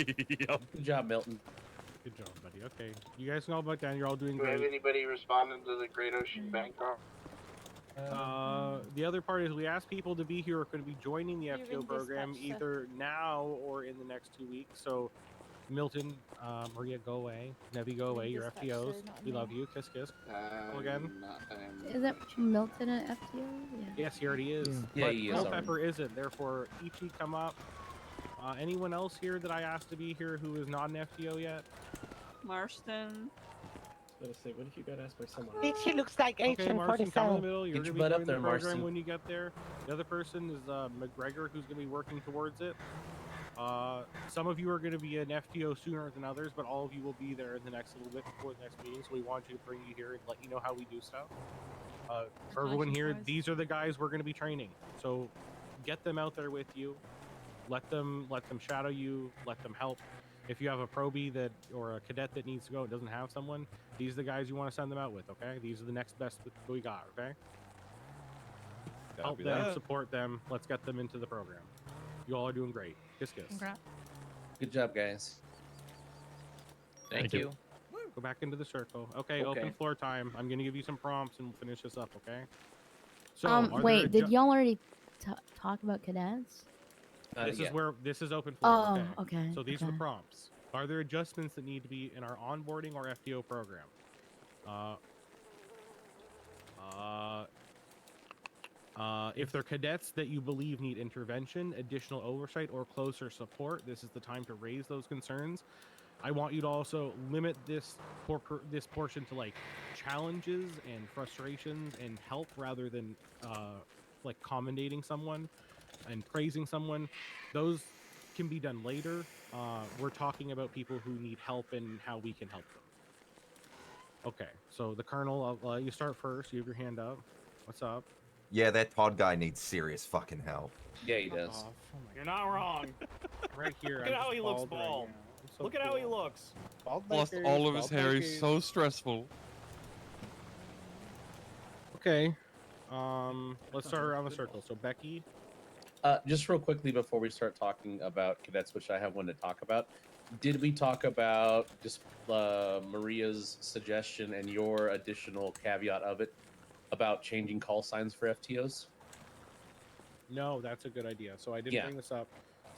Yep. Good job, Milton. Good job, buddy. Okay. You guys can all back down. You're all doing Do we have great. anybody responding to the Great Ocean Bank call? The other part is we asked people to be here who are going to be joining the You're FTO in program dispatch, sir. either now or in the next 2 weeks. So, Milton, Maria, go away. Nevi, go away. You're dispatch, FTOs. sir, not We me. love you. Kiss, kiss. Go again. Isn't Milton an FTO? Yeah. Yes, he already is. Yeah, but he is Culpepper isn't. Therefore, Ichi, come up. Anyone else here that I asked to be here who is not an FTO yet? Marston. Let's say, what if you got asked by someone? She looks like Okay, Agent Marston, come in the 47. middle. You're Get going your to be butt up joining the there, program Marston. when you get there. The other person is McGregor, who's going to be working towards it. Some of you are going to be an FTO sooner than others, but all of you will be there in the next little bit before the next meeting. So we want you to bring you here and let you know how we do stuff. For everyone here, guys. these are the guys we're going to be training. So get them out there with you. Let them shadow you. Let them help. If you have a probie that or a cadet that needs to go and doesn't have someone, these are the guys you want to send them out with. Okay, these are the next best that we got. Okay, help Copy them, that. support them. Let's get them into the program. You all are doing great. Kiss, kiss. Congrats. Good job, guys. Thank you. Go back into the circle. Okay, Okay. open floor time. I'm gonna give you some prompts and we'll finish this up. Okay. So, are wait, there did y'all already talk about cadets? This Yeah. is where this is open floor. Oh, okay, So these are the okay. prompts. Are there adjustments that need to be in our onboarding or FTO program? If they're cadets that you believe need intervention, additional oversight, or closer support, this is the time to raise those concerns. I want you to also limit this portion to like challenges and frustrations and help rather than like commendating someone and praising someone. Those can be done later. We're talking about people who need help and how we can help them. Okay, so the Colonel, I'll let you start first. You have your hand up. What's up? Yeah, that Todd guy needs serious fucking help. Yeah, he does. You're not wrong. Right here. Look I'm at how just he looks bald right bald. now. I'm so Look at how he cool. looks. Bald Plus, bikers, all of his bald hair bikers. is so stressful. Okay. Let's start around the circle. So Becky. Just real quickly before we start talking about cadets, which I have one to talk about, did we talk about just Maria's suggestion and your additional caveat of it about changing call signs for FTOs? No, that's a good idea. So I didn't Yeah. bring this up.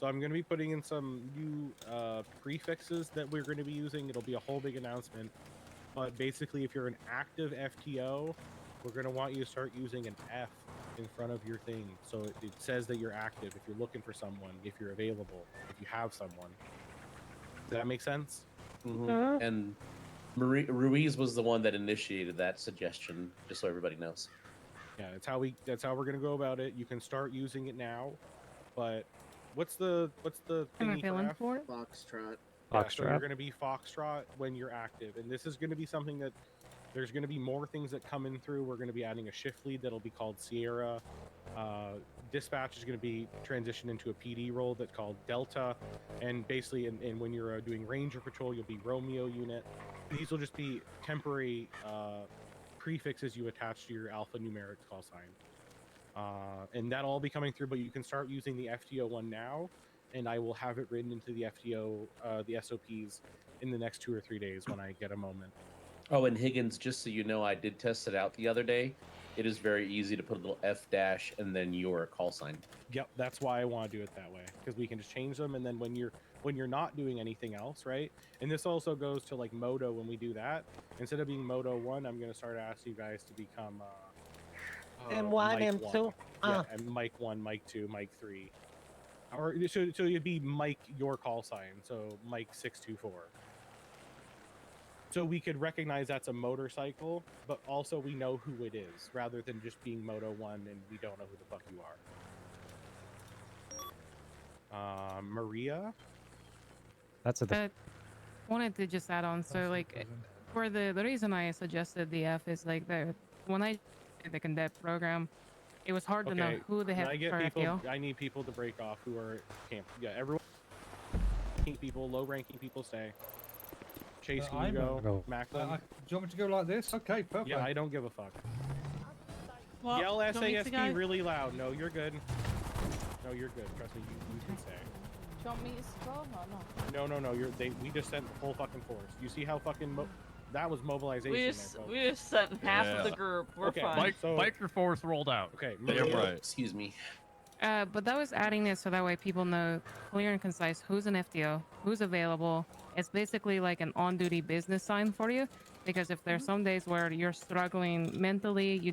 So I'm going to be putting in some new prefixes that we're going to be using. It'll be a whole big announcement. But basically, if you're an active FTO, we're going to want you to start using an F in front of your thing. So it says that you're active, if you're looking for someone, if you're available, if you have someone. Does that make sense? Mm-hmm. And Ruiz was the one that initiated that suggestion, just so everybody knows. Yeah, that's how we're gonna go about it. You can start using it now, but what's the Am I thingy feeling F? for it? Foxtrot. Yeah, so you're gonna be Foxtrot when you're active, and this is gonna be something that there's gonna be more things that come in through. We're gonna be adding a shift lead that'll be called Sierra. Dispatch is going to be transitioned into a PD role that's called Delta, and basically, and when you're doing Ranger Patrol, you'll be Romeo unit. These will just be temporary prefixes you attach to your alphanumeric call sign, and that'll all be coming through. But you can start using the FTO one now, and I will have it written into the FTO, the SOPs, in the next 2 or 3 days when I get a moment. Oh, and Higgins, just so you know, I did test it out the other day. It is very easy to put a little F dash and then your call sign. Yep, that's why I want to do it that way, because we can just change them, and then when you're not doing anything else, right? And this also goes to like Moto when we do that. Instead of being Moto 1, I'm going to start asking you guys to become M1, Mike M2. 1. Yeah, and Mike 1, Mike 2, Mike 3. Or so you'd be Mike your call sign, so Mike 624. So we could recognize that's a motorcycle, but also we know who it is, rather than just being Moto 1 and we don't know who the fuck you are. Maria? That's I wanted to just add on. So, like, for the reason I suggested the F is like when I did the cadet program, it was hard to know who the heck I get for people. FTO. I need people to break off who are camp. Yeah, everyone. People, low-ranking people stay. Chase, can you go? Macklin? Do you want me to go like this? Okay, perfect. Yeah, I don't give a fuck. What? Yell Do you want me to SASP go? really loud. No, you're good. No, you're good. Trust me, you can say. Do you want me to go or not? No. We just sent the whole fucking force. You see how fucking that was mobilization. We just sent half of the group. We're Okay, fine. Biker force rolled out. Okay, Excuse me. But that was adding this so that way people know clear and concise who's an FTO, who's available. It's basically like an on-duty business sign for you, because if there's some days where you're struggling mentally, you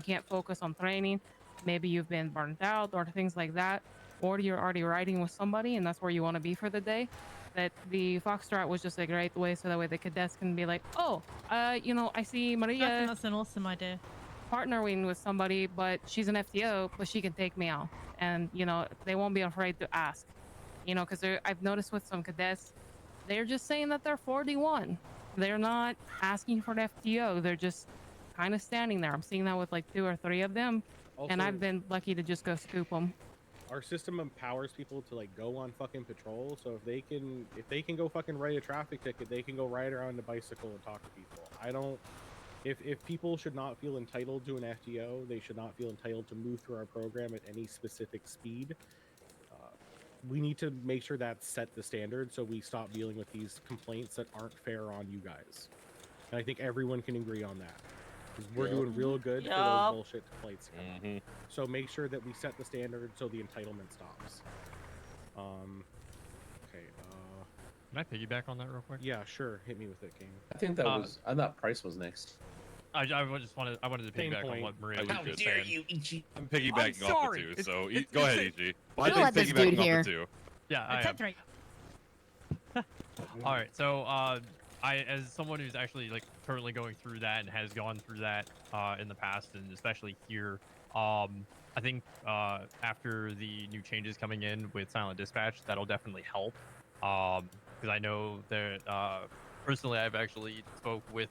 can't focus on training, maybe you've been burnt out or things like that, or you're already riding with somebody and that's where you want to be for the day, that the Foxtrot was just a great way so that way the cadets can be like, oh, I see Maria. I think that's an awesome idea. Partnering with somebody, but she's an FTO, but she can take me out, and they won't be afraid to ask, because I've noticed with some cadets, they're just saying that they're 41. They're not asking for the FTO. They're just kind of standing there. I'm seeing that with like 2 or 3 of them, and Also- I've been lucky to just go scoop them. Our system empowers people to like go on fucking patrol. So if they can go fucking write a traffic ticket, they can go ride around a bicycle and talk to people. If people should not feel entitled to an FTO, they should not feel entitled to move through our program at any specific speed. We need to make sure that set the standard so we stop dealing with these complaints that aren't fair on you guys. And I think everyone can agree on that. 'Cause we're Yep. doing real good for Yup. those bullshit flights to come out. So make sure that we set the standard so the entitlement stops. Okay. Can I piggyback on that real quick? Yeah, sure. Hit me with it, King. I think that was. I thought Price was next. I wanted to Same piggyback on point. what Maria How was just dare saying. you, Ichi? I'm piggybacking off sorry. the two, It's- so it's- go it's ahead, a- EG. We're gonna let this dude piggybacking off here. the two. Yeah, I am. All right, so I, as someone who's actually like currently going through that and has gone through that in the past, and especially here, I think after the new changes coming in with silent dispatch, that'll definitely help. Because I know that personally, I've actually spoke with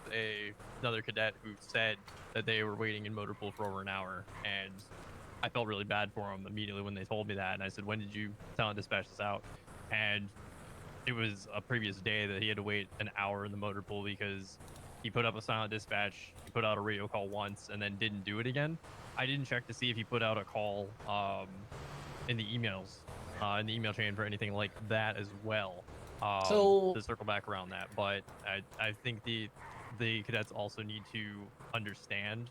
another cadet who said that they were waiting in motor pool for over an hour, and I felt really bad for him immediately when they told me that. And I said, "When did you silent dispatch this out?" And it was a previous day that he had to wait an hour in the motor pool because he put up a silent dispatch, he put out a radio call once, and then didn't do it again. I didn't check to see if he put out a call in the emails, in the email chain for anything like that as well. So- to circle back around that, but I think the cadets also need to understand,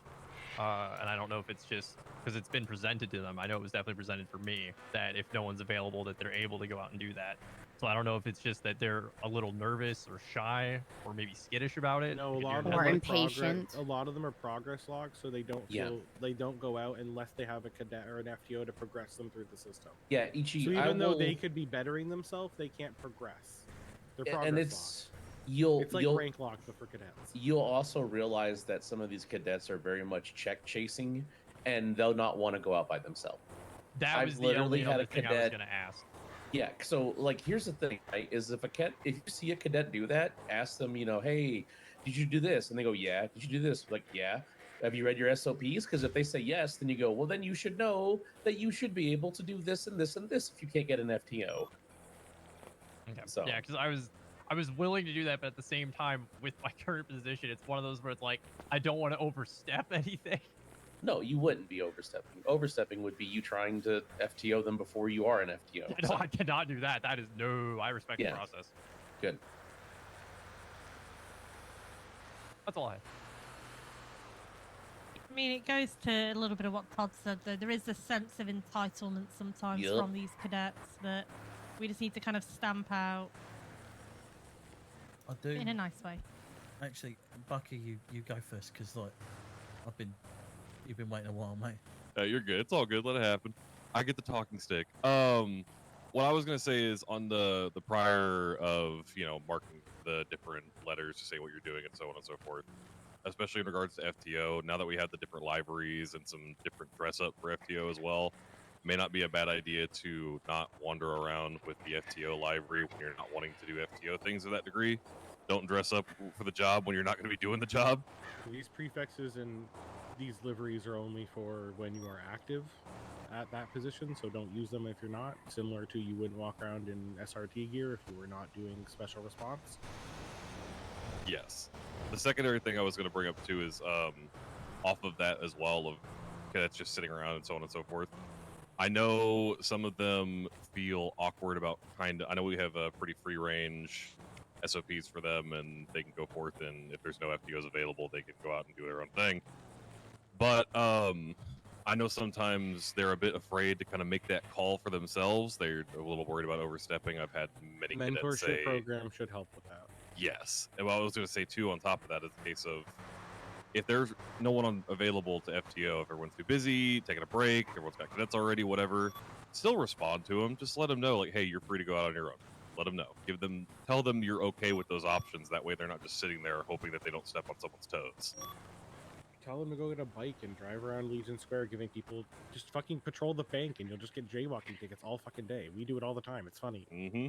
and I don't know if it's just because it's been presented to them. I know it was definitely presented for me that if no one's available, that they're able to go out and do that. So I don't know if it's just that they're a little nervous or shy or maybe skittish about it. No, a because lot of you're them Or are impatient. A lot of them are progress logs, so they don't Yeah. they don't go out unless they have a cadet or an FTO to progress them through the system. Yeah, Ichi. So I even though they will- could be bettering themselves, they can't progress. They're Yeah, progress and logs. It's like you'll rank logs, but for cadets. you'll also realize that some of these cadets are very much check chasing, and they'll not want to go out by themselves. That I've was the literally only had other a thing I was cadet- going to ask. Yeah, so like here's the thing, right? Is if you see a cadet do that, ask them, hey, did you do this? And they go, yeah. Did you do this? Like, yeah. Have you read your SOPs? Because if they say yes, then you go, well, then you should know that you should be able to do this and this and this if you can't get an FTO. Okay. So- Yeah, because I was willing to do that, but at the same time, with my current position, it's one of those where it's like I don't want to overstep anything. No, you wouldn't be overstepping. Overstepping would be you trying to FTO them before you are an FTO. No, So, I cannot do that. That is no. I respect Yeah. the process. good. That's all I have. I mean, it goes to a little bit of what Todd said, though. There is a sense of entitlement sometimes Yup. from these cadets that we just need to kind of stamp out I do. in a nice way. Actually, Bucky, you go first because like you've been waiting a while, mate. You're good. It's all good. Let it happen. I get the talking stick. What I was gonna say is on the prior of marking the different letters to say what you're doing and so on and so forth, especially in regards to FTO. Now that we have the different libraries and some different dress up for FTO as well, may not be a bad idea to not wander around with the FTO library when you're not wanting to do FTO things to that degree. Don't dress up for the job when you're not going to be doing the job. These prefixes and these liveries are only for when you are active at that position, so don't use them if you're not. Similar to you wouldn't walk around in SRT gear if you were not doing special response. Yes. The secondary thing I was going to bring up too is off of that as well of cadets just sitting around and so on and so forth. I know some of them feel awkward about I know we have a pretty free range SOPs for them and they can go forth, and if there's no FTOs available, they can go out and do their own thing. But I know sometimes they're a bit afraid to kind of make that call for themselves. They're a little worried about overstepping. I've had many cadets Mentorship say, program should help with that. yes. And what I was going to say too, on top of that, is the case of if there's no one available to FTO, if everyone's too busy, taking a break, everyone's got cadets already, whatever, still respond to them. Just let them know, like, hey, you're free to go out on your own. Let them know. Tell them you're okay with those options. That way, they're not just sitting there hoping that they don't step on someone's toes. Tell them to go get a bike and drive around Legion Square, giving people just fucking patrol the bank, and you'll just get jaywalking tickets all fucking day. We do it all the time. It's funny. Mm-hmm.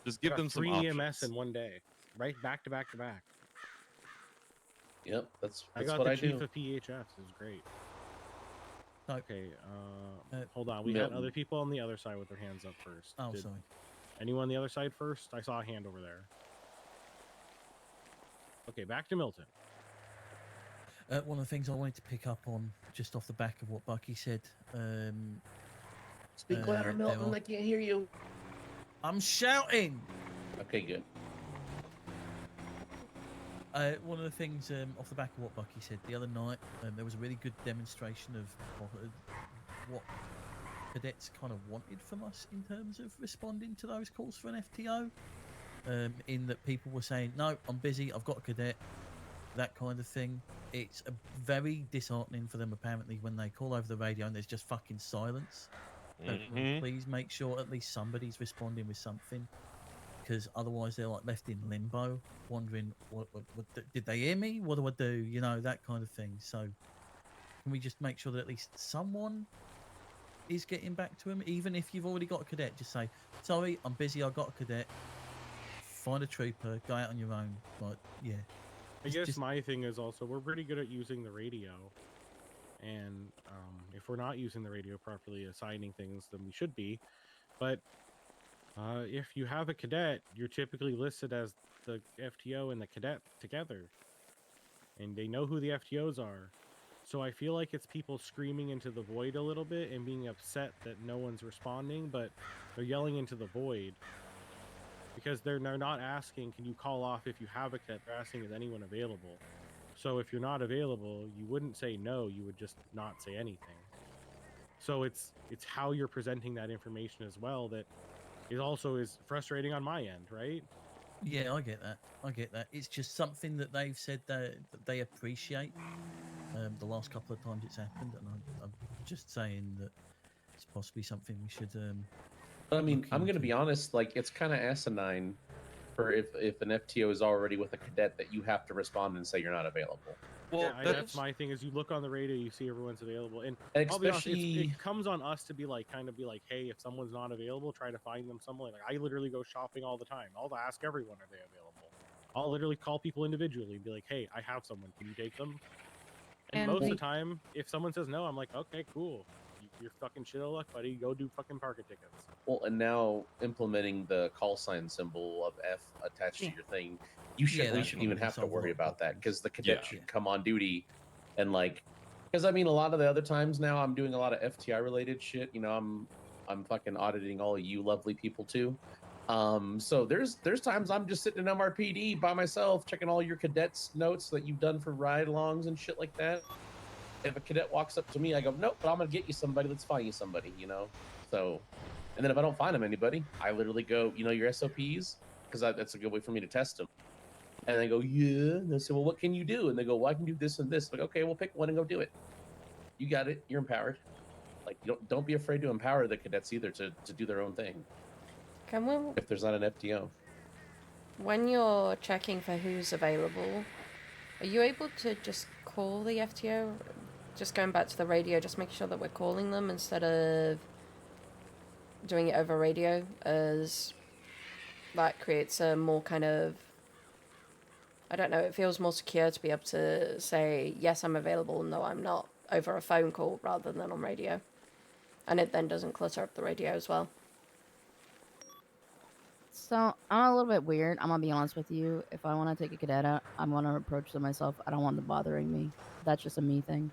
Just give Got them some 3 options. EMS in one day, right back to back to back. Yep, that's I got what the I chief do. of PHS. It was great. No. Okay, hold on. We had other people on the other side with their hands up first. Oh, Did sorry. anyone on the other side first? I saw a hand over there. Okay, back to Milton. One of the things I wanted to pick up on, just off the back of what Bucky said. Speak louder, there Milton. are- I can't hear you. I'm shouting. Okay, good. One of the things off the back of what Bucky said the other night, there was a really good demonstration of what cadets kind of wanted from us in terms of responding to those calls for an FTO. In that people were saying, "No, I'm busy. I've got a cadet," that kind of thing. It's very disheartening for them apparently when they call over the radio and there's just fucking silence. So can we please make sure at least somebody's responding with something, because otherwise they're like left in limbo, wondering what did they hear me? What do I do? You know, that kind of thing. So can we just make sure that at least someone is getting back to them, even if you've already got a cadet? Just say, "Sorry, I'm busy. I've got a cadet." Find a trooper. Go out on your own. Like, yeah. I guess my thing is also we're pretty good at using the radio, and if we're not using the radio properly, assigning things, then we should be. But if you have a cadet, you're typically listed as the FTO and the cadet together, and they know who the FTOs are. So I feel like it's people screaming into the void a little bit and being upset that no one's responding, but they're yelling into the void. Because they're not asking, can you call off if you have a cadet? They're asking, is anyone available? So if you're not available, you wouldn't say no, you would just not say anything. So it's how you're presenting that information as well that is frustrating on my end, right? Yeah, I get that. It's just something that they've said that they appreciate the last couple of times it's happened, and I'm just saying that it's possibly something we should I mean, I'm going to be honest, like, it's kind of asinine for if an FTO is already with a cadet that you have to respond and say you're not available. Well, yeah, that's my thing. Is you look on the radio, you see everyone's available, and I'll be honest, it comes on us to be like, hey, if someone's not available, try to find them somewhere. Like, I literally go shopping all the time. I'll ask everyone, are they available? I'll literally call people individually and be like, hey, I have someone. Can you take them? And most of the time, if someone says no, I'm like, okay, cool. You're fucking shit out of luck, buddy. Go do fucking parking tickets. Well, and now implementing the call sign symbol of F attached to your thing, we shouldn't even have to worry about that, because the cadet should come on duty and because I mean, a lot of the other times now I'm doing a lot of FTI related shit. You know, I'm fucking auditing all of you lovely people too. So there's times I'm just sitting in MRPD by myself checking all your cadets notes that you've done for ride-alongs and shit like that. If a cadet walks up to me, I go, nope, but I'm going to get you somebody. Let's find you somebody, you know? So, and then if I don't find them anybody, I literally go, you know, your SOPs, because that's a good way for me to test them. And they go, yeah. And I say, well, what can you do? And they go, well, I can do this and this. Like, okay, we'll pick one and go do it. You got it. You're empowered. Like, don't be afraid to empower the cadets either to do their own thing. Can we? If there's not an FTO. When you're checking for who's available, are you able to just call the FTO? Just going back to the radio, just make sure that we're calling them instead of doing it over radio, as that creates a more kind of, I don't know, it feels more secure to be able to say, yes, I'm available, no, I'm not, over a phone call rather than on radio. And it then doesn't clutter up the radio as well. So I'm a little bit weird. I'm gonna be honest with you. If I want to take a cadet out, I'm gonna approach them myself. I don't want them bothering me. That's just a me thing.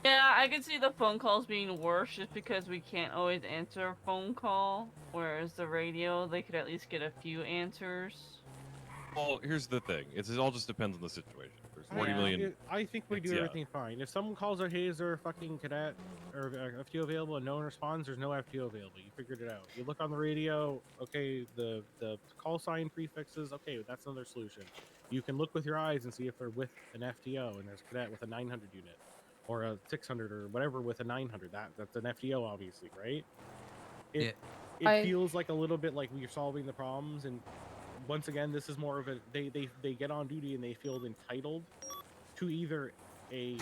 Yeah, I can see the phone calls being worse just because we can't always answer a phone call, whereas the radio, they could at least get a few answers. Well, here's the thing. It all just depends on the situation. There's 40 million. I think we do everything fine. If someone calls our hey, is there a fucking cadet or FTO available and no one responds, there's no FTO available. You figured it out. You look on the radio, okay, the call sign prefixes, okay, that's another solution. You can look with your eyes and see if they're with an FTO and there's a cadet with a 900 unit. Or a 600 or whatever with a 900. That's an FTO, obviously, right? It feels like a little bit like we're solving the problems, and once again, this is more of a they get on duty and they feel entitled to either a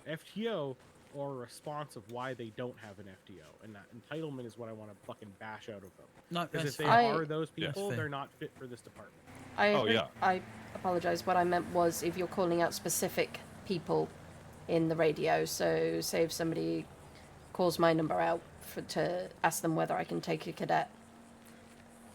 FTO or a response of why they don't have an FTO, and that entitlement is what I want to fucking bash out of them. No, because if they fair. are those people, Yes. they're not fit for this department. I apologize. What I meant was if you're calling out specific people in the radio, so say if somebody calls my number out to ask them whether I can take a cadet.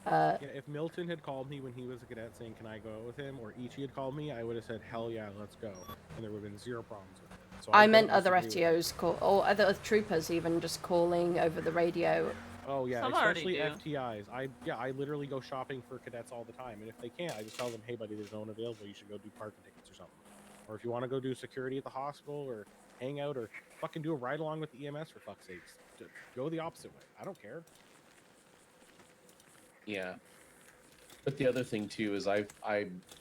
Yeah, if Milton had called me when he was a cadet saying, can I go out with him, or Ichi had called me, I would have said, hell yeah, let's go. And there would have been zero problems with it. So I don't meant other disagree with FTOs or other troopers even just calling over the radio Oh yeah, Some already especially do. FTIs. I literally go shopping for cadets all the time, and if they can't, I just tell them, hey buddy, there's no one available. You should go do parking tickets or something. Or if you want to go do security at the hospital, or hang out, or fucking do a ride along with the EMS for fuck's sakes, go the opposite way. I don't care. Yeah. But the other thing too is I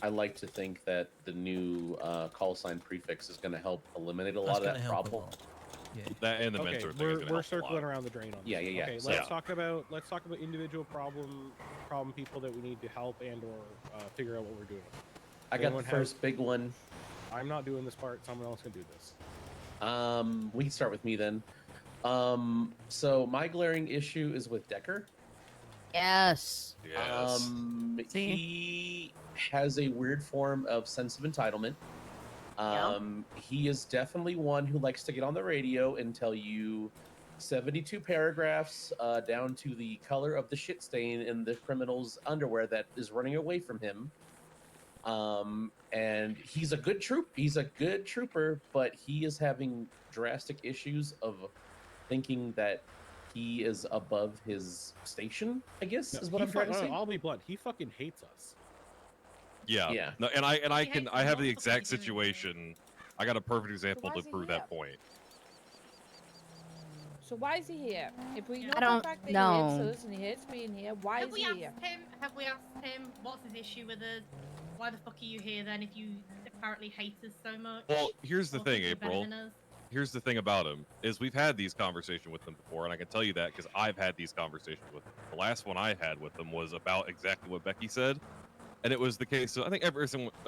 like to think that the new call sign prefix is going to help eliminate a lot of that problem. Yeah. That and the Okay, mentor thing is gonna we're help a lot. circling around the drain on this. Yeah, yeah, yeah. Okay, So- let's talk about individual problem people that we need to help and or figure out what we're doing. I got the Anyone have- first big one. I'm not doing this part. Someone else can do this. We can start with me then. So my glaring issue is with Decker. Yes. He has a weird form of sense of entitlement. He is definitely one who likes to get on the radio and tell you 72 paragraphs down to the color of the shit stain in the criminal's underwear that is running away from him. And he's a good trooper, but he is having drastic issues of thinking that he is above his station, I guess, is what I'm trying to say. I'll be blunt. He fucking hates us. Yeah. Yeah. No, and I He hates have the multiple exact people doing it. situation. I got a perfect example why to is he prove here? that point. So why is he here? If we know I for a don't fact that know. he hates us and he hates being here, why Have is we he here? asked him? Have we asked him what's his issue with us? Why the fuck are you here then if you apparently hate us so much? Well, here's the Or thing, think you're better April. than us? Here's the thing about him is we've had these conversations with him before, and I can tell you that because I've had these conversations with him. The last one I had with him was about exactly what Becky said, and it was the case. So I think a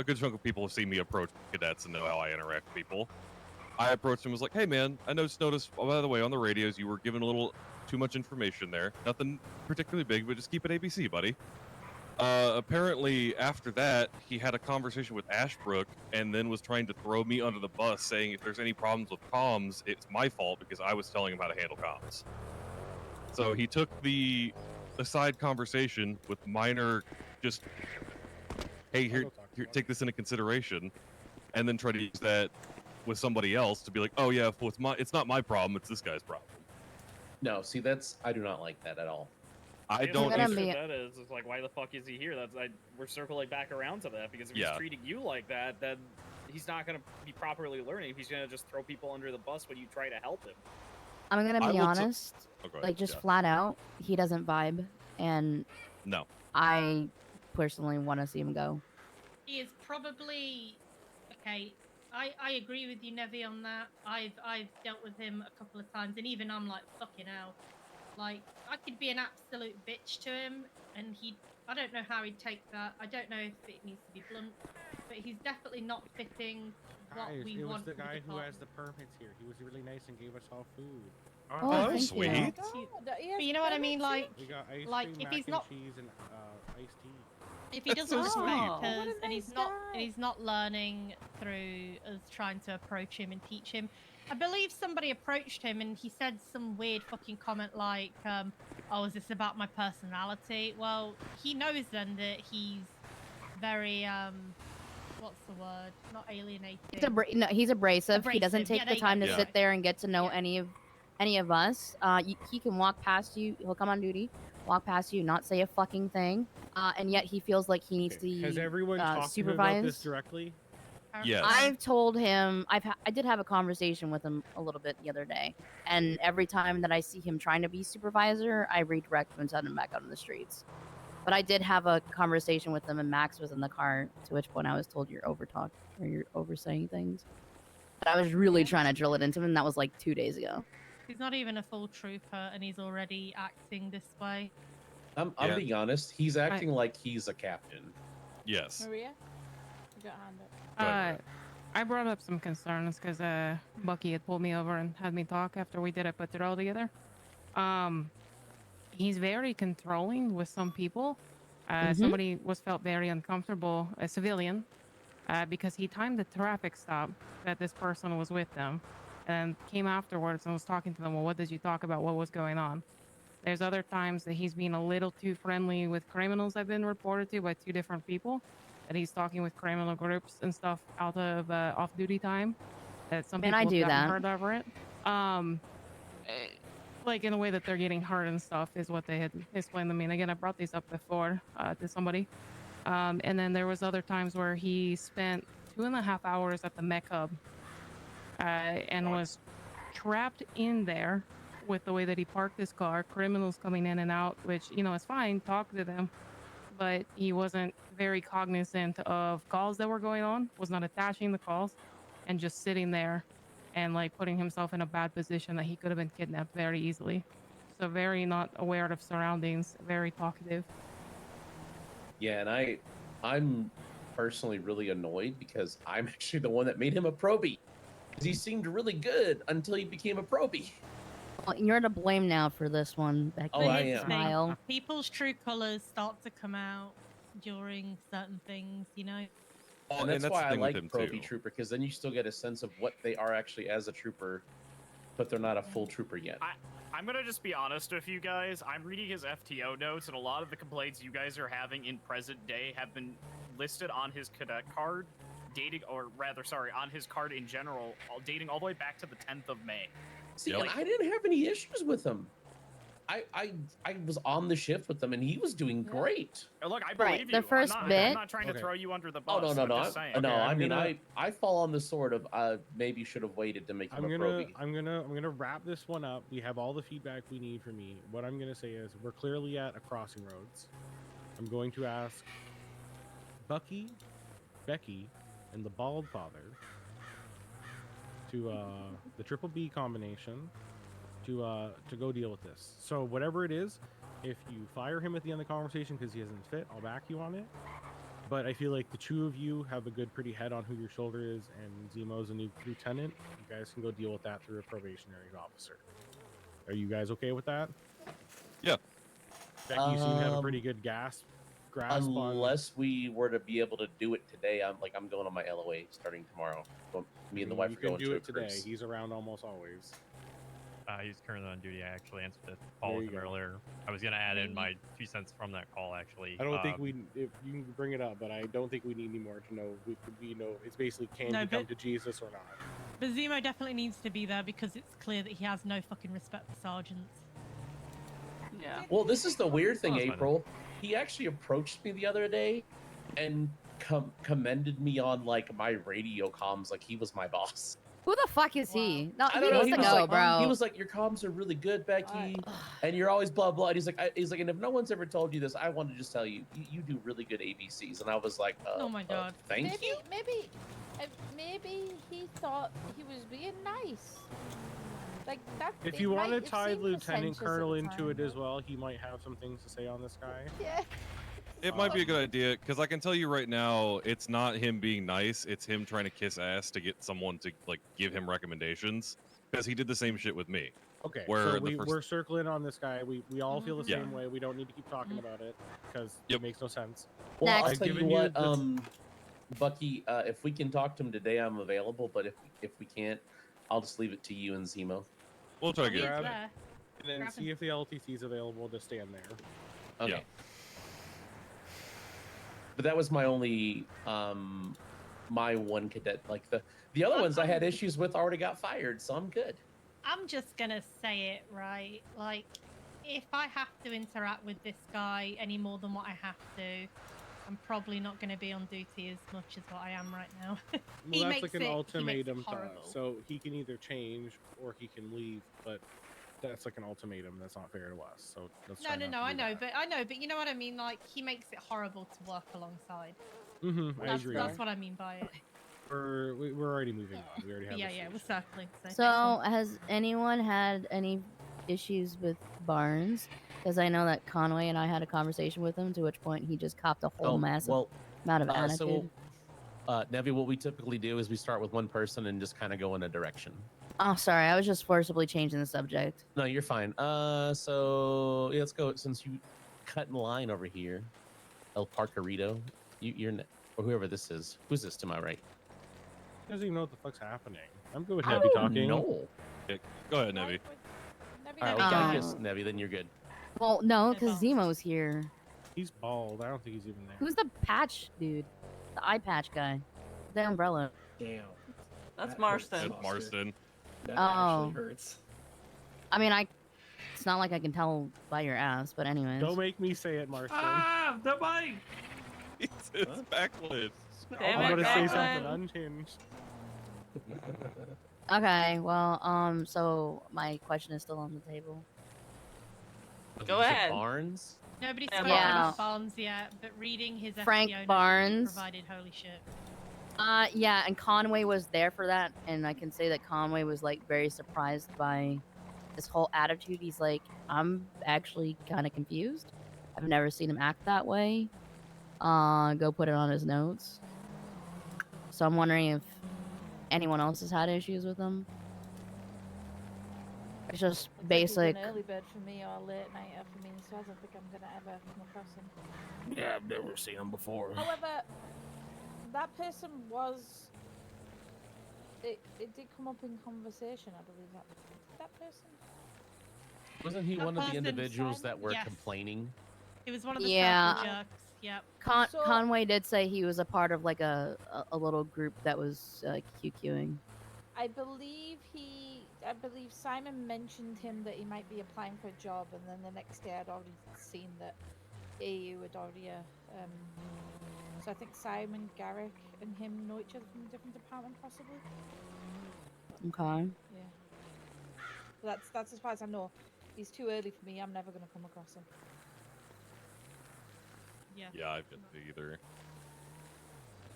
good chunk of people have seen me approach cadets and know how I interact with people. I approached him and was like, "Hey man, I noticed. Oh, by the way, on the radios you were given a little too much information there. Nothing particularly big, but just keep it ABC, buddy." Apparently, after that, he had a conversation with Ashbrook and then was trying to throw me under the bus, saying if there's any problems with comms, it's my fault because I was telling him how to handle comms. So he took the aside conversation with minor, just, hey, here, take this into consideration, and then try to use that with somebody else to be like, oh yeah, well, it's not my problem, it's this guy's problem. No, see, I do not like that at all. I The don't. answer to that is like, why the fuck is he here? We're circling back around to that because if Yeah. he's treating you like that, then he's not going to be properly learning. He's going to just throw people under the bus when you try to help him. I'm gonna I be will honest, Oh, go ahead, like just yeah. flat out, he doesn't vibe, and No. I personally want to see him go. He is probably okay. I agree with you, Nevi, on that. I've dealt with him a couple of times, and even I'm like, fucking hell. Like, I could be an absolute bitch to him, and I don't know how he'd take that. I don't know if it needs to be blunt, but he's definitely not fitting what Guys, we it was want the from guy who has department. the permits here. He was really nice and gave us all food. Oh, that's thank sweet. you. But you know what I mean? Like, We got ice like cream, if mac he's and not cheese, and iced tea. if he That's doesn't so respect sweet. us What a and he's nice not guy. and he's not learning through us trying to approach him and teach him. I believe somebody approached him and he said some weird fucking comment like, oh, is this about my personality? Well, he knows then that he's very what's the word? Not alienating. No, he's abrasive. He doesn't Abrasive. take Yeah, the there you time go. to Yeah. sit there and get to know any of us. He can walk past you. He'll come on duty, walk past you, not say a fucking thing, and yet he feels like he needs to Has everyone talked to him about this supervise. directly? Yes. I've told him. I did have a conversation with him a little bit the other day, and every time that I see him trying to be supervisor, I redirect him and send him back out on the streets. But I did have a conversation with him, and Max was in the car. To which point I was told you're overtalk or you're oversaying things. But I was really trying to drill it into him, and that was like 2 days ago. He's not even a full trooper and he's already acting this way. I'm Yeah. being honest. He's acting like he's a captain. Yes. Maria? You got a hand up. I brought up some concerns because Bucky had pulled me over and had me talk after we did a patrol together. He's very controlling with some people. Somebody felt very uncomfortable, a civilian, because he timed the traffic stop that this person was with them, and came afterwards and was talking to them. Well, what did you talk about? What was going on? There's other times that he's been a little too friendly with criminals. I've been reported to by 2 different people. That he's talking with criminal groups and stuff out of off-duty time. That some Man, people I have do gotten that. hurt over it. like in a way that they're getting hurt and stuff is what they had explained to me. And again, I brought these up before to somebody. And then there was other times where he spent 2.5 hours at the mech hub and was trapped in there with the way that he parked his car, criminals coming in and out, which, you know, is fine, talk to them, but he wasn't very cognizant of calls that were going on, was not attaching the calls, and just sitting there and like putting himself in a bad position that he could have been kidnapped very easily. So very not aware of surroundings, very talkative. Yeah, and I'm personally really annoyed because I'm actually the one that made him a probie. Because he seemed really good until he became a probie. Well, you're to blame now for this one, Becky. Oh, I Here's the am. thing, Smile. people's true colors start to come out during certain things, you know. And that's why I like probie trooper, because then you still get a sense of what they are actually as a trooper, but they're not a full trooper yet. I'm gonna just be honest with you guys. I'm reading his FTO notes, and a lot of the complaints you guys are having in present day have been listed on his cadet card, dating, or rather, sorry, on his card in general, dating all the way back to the 10th of May. See, and I didn't have any issues with him. I was on the shift with him, and he was doing great. Look, I Right, believe the you. first I'm bit- not trying to Okay. throw you under the Oh bus. no, I'm just saying. I mean, I fall on the sword of maybe should have waited to make him a probie. I'm gonna wrap this one up. We have all the feedback we need from me. What I'm gonna say is we're clearly at a crossing roads. I'm going to ask Bucky, Becky, and the Bald Father to the Triple B combination to go deal with this. So whatever it is, if you fire him at the end of the conversation because he isn't fit, I'll back you on it. But I feel like the two of you have a good, pretty head on who your shoulder is, and Zemo's a new lieutenant. You guys can go deal with that through a probationary officer. Are you guys okay with that? Yeah. Becky, you seem to have a pretty good grasp on. Unless we were to be able to do it today, I'm going on my LOA starting tomorrow. So me and the wife You are can going do to it today. cruise. He's around almost always. He's currently on duty. I actually answered the call There with you him go. earlier. I was gonna add in my 2 cents from that call actually. I don't think if you can bring it up, but I don't think we need any more to know. It's basically can No, you come but- to Jesus or not? But Zemo definitely needs to be there because it's clear that he has no fucking respect for sergeants. Yeah. Well, this is the weird thing, that's fine. April. He actually approached me the other day and commended me on like my radio comms, like he was my boss. Who the fuck is he? No, I he don't know. needs He to was go, like, bro. He was like, your comms are really good, Becky, and you're always blah blah. And he's like, and if no one's ever told you this, I want to just tell you, you do really good ABCs. And I was like, Oh my God. thank you. Maybe he thought he was being nice. Like that. If it you want to might have tie seemed Lieutenant pretentious at Colonel the into time, it as well, he might have some things to say on this guy. Yeah. It might be a good idea because I can tell you right now, it's not him being nice. It's him trying to kiss ass to get someone to like give him recommendations because he did the same shit with me. Okay, Where so we're circling on this guy. We all feel the Yeah. same way. We don't need to keep talking about it because it makes no sense. Well, I'll I've tell you given what, the- Bucky, if we can talk to him today, I'm available. But if we can't, I'll just leave it to you and Zemo. We'll try to get it grab, today. and then Grab see if the LTC is available to stand there. Okay. Yeah. But that was my only my one cadet. Like the other ones I had issues with already got fired, so I'm good. I'm just gonna say it, right? Like, if I have to interact with this guy any more than what I have to, I'm probably not gonna be on duty as much as what I am right now. Well, that's like an he makes ultimatum it to us. horrible. So he can either change or he can leave, but that's like an ultimatum. That's not fair to us. So let's try not to I do know, that. but you know what I mean. Like, he makes it horrible to work alongside. I That's, agree. that's what I mean by it. We're already moving on. We already have. Yeah, this yeah, issue. we're circling. So, has anyone had any issues with Barnes? Because I know that Conway and I had a conversation with him, to which point he just copped a whole massive amount of attitude. Nevi, what we typically do is we start with one person and just kind of go in a direction. Oh, sorry, I was just forcibly changing the subject. No, you're fine. So yeah, let's go. Since you cut in line over here, El Parkerito, or whoever this is. Who's this to my right? He doesn't even know what the fuck's happening. I'm good with I Nevi don't talking. know. Go ahead, Nevi. All right, well, I guess Nevi, then you're good. Well, no, because Zemo's here. He's bald. I don't think he's even there. Who's the patch dude? The eye patch guy. The umbrella. Damn. That's Marston. That's Marston. That Oh. actually hurts. I mean, I It's not like I can tell by your ass, but anyways. Don't make me say it, Marston. Ah, the mic. It's backlit. Damn I'm it, gonna say something Declan. unhinged. Okay, well, so my question is still on the table. Go ahead. Barnes? Nobody's Yeah, spoken Barnes. of Barnes yet, but reading his Frank FTO note Barnes. provided holy shit. Yeah, and Conway was there for that, and I can say that Conway was like very surprised by this whole attitude. He's like, I'm actually kind of confused. I've never seen him act that way. Go put it on his notes. So I'm wondering if anyone else has had issues with him. It's just Looks like basic. he's an early bird for me or late nighter for me, so I don't think I'm gonna ever come across him. Yeah, I've never seen him before. However, that person was. It did come up in conversation, I believe. That person. Wasn't he That one of the person, individuals that were yes. complaining? He was one of the Yeah. circle jerks. Yep. Conway did say he was a part of like a little group that was QQing. I believe Simon mentioned him that he might be applying for a job, and then the next day I'd already seen that AU had already. So I think Simon, Garrick, and him know each other from a different department, possibly. Okay. Yeah. But that's as far as I know. He's too early for me. I'm never gonna come across him. Yeah. Yeah, I've been either.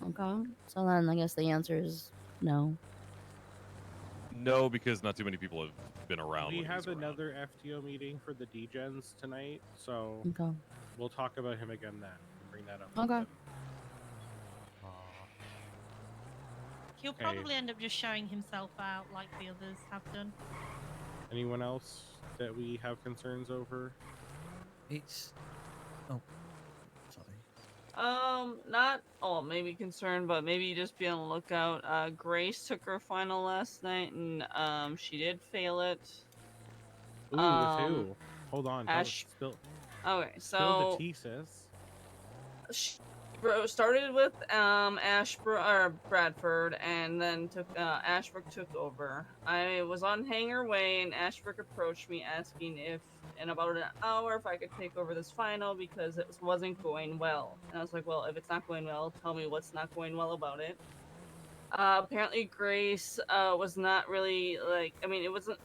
Okay. So then I guess the answer is no. No, because not too many people have been around. We when have he's around. another FTO meeting for the D-Gens tonight, so Okay. we'll talk about him again then. Bring that up. Okay. He'll Okay. probably end up just showing himself out like the others have done. Anyone else that we have concerns over? It's. Oh, sorry. Not maybe concerned, but maybe just be on the lookout. Grace took her final last night, and she did fail it. Ooh, with who? Hold on. don't Ash. Spill. Okay, Spill so the tea, sis. she started with Bradford, and then Ashbrook took over. I was on Hangar Way, and Ashbrook approached me asking if in about an hour if I could take over this final because it wasn't going well. And I was like, well, if it's not going well, tell me what's not going well about it. Apparently Grace was not really like, I mean, it wasn't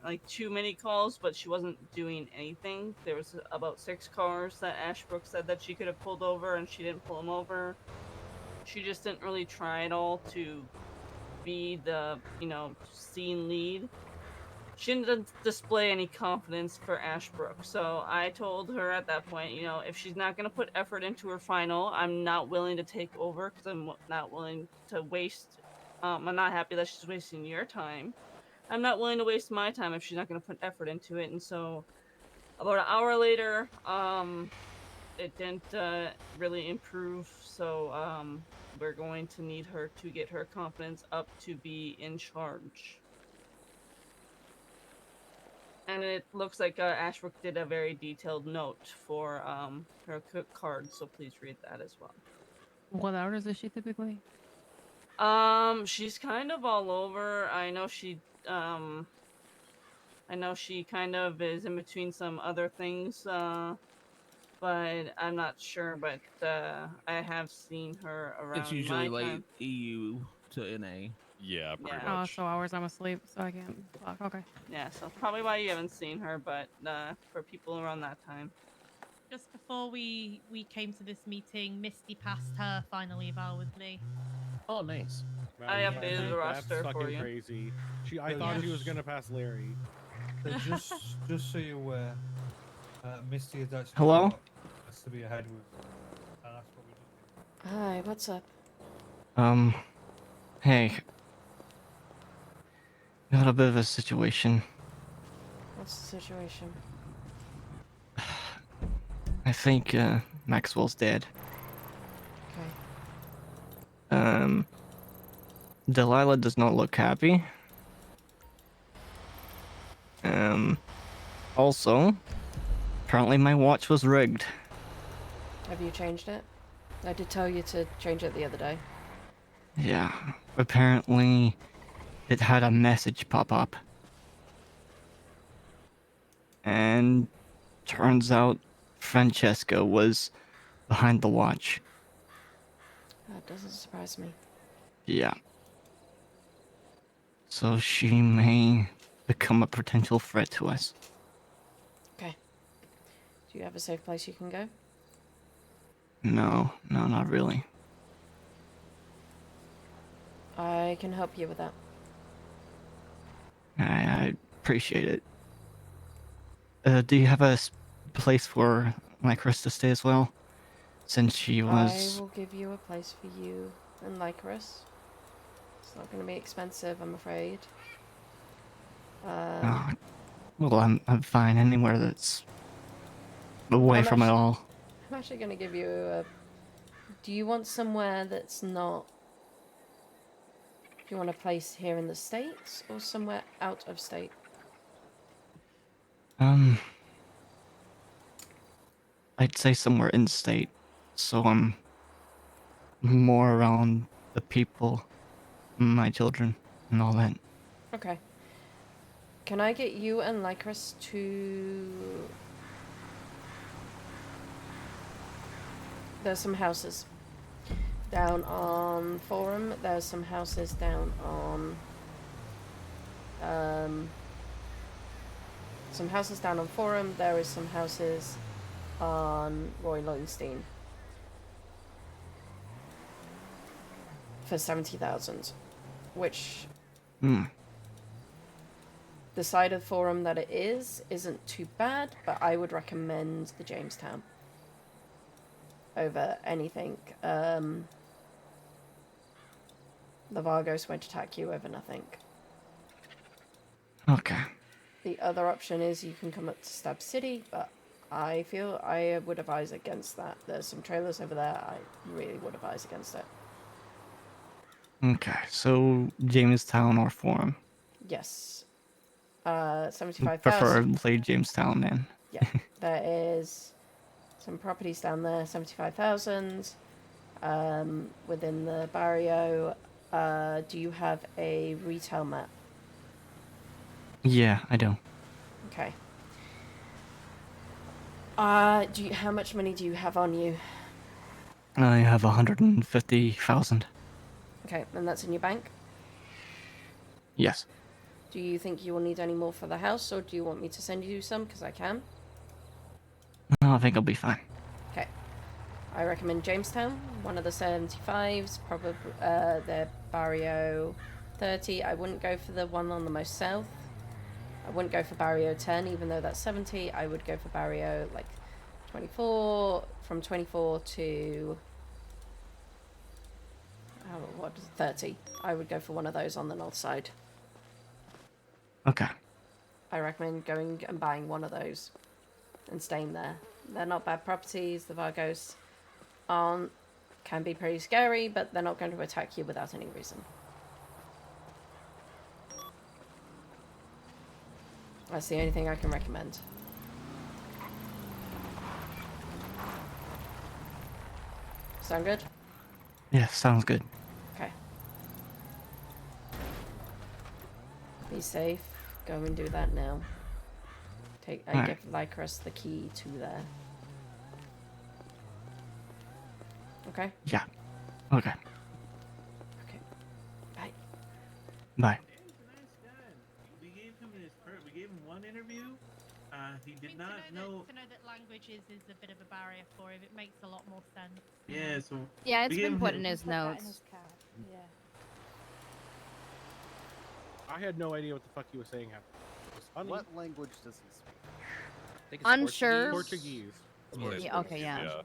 like too many calls, but she wasn't doing anything. There was about 6 cars that Ashbrook said that she could have pulled over, and she didn't pull them over. She just didn't really try at all to be the, scene lead. She didn't display any confidence for Ashbrook. So I told her at that point, if she's not going to put effort into her final, I'm not willing to take over because I'm not willing to waste. I'm not happy that she's wasting your time. I'm not willing to waste my time if she's not going to put effort into it. And so about an hour later, it didn't really improve. So we're going to need her to get her confidence up to be in charge. And it looks like Ashbrook did a very detailed note for her cook card, so please read that as well. What hours is she typically? She's kind of all over. I know she kind of is in between some other things, but I'm not sure. But I have seen her around. It's usually my late time. EU to NA. Yeah, pretty Yeah. Oh, so hours I'm asleep, so I can't talk. Okay. Yeah, so probably why you haven't seen her, but for people around that time. Just before we came to this meeting, Misty passed her final eval with me. Oh, nice. I updated the roster That's for fucking you. crazy. I thought she was gonna pass Larry. So just so you're aware, Misty has actually Hello? got us to be ahead with, and that's what we do. Hi, what's up? Hey. Got a bit of a situation. What's the situation? I think, Maxwell's dead. Okay. Delilah does not look happy. Also, apparently my watch was rigged. Have you changed it? I did tell you to change it the other day. Yeah, apparently it had a message pop up. and turns out Francesca was behind the watch. That doesn't surprise me. Yeah. So she may become a potential threat to us. Okay. Do you have a safe place you can go? No, not really. I can help you with that. I appreciate it. Do you have a place for my Chris to stay as well? Since she I was... will give you a place for you and Lycoris. It's not going to be expensive, I'm afraid. Oh, well, I'm fine anywhere that's away from it all. I'm actually going to give you a... Do you want somewhere that's not... Do you want a place here in the States or somewhere out of state? I'd say somewhere in state, so I'm more around the people, my children, and all that. Okay. Can I get you and Lycris to... There's some houses down on Forum. There's some houses down on... some houses down on Forum. There is some houses on Roy Lowenstein. For 70,000. Which... The side of Forum that it isn't too bad, but I would recommend the Jamestown over anything. The Vargos won't attack you over nothing. Okay. The other option is you can come up to Stab City, but I feel I would advise against that. There's some trailers over there. I really would advise against it. Okay, so Jamestown or Forum? Yes. 75,000. Preferably Jamestown, then. Yeah, there is some properties down there, 75,000. Within the barrio. Do you have a retail map? Yeah, I do. Okay. How much money do you have on you? I have 150,000. Okay, and that's in your bank? Yes. Do you think you will need any more for the house, or do you want me to send you some? Because I can. No, I think I'll be fine. Okay. I recommend Jamestown, one of the 75s, probably their Barrio 30. I wouldn't go for the one on the most south. I wouldn't go for Barrio 10, even though that's 70. I would go for Barrio, like, 24, from 24 to... what is it, 30. I would go for one of those on the north side. Okay. I recommend going and buying one of those and staying there. They're not bad properties. The Vargos can be pretty scary, but they're not going to attack you without any reason. That's the only thing I can recommend. Sound good? Yeah, sounds good. Okay. Be safe. Go and do that now. I give Lycris the key to there. Okay? Yeah. Okay. Okay. Bye. Bye. We gave him one interview. He did not know. To know that language is a bit of a barrier for him. It makes a lot more sense. Yeah, so Yeah, it's we been gave put him- in his Put that in notes. his card. Yeah. I had no idea what the fuck he was saying. It was funny. What language does he speak? I think Unsure. Portuguese. Yeah, okay, yeah.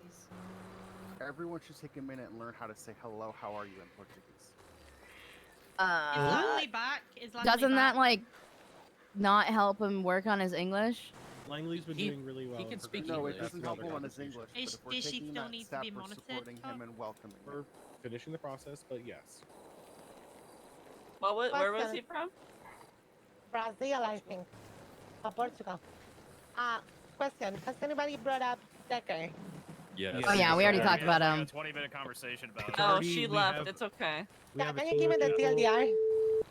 Everyone should take a minute and learn how to say hello, how are you in Portuguese. Is Langley back? Is Langley Doesn't back? that like not help him work on his English? Langley's been doing really well. He can speak No, it English. doesn't help him on his English. But if we're Does she taking still that need to step, be we're monitored? supporting him and welcoming him. We're finishing the process, but yes. Where was he from? Brazil, I think. Or Portugal. Question. Has anybody brought up Decker? Yes. Oh yeah, we already talked about Like a him. 20-minute conversation about it. Oh, she left. It's okay. We have Can you give me the TLDR?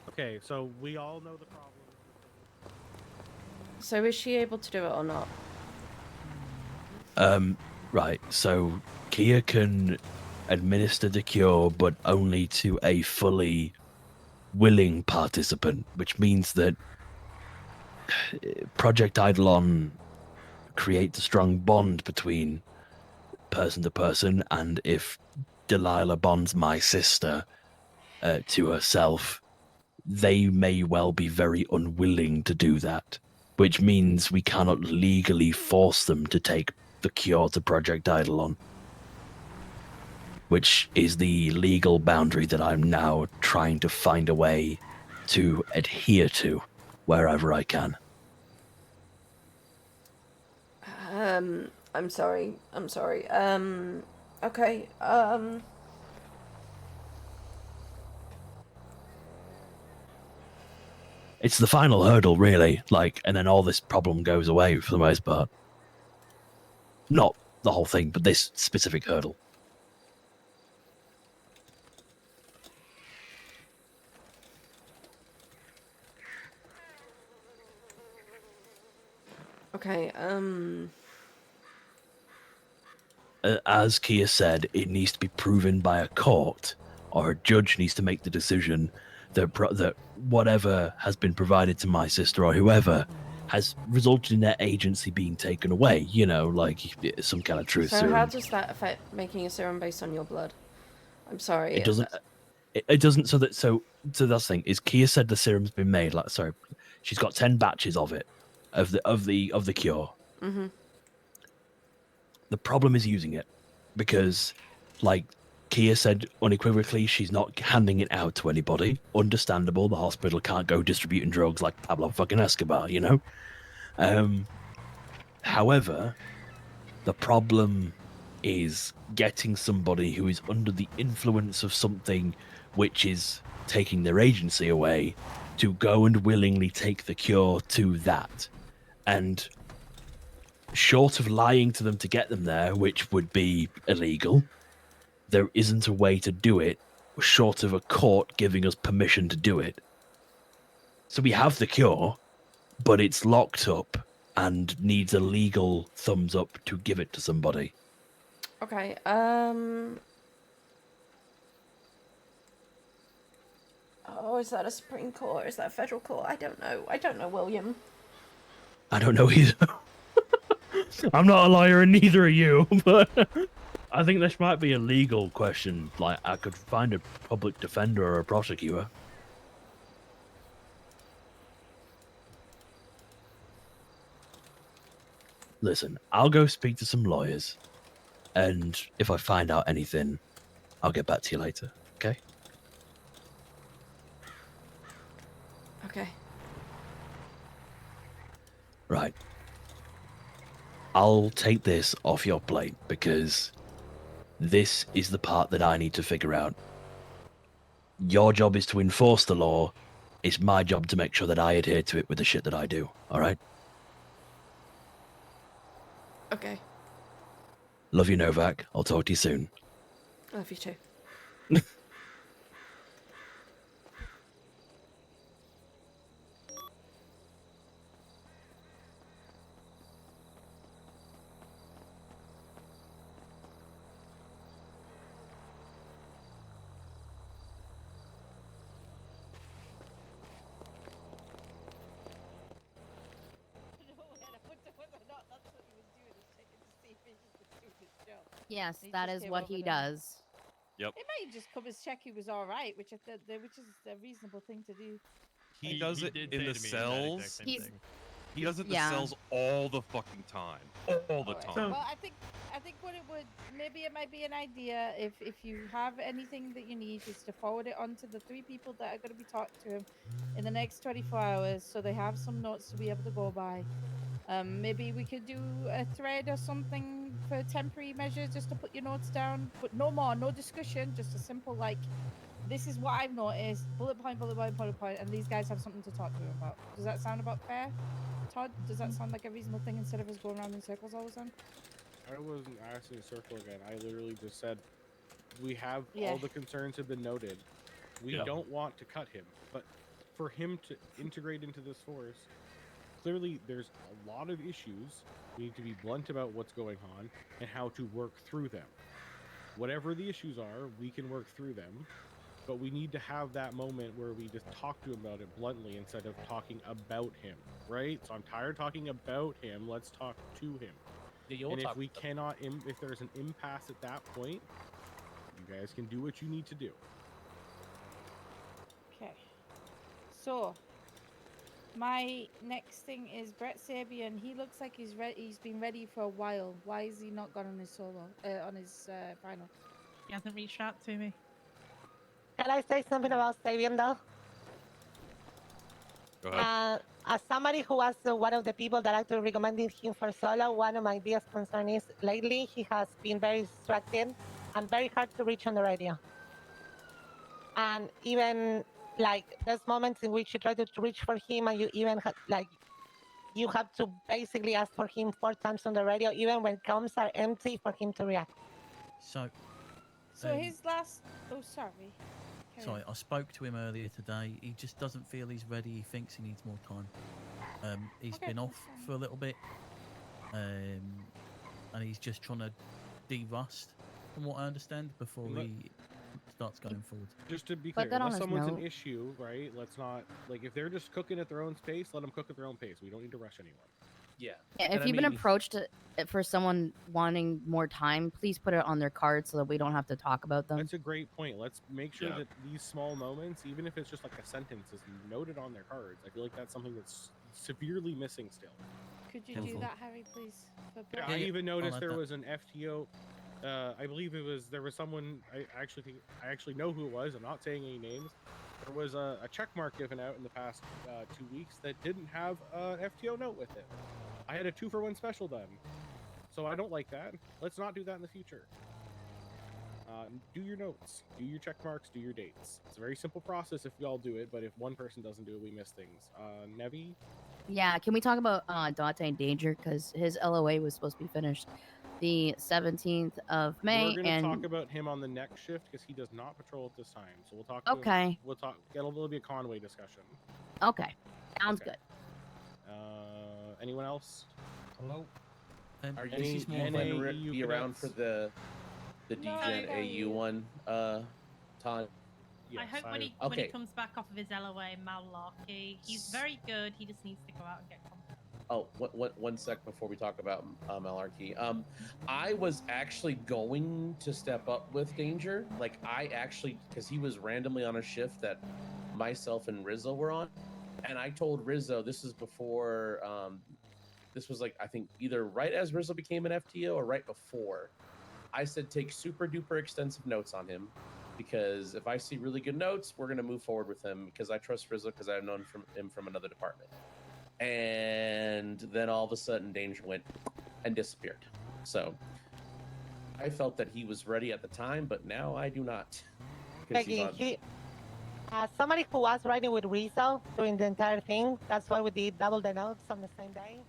Okay, so we all know the problem. So is she able to do it or not? Right. So Kia can administer the cure, but only to a fully willing participant, which means that Project Eidolon creates a strong bond between person to person, and if Delilah bonds my sister to herself, they may well be very unwilling to do that, which means we cannot legally force them to take the cure to Project Eidolon, which is the legal boundary that I'm now trying to find a way to adhere to wherever I can. I'm sorry. Okay. It's the final hurdle, really, and then all this problem goes away for the most part. Not the whole thing, but this specific hurdle. Okay, As Kia said, it needs to be proven by a court, or a judge needs to make the decision that whatever has been provided to my sister or whoever has resulted in their agency being taken away. Some kind of truth so serum. how does that affect making a serum based on your blood? I'm sorry. It doesn't. It doesn't. So that's the thing is, Kia said the serum's been made. She's got 10 batches of it, of the cure. Mm-hmm. The problem is using it, because, Kia said unequivocally, she's not handing it out to anybody. Understandable. The hospital can't go distributing drugs like Pablo fucking Escobar, However, the problem is getting somebody who is under the influence of something which is taking their agency away to go and willingly take the cure to that. And short of lying to them to get them there, which would be illegal, there isn't a way to do it short of a court giving us permission to do it. So we have the cure, but it's locked up and needs a legal thumbs up to give it to somebody. Okay, oh, is that a Supreme Court? Is that a federal court? I don't know, William. I don't know either. I'm not a lawyer and neither are you, but I think this might be a legal question. I could find a public defender or a prosecutor. Listen, I'll go speak to some lawyers, and if I find out anything, I'll get back to you later, okay? Okay. Right. I'll take this off your plate, because this is the part that I need to figure out. Your job is to enforce the law. It's my job to make sure that I adhere to it with the shit that I do, alright? Okay. Love you, Novak. I'll talk to you soon. Love you too. Yes, that is what he does. Yep. It might just come as check he was all right, which is a reasonable thing to do. He does it in the cells. He does it in the Yeah. cells all the fucking time. All the time. Well, I think what it would maybe it might be an idea if you have anything that you need is to forward it on to the 3 people that are going to be talking to him in the next 24 hours, so they have some notes to be able to go by. Maybe we could do a thread or something for temporary measures, just to put your notes down, but no more, no discussion, just a simple this is what I've noticed, bullet point, and these guys have something to talk to him about. Does that sound about fair, Todd? Does that sound like a reasonable thing instead of us going around in circles all the time? I wasn't asking to circle again. I literally just said we have Yeah. all the concerns have been noted. We Yeah. don't want to cut him, but for him to integrate into this force, clearly there's a lot of issues. We need to be blunt about what's going on and how to work through them. Whatever the issues are, we can work through them, but we need to have that moment where we just talk to him about it bluntly instead of talking about him, right? So I'm tired of talking about him. Let's talk to him. Yeah, you'll And if talk we to them. cannot, if there's an impasse at that point, you guys can do what you need to do. Okay. So, my next thing is Brett Sabian. He looks like he's been ready for a while. Why is he not gone on his solo, on his final? He hasn't reached out to me. Can I say something about Sabian though? Go ahead. As somebody who was one of the people that actually recommended him for solo, one of my biggest concerns is lately he has been very distracted and very hard to reach on the radio. And even like there's moments in which you try to reach for him and you even you have to basically ask for him 4 times on the radio, even when comms are empty, for him to react. So, So his last. Oh, sorry. Carry sorry, on. I spoke to him earlier today. He just doesn't feel he's ready. He thinks he needs more time. He's Okay, been that's off fine. for a little bit, and he's just trying to de-rust, from what I understand, before he starts going forward. Just to be But clear, then on unless his someone's an note- issue, right? Let's not, like, if they're just cooking at their own pace, let them cook at their own pace. We don't need to rush anyone. Yeah. Yeah, And if I you've been mean- approached for someone wanting more time, please put it on their card so that we don't have to talk about them. That's a great point. Let's make sure Yeah. that these small moments, even if it's just like a sentence, is noted on their cards. I feel like that's something that's severely missing still. Could you Helpful. do that, Harry, please? For Yeah, Brett? I Yeah, even I'll noticed add there that. was an FTO. I believe there was someone. I actually know who it was. I'm not saying any names. There was a check mark given out in the past 2 weeks that didn't have an FTO note with it. I had a 2-for-1 special done, so I don't like that. Let's not do that in the future. Do your notes, do your check marks, do your dates. It's a very simple process if we all do it, but if one person doesn't do it, we miss things. Nevi? Yeah, can we talk about Dante Danger? Because his LOA was supposed to be finished the 17th of May. We're going to and talk about him on the next shift because he does not patrol at this time. So we'll talk to him. Okay. We'll talk. It'll be a Conway discussion. Okay, sounds Okay. good. Anyone else? Hello? Are Any- you any planning to EU be around for cadets? the No, DGen no, AU one, Todd? I hope when he Okay. comes back off of his LOA malarkey, he's very good. He just needs to go out and get confidence. Oh, one sec before we talk about Malarkey. I was actually going to step up with Danger. Like, because he was randomly on a shift that myself and Rizzo were on. And I told Rizzo, this is before, this was like, I think either right as Rizzo became an FTO or right before. I said, take super duper extensive notes on him. Because if I see really good notes, we're going to move forward with him because I trust Rizzo because I've known him from another department. And then all of a sudden Danger went and disappeared. So I felt that he was ready at the time, but now I do not. 'Cause he's Becky, on- somebody who was riding with Rizzo during the entire thing, that's why we did double the notes on the same day.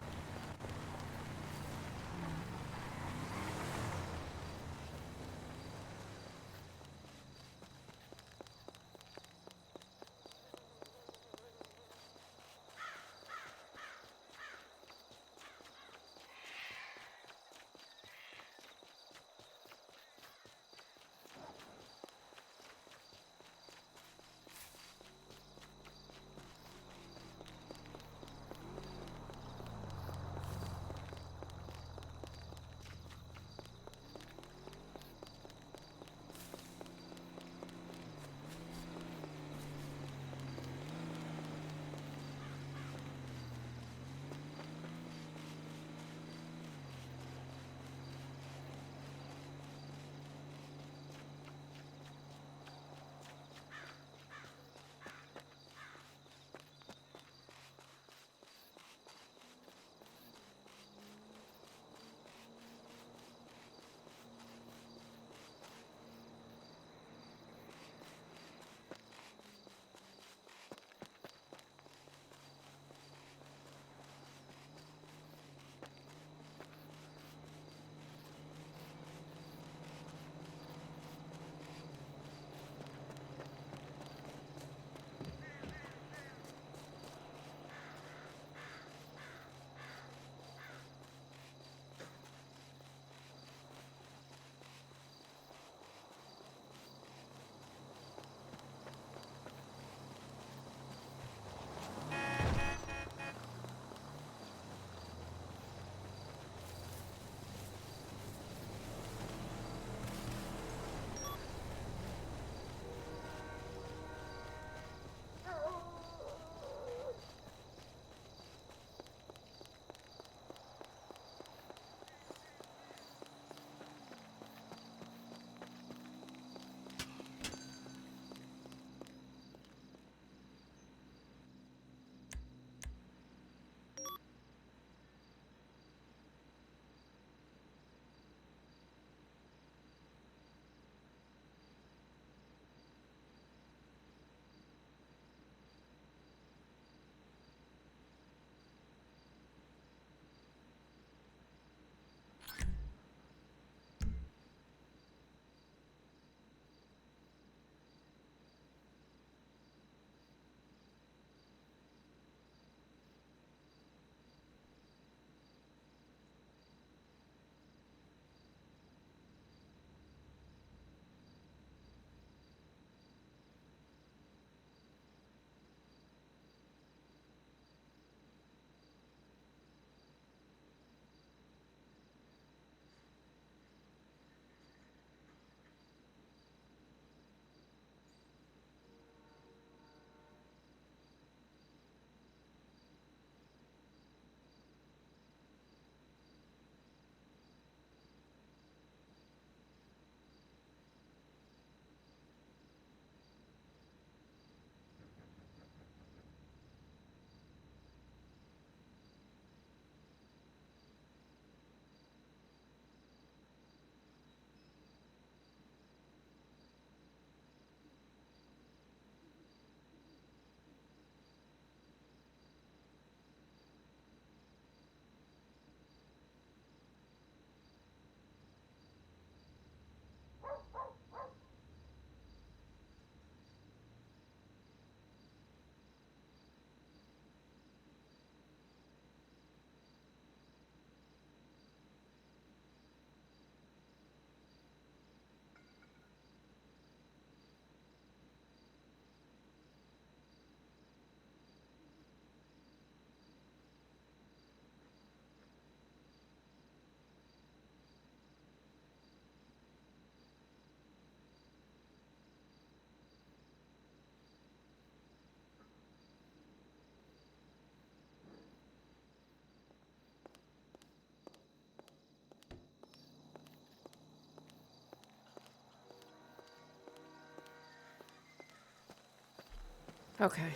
Okay.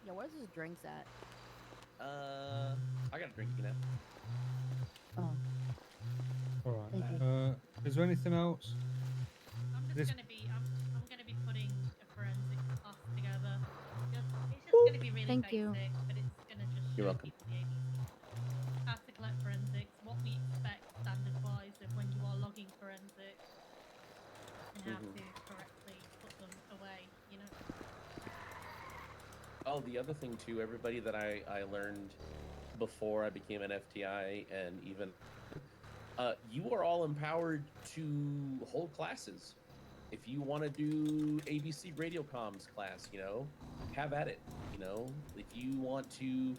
Yeah, where's his drinks at? I got a drink, you know. Oh. All Thank right. you. Is there anything else? I'm just This gonna be I'm gonna be putting a forensics class together. It's just gonna be really Thank you. basic, but it's gonna just You're show welcome. people the ABC, how to collect forensics, what we expect standard wise of when you are logging forensics, and how Mhm. to correctly put them away, you know. Oh, the other thing too, everybody that I learned before I became an FTI, and even you are all empowered to hold classes. If you want to do ABC radio comms class, you know, have at it. You know, if you want to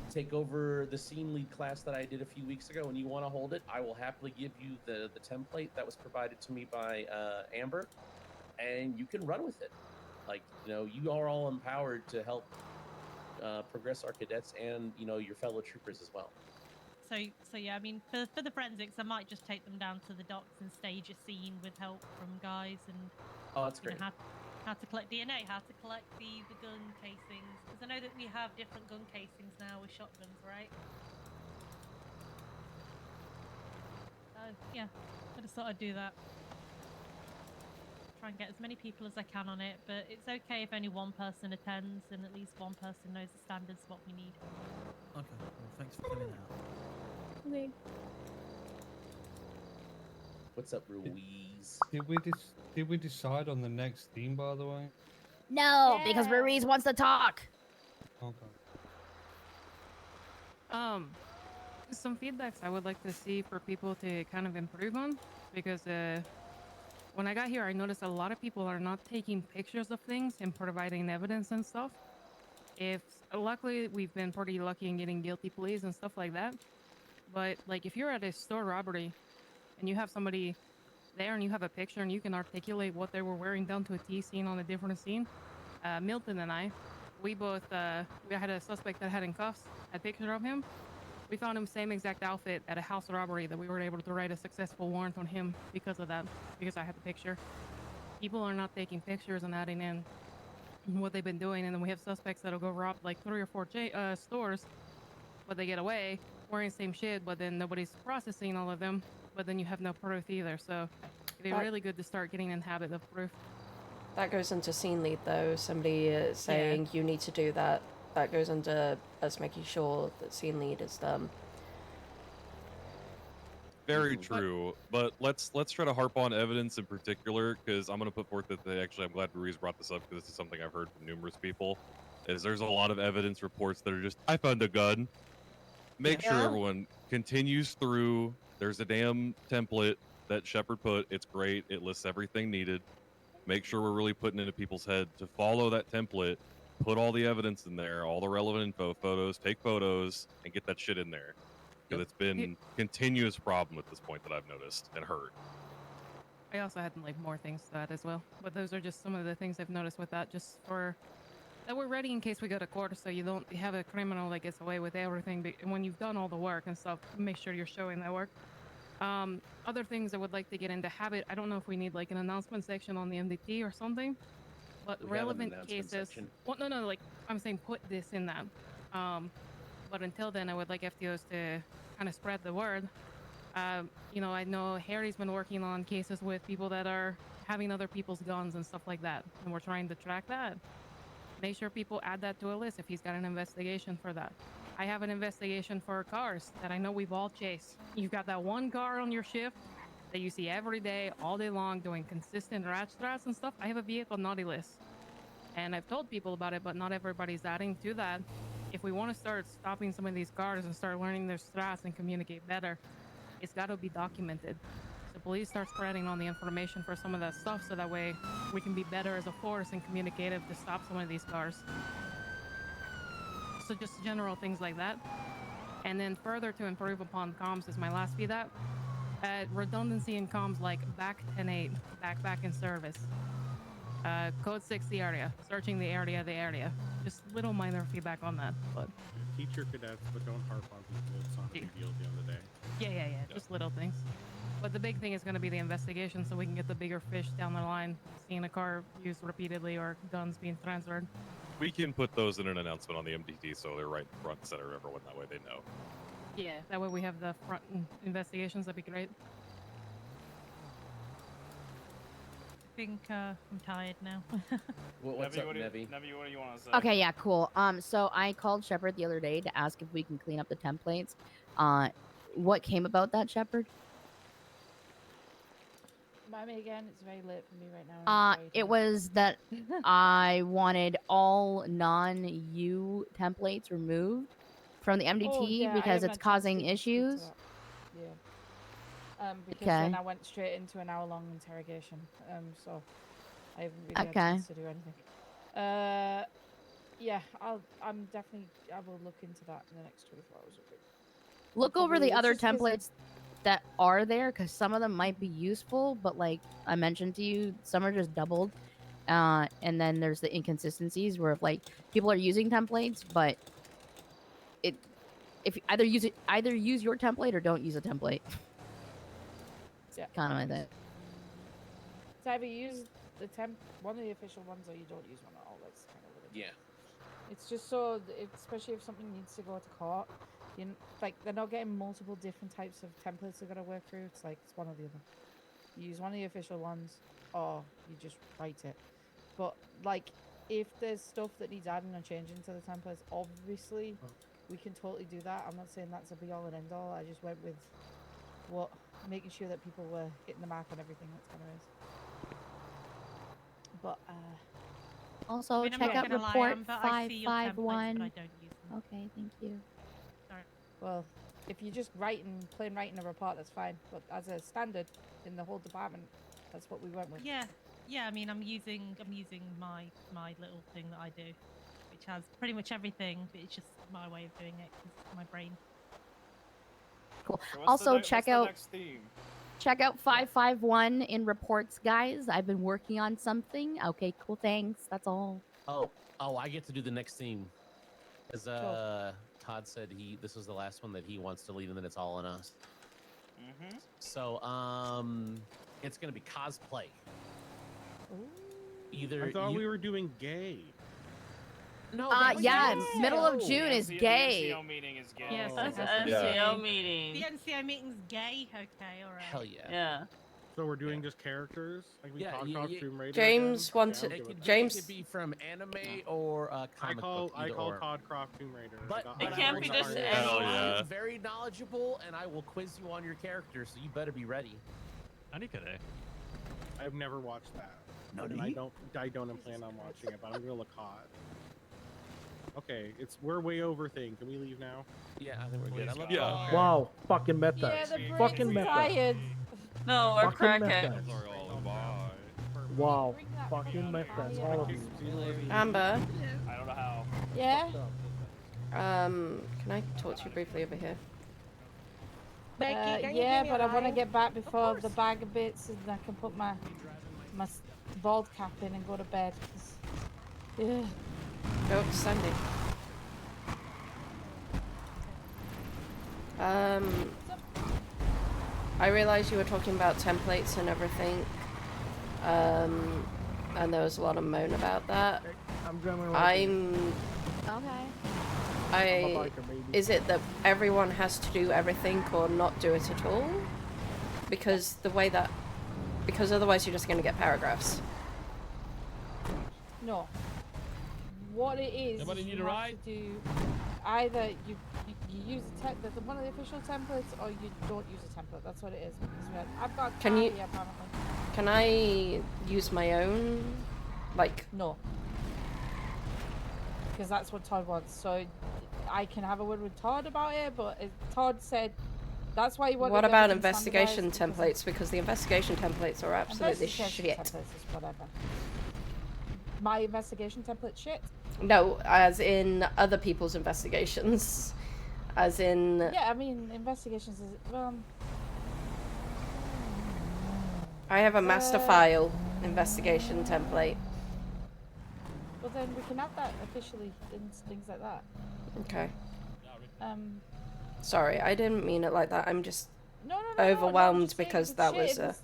take over the scene lead class that I did a few weeks ago and you want to hold it, I will happily give you the template that was provided to me by Amber, and you can run with it. Like, you know, you are all empowered to help progress our cadets and, you know, your fellow troopers as well. So yeah, I mean, for the forensics, I might just take them down to the docks and stage a scene with help from guys and Oh, that's you know, great. how to collect DNA, how to collect the gun casings, because I know that we have different gun casings now with shotguns, right? Yeah, I just thought I'd do that. Try and get as many people as I can on it, but it's okay if only one person attends and at least one person knows the standards what we need. Okay, well, thanks for filling out. Okay. What's up, Ruiz? Did we decide on the next theme, by the way? No, because Ruiz wants to talk. Okay. Some feedbacks I would like to see for people to kind of improve on, because when I got here, I noticed a lot of people are not taking pictures of things and providing evidence and stuff. Luckily, we've been pretty lucky in getting guilty pleas and stuff like that. But like, if you're at a store robbery and you have somebody there and you have a picture and you can articulate what they were wearing down to a T scene on a different scene, Milton and I, we both we had a suspect that had in cuffs, a picture of him. We found him same exact outfit at a house robbery that we were able to write a successful warrant on him because of that, because I had the picture. People are not taking pictures and adding in what they've been doing, and then we have suspects that'll go rob like 3 or 4 stores, but they get away wearing the same shit, but then nobody's processing all of them, but then you have no proof either. So it'd be really good to start getting in the habit of proof. That goes into scene lead though. Somebody saying you need to do that. That goes under us making sure that scene lead is done. Very true, but let's try to harp on evidence in particular, because I'm going to put forth that I'm glad Ruiz brought this up, because this is something I've heard from numerous people, is there's a lot of evidence reports that are just, I found a gun. Make sure everyone continues through. There's a damn template that Shepard put. It's great. It lists everything needed. Make sure we're really putting into people's head to follow that template, put all the evidence in there, all the relevant info, photos, take photos, and get that shit in there. Because it's been continuous problem at this point that I've noticed and heard. I also had like more things to that as well, but those are just some of the things I've noticed with that, just for that we're ready in case we go to court, so you don't have a criminal that gets away with everything. But when you've done all the work and stuff, make sure you're showing that work. Other things I would like to get into habit. I don't know if we need like an announcement section on the MDT or something, but We have an relevant announcement cases. section. Well, no, like I'm saying, put this in that. But until then, I would like FTOs to kind of spread the word. You know, I know Harry's been working on cases with people that are having other people's guns and stuff like that, and we're trying to track that. Make sure people add that to a list if he's got an investigation for that. I have an investigation for cars that I know we've all chased. You've got that one car on your shift that you see every day, all day long, doing consistent rat strats and stuff. I have a vehicle naughty list. And I've told people about it, but not everybody's adding to that. If we want to start stopping some of these cars and start learning their strats and communicate better, it's got to be documented. So please start spreading on the information for some of that stuff, so that way we can be better as a force and communicative to stop some of these cars. So just general things like that. And then further to improve upon comms is my last feedback. Redundancy in comms, like back 10-8, back in service. Code 6 the area, searching the area. Just little minor feedback on that, but Teach your cadets, but don't harp on people. It's not a big deal at the end of the day. yeah, just little things. But the big thing is going to be the investigation, so we can get the bigger fish down the line, seeing a car used repeatedly or guns being transferred. We can put those in an announcement on the MDT, so they're right in front and center of everyone. That way they know. Yeah, that way we have the front investigations. That'd be great. I think I'm tired now. What's Nevi, up, Nevi? Nevi, what do you want to say? Okay, yeah, cool. So I called Shepard the other day to ask if we can clean up the templates. What came about that, Shepard? Remind me again. It's very late for me right now. I'm afraid. It was that I wanted all non-U templates removed from the MDT Oh, yeah, I because haven't it's had a chance causing to speak to issues. that. Yeah. Because then Okay. I went straight into an hour-long interrogation. So I haven't really had a Okay. chance to do anything. Yeah, I will look into that in the next 24 hours. Okay. Look over Probably- the it's other just 'cause- templates that are there, because some of them might be useful, but like I mentioned to you, some are just doubled. And then there's the inconsistencies where like people are using templates, but if either use your template or don't use a template. Yeah. Kind of like that. It's either use one of the official ones or you don't use one at all. That's kind of what it is. Yeah. It's just so, especially if something needs to go to court, like they're not getting multiple different types of templates they've got to work through. It's like it's one or the other. You use one of the official ones, or you just write it. But like, if there's stuff that needs adding or changing to the templates, obviously we can totally do that. I'm not saying that's a be all and end all. I just went with making sure that people were hitting the mark on everything. That's kind of is. But Also, I mean, I'm check not out gonna lie, report Amber, I see your templates, but 551. I don't use them. Okay, thank you. Sorry. well, if you're just plain writing a report, that's fine. But as a standard in the whole department, that's what we went with. Yeah, I mean, I'm using my little thing that I do, which has pretty much everything, but it's just my way of doing it because my brain. Cool. So what's Also, the check the out next theme? check out 551 in reports, guys. I've been working on something. Okay, cool. Thanks. That's all. Oh, I get to do the next theme. As Todd said, this was the last one that he wants to lead, and then it's all on us. Mm-hmm. So it's gonna be cosplay. Either I thought we were doing gay. No. Yeah, middle of June is gay. The NCO meeting is gay. Yes, That's it an has to be NCO gay. meeting. The NCO meeting's gay. Okay, all right. Hell yeah. Yeah. So we're doing just characters? Like we talked about Tomb Raider James again? wanted Yeah, I'm good with that. James. It could be from anime or comic book. I either call or. Todd Croft Tomb Raider. But It can't be just Hell yeah. Very knowledgeable, and I will quiz you on your character, so you better be ready. I've never watched that. No, and I don't plan on watching it, but I'm gonna look hot. Okay, we're way over thing. Can we leave now? Yeah, I think we're good. I love Yeah. Wow, fucking meta. Yeah, the brains fucking are meta. tired. No, we're Fucking crackheads. meta. Wow, fucking meta. All of you. Amber. I don't know how. Yeah. Can I talk to you briefly over here? Becky, can you yeah, give me but a I want to ride? get back before the bag of bits, and I can put my bald cap in and go to bed. 'Cause, yeah. Go to Sunday. I realized you were talking about templates and everything. And there was a lot of moan about that. I'm German. Okay. Is it that everyone has to do everything or not do it at all? Because otherwise you're just going to get paragraphs. No. What it is, Anybody need you a have ride? to do either you use one of the official templates or you don't use a template. That's what it is. I've got Can you- Cardi, apparently. Can I use my own? Like, No. Because that's what Todd wants. So I can have a word with Todd about it, but Todd said that's why he wanted what about everything investigation standardized, templates? Because the investigation templates are absolutely investigation shit. templates is whatever. My investigation template shit. No, as in other people's investigations. As in... Yeah, I mean, investigations is... I have a master file investigation template. well, then we can have that officially and things like that. Okay. Sorry, I didn't mean it like that. I'm just No, overwhelmed I'm just saying because if that shit, was if a... there's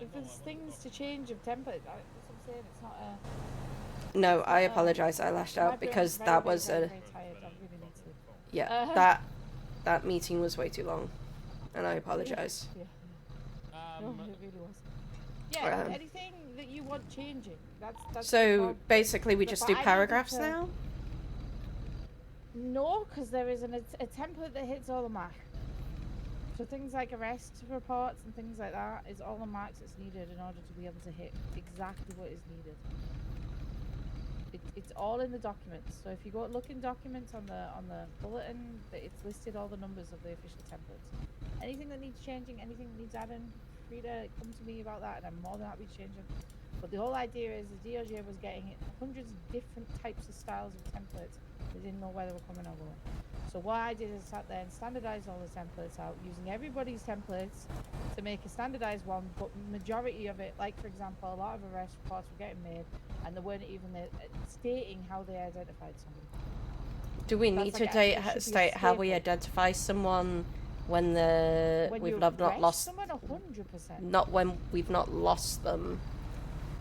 if there's things to change of template, that's what I'm saying. It's not a... No, I apologize. I lashed My out brain's because very, that very, was very, a... very tired. I really need to... Yeah, that meeting was way too long. And I apologize. Yeah. No, it really was. Yeah, Um, anything that you want changing. That's So basically we But just I do needed paragraphs to- now? No, because there is a template that hits all the marks. So things like arrest reports and things like that is all the marks that's needed in order to be able to hit exactly what is needed. It's all in the documents. So if you go look in documents on the bulletin, it's listed all the numbers of the official templates. Anything that needs changing, anything that needs adding, free to come to me about that, and I'm more than happy to change them. But the whole idea is the DOJ was getting hundreds of different types of styles of templates. They didn't know where they were coming or going. So what I did is sat there and standardized all the templates out using everybody's templates to make a standardized one, but majority of it, like for example, a lot of arrest reports were getting made and they weren't even stating how they identified somebody. Do we That's need like to it should be a state how we staple. identify someone when When we've you not arrest lost, someone, 100%. not when we've not lost them,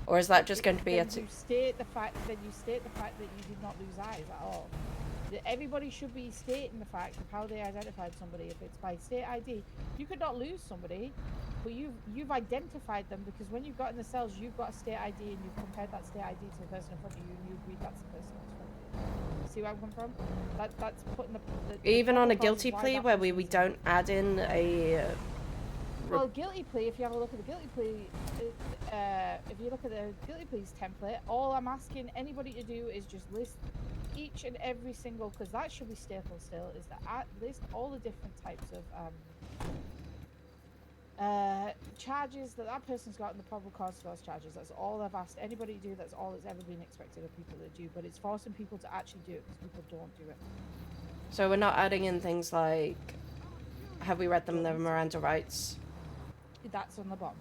or is that just going to be a? Then you state the fact. Then you state the fact that you did not lose eyes at all. Everybody should be stating the fact of how they identified somebody. If it's by state ID, you could not lose somebody, but you've identified them because when you've got in the cells, you've got a state ID and you've compared that state ID to the person in front of you, and you agreed that's the person in front of you. See where I'm coming from? That's putting the Even on a proper cause guilty why plea that where person we is don't add in a. Well, guilty plea, if you have a look at the guilty plea, if you look at the guilty pleas template, all I'm asking anybody to do is just list each and every single, because that should be staple still, is that list all the different types of charges that person's got and the probable cause for those charges. That's all I've asked anybody to do. That's all that's ever been expected of people to do, but it's forcing people to actually do it because people don't do it. So we're not adding in things like, have we read them the Miranda rights? That's on the bottom.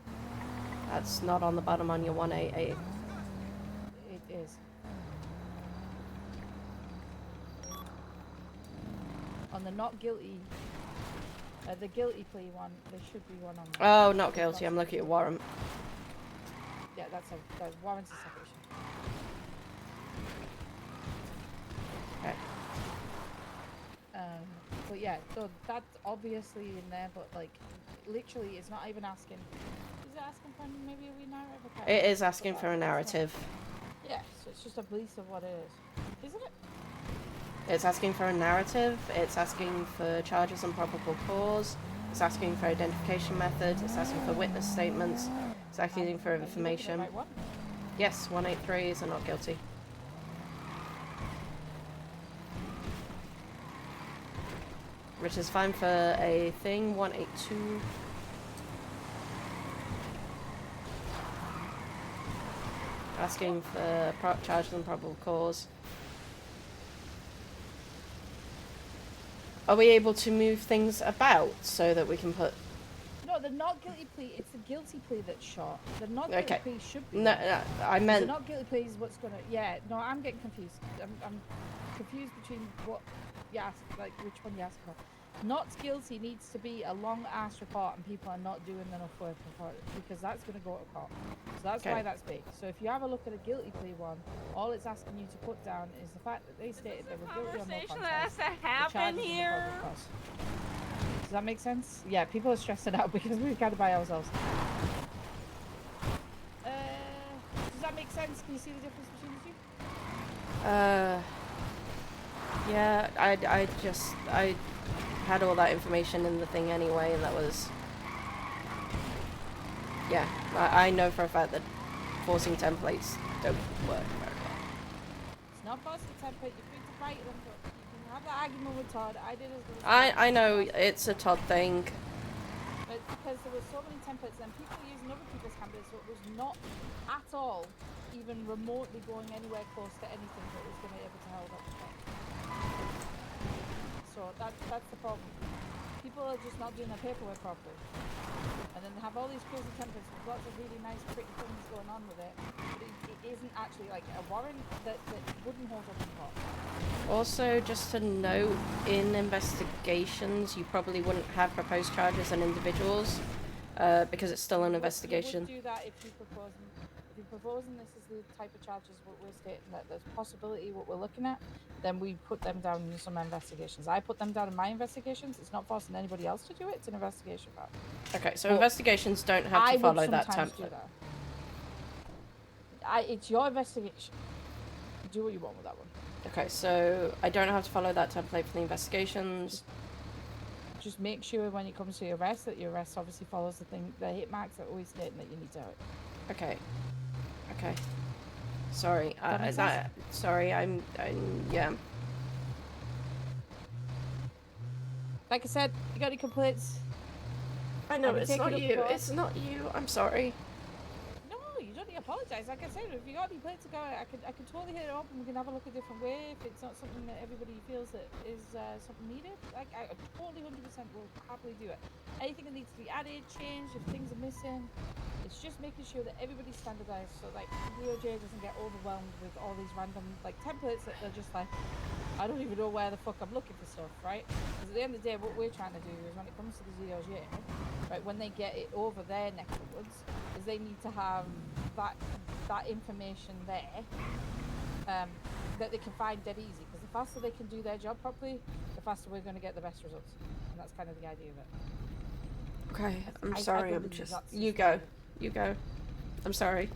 That's not on the bottom on your 188. It is. On the not guilty, the guilty plea one, there should be one on there. Oh, not guilty. I'm looking at warrant. Yeah, that's warrant's a separate issue. Okay. But yeah, so that's obviously in there, but like, literally, it's not even asking. Is it asking for maybe a wee narrative? I can't It remember, is asking but for a that's not- narrative. Yeah, so it's just a belief of what it is, isn't it? It's asking for a narrative. It's asking for charges and probable cause. It's asking for identification method. It's asking for witness statements. It's asking for information. Right one? Yes, 183 is a not guilty. Which is fine for a thing, 182. Asking for charges and probable cause. Are we able to move things about so that we can put... No, the not guilty plea, it's the guilty plea that's short. The not guilty Okay. plea should be. No, I meant... The not guilty plea is what's gonna. Yeah, no, I'm getting confused. I'm confused between what you ask, like which one you ask for. Not guilty needs to be a long ass report, and people are not doing enough work for it because that's gonna go to court. So that's why that's big. So if you have a look at a guilty plea one, all it's asking you to put down is the fact that they stated they were guilty on no Conversation that has contest. to happen here. Does that make sense? Yeah, people are stressing out because we've got to by ourselves. Does that make sense? Can you see the difference between the two? Yeah, I had all that information in the thing anyway, and that was... Yeah, I know for a fact that forcing templates don't work very well. It's not forcing template, you're free to fight them, but you can have that argument with Todd. I did as well. I know it's a Todd thing. But it's because there were so many templates and people using other people's templates, so it was not at all even remotely going anywhere close to anything that was going to be able to hold up the top. So that's the problem. People are just not doing their paperwork properly. And then they have all these crazy templates with lots of really nice, pretty things going on with it. But it isn't actually like a warrant that wouldn't hold up in court. Also, just to note, in investigations, you probably wouldn't have proposed charges on individuals because it's still an investigation. You would do that if you're proposing this as the type of charges what we're stating that there's possibility what we're looking at, then we put them down in some investigations. I put them down in my investigations. It's not forcing anybody else to do it. It's an investigation part. Okay, so But investigations don't have to follow that sometimes do template. that. It's your investigation. Do what you want with that one. Okay, so I don't have to follow that template for the investigations. Just make sure when it comes to your arrest that your arrest obviously follows the hit marks that always state that you need to have it. Okay. Okay. Sorry. That makes sense? Sorry. I'm. Yeah. Like I said, you got any complaints? I know Have you it's taken not up you. court? It's not you. I'm sorry. No, you don't need to apologise. Like I said, if you got any complaints to go, I could totally hit it up and we can have a look a different way. If it's not something that everybody feels that is something needed, like I totally 100% will happily do it. Anything that needs to be added, changed, if things are missing, It's just making sure that everybody's standardized, so like DOJ doesn't get overwhelmed with all these random like templates that they're just like, I don't even know where the fuck I'm looking for stuff, right? Because at the end of the day, what we're trying to do is when it comes to the DOJ, right, when they get it over their neck of the woods, is they need to have that information there that they can find dead easy. Because the faster they can do their job properly, the faster we're going to get the best results. And that's kind of the idea of it. Okay, I'm I sorry, I'm believe just... that's the You go. You go. I'm sorry.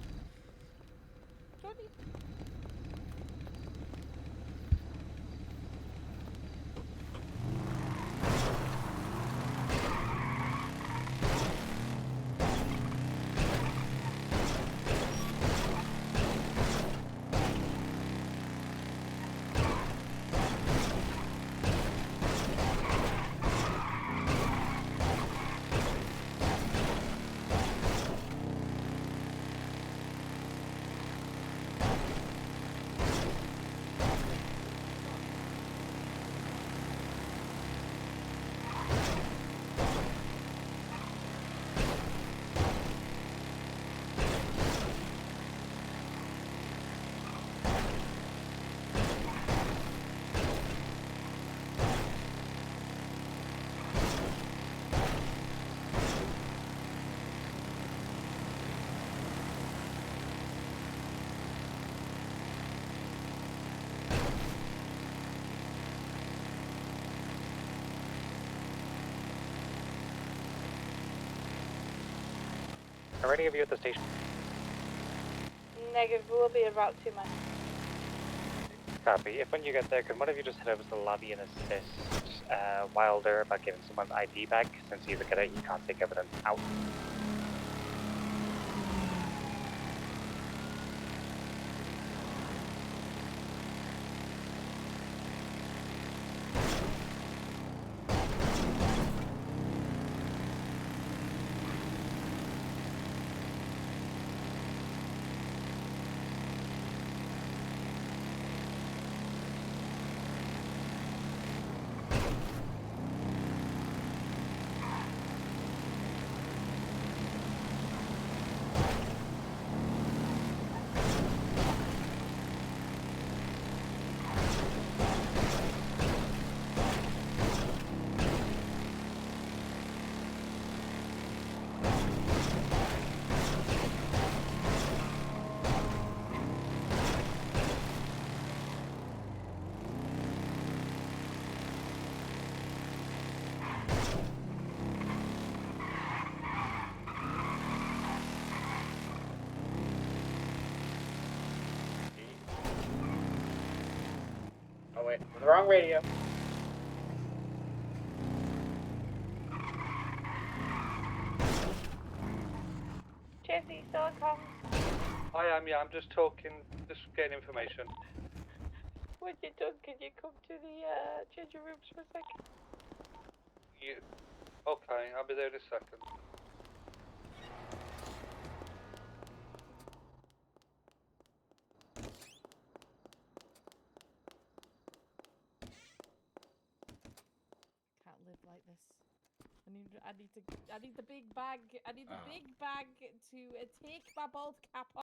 Are any of you at the station? Negative, we'll be about 2 months. Copy. If when you get there, can one of you just head over to the lobby and assist Wilder about giving someone's ID back, since he's a cadet, you can't take evidence out. Oh wait, the wrong radio. Jesse, still comes. I am, yeah, I'm just talking, just getting information. When you're done, can you come to the changing rooms for a second? You, okay, I'll be there in a second. Can't live like this. I need the big bag. I need the big bag to take my bald cap off.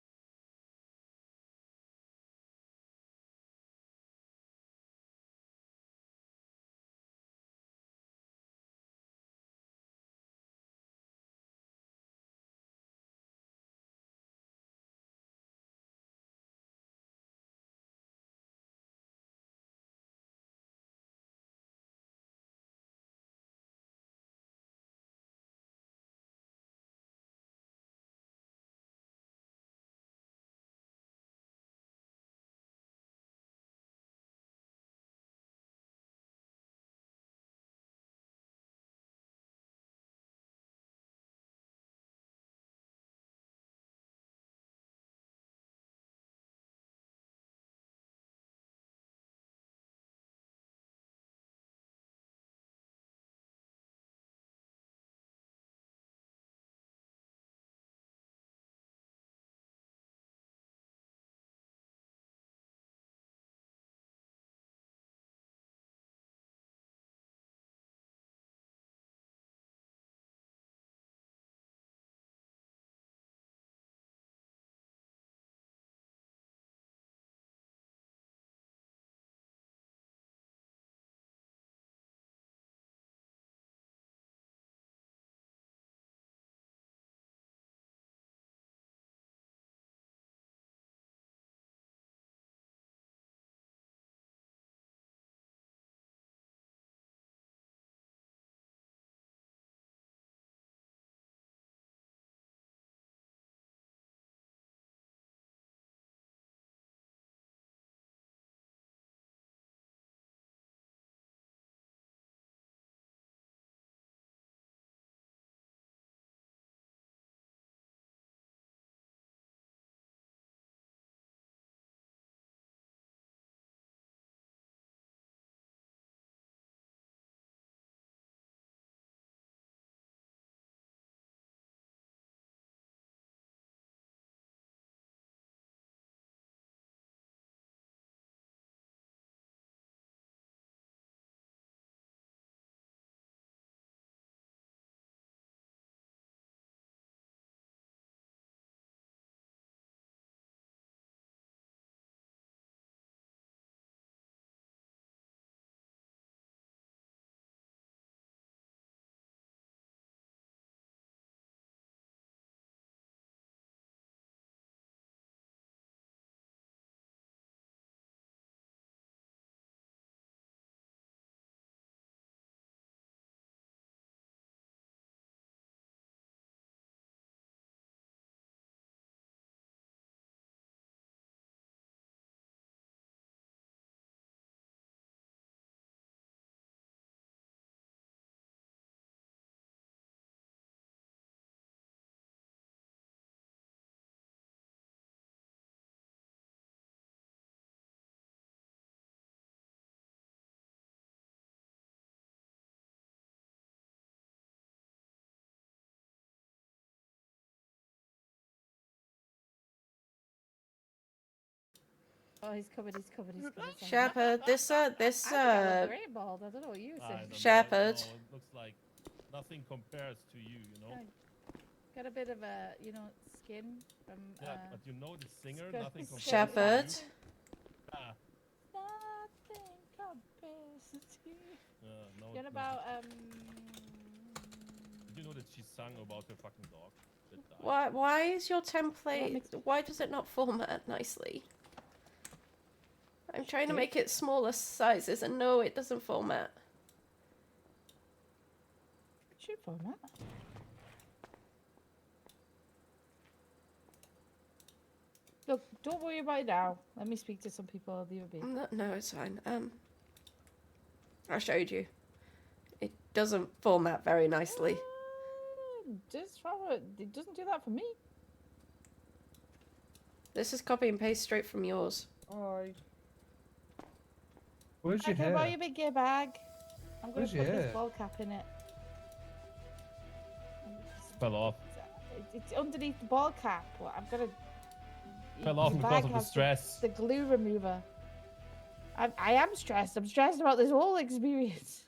Oh, he's covered. He's covered. He's covered. sorry. Shepherd, this I think I look great bald. I don't know what you were I saying. don't know, Shepherd. no, it looks like nothing compares to you, you know? Got a bit of a, skin from. Yeah, but you know the singer, Scott- nothing compares Shepherd. to you. Ah, Nothing compares to you. no, What no. about Did you know that she sang about her fucking dog? That died? Why is your template? Why does it not format nicely? I'm trying to make it smaller sizes, and no, it doesn't format. It should format. Look, don't worry about it now. Let me speak to some people. Leave it be. No, it's fine. I showed you. It doesn't format very nicely. Just follow it. It doesn't do that for me. This is copy and paste straight from yours. Alright. Where's your Can I hair? borrow your big gear bag? I'm gonna Where's your put this hair? ball cap in it. Fell off. It's underneath the ball cap. Well, I'm gonna. Fell off the because bag of the has stress. The glue remover. I am stressed. I'm stressed about this whole experience.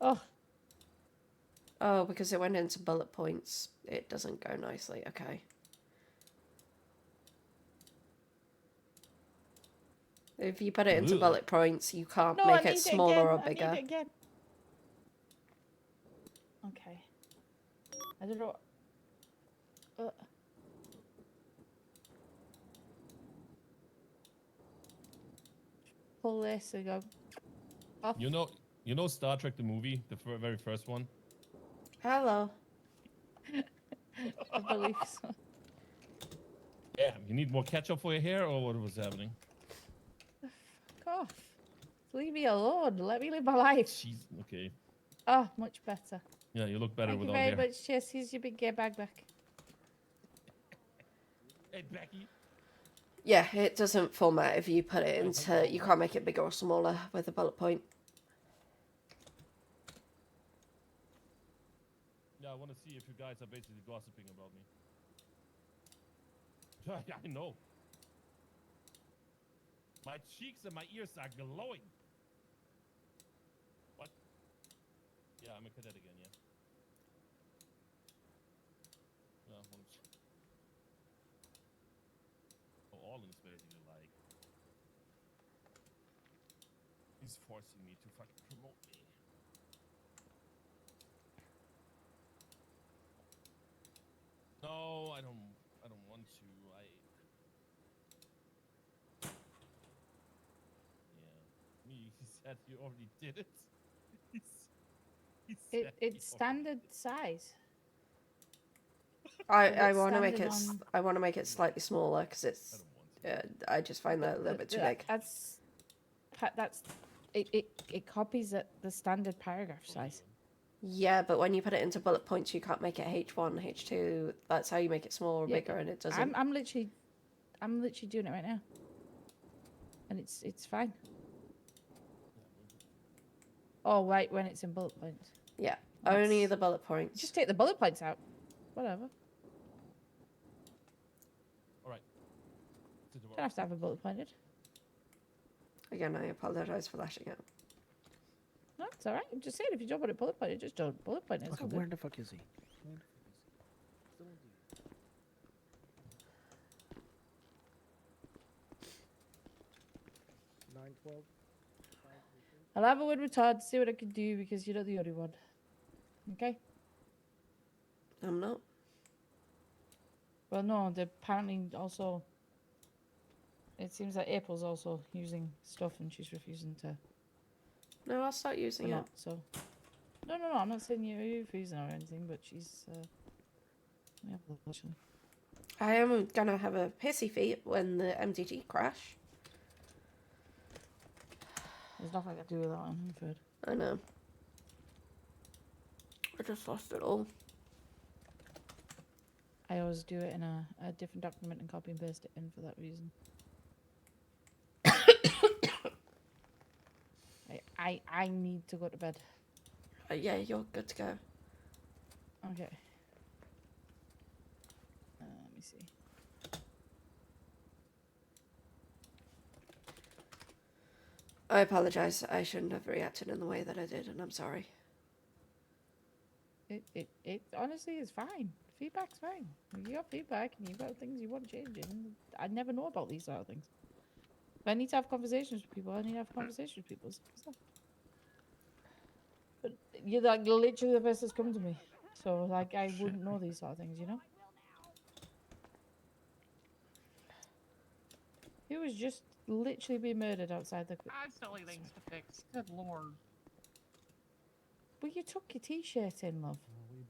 Oh. Oh, because it went into bullet points. It doesn't go nicely. Okay. If you put it into Ugh. bullet points, you can't No, make I it need smaller or again. bigger. I need it again. Okay. I don't know. Pull this and go. Off. You know Star Trek the movie, the very first one? Hello. I believe so. Yeah. You need more ketchup for your hair, or what was happening? Fuck off. Leave me alone. Let me live my life. Jeez. Okay. Oh, much better. Yeah, you look better Thank you without very hair. much. Cheers. Here's your big gear bag back. Hey, Becky. Yeah, it doesn't format if you put it into. You can't make it bigger or smaller with a bullet point. Yeah, I want to see if you guys are basically gossiping about me. Yeah, I know. My cheeks and my ears are glowing. What? Yeah, I'm a cadet again, yeah. Yeah, Orlan's basically like... He's forcing me to fucking promote me. No, I don't want to. Yeah. He said you already did it. It's standard size. I it's want to make standard it. on- I want to make it slightly smaller because it's. I just find that a little bit too big. That's it copies the standard paragraph size. Yeah, but when you put it into bullet points, you can't make it H1, H2. That's how you make it smaller or Yeah, bigger, and it doesn't. I'm literally doing it right now, and it's fine. Oh, right, when it's in bullet points. Yeah, only the bullet points. Just take the bullet points out. Whatever. All right. Don't have to have a bullet pointed. Again, I apologize for lashing out. No, it's all right. I'm just saying, if you don't want it bullet pointed, just don't bullet point it. It's Okay, all good. where the fuck is he? 912. I'll have a word with Todd, see what I can do, because you're not the only one. Okay? I'm not. Well, no, apparently also... It seems like April's also using stuff and she's refusing to... No, I'll start using it. not, so... No, I'm not saying you're refusing or anything, but she's... Let me have a look, actually. I am gonna have a pissy fit when the MDT crash. There's nothing I can do with that one, I'm afraid. I know. I just lost it all. I always do it in a different document and copy and paste it in for that reason. I need to go to bed. Yeah, you're good to go. Okay. see. I apologize. I shouldn't have reacted in the way that I did, and I'm sorry. It honestly is fine. Feedback's fine. If you got feedback and you've got things you want to change in, I never know about these sort of things. If I need to have conversations with people, I need to have conversations with people. But you're like literally the first that's come to me. So like I wouldn't know these sort of things, you know? He was just literally being murdered outside the... I have silly things to fix. Good lord. Well, you took your t-shirt in, love.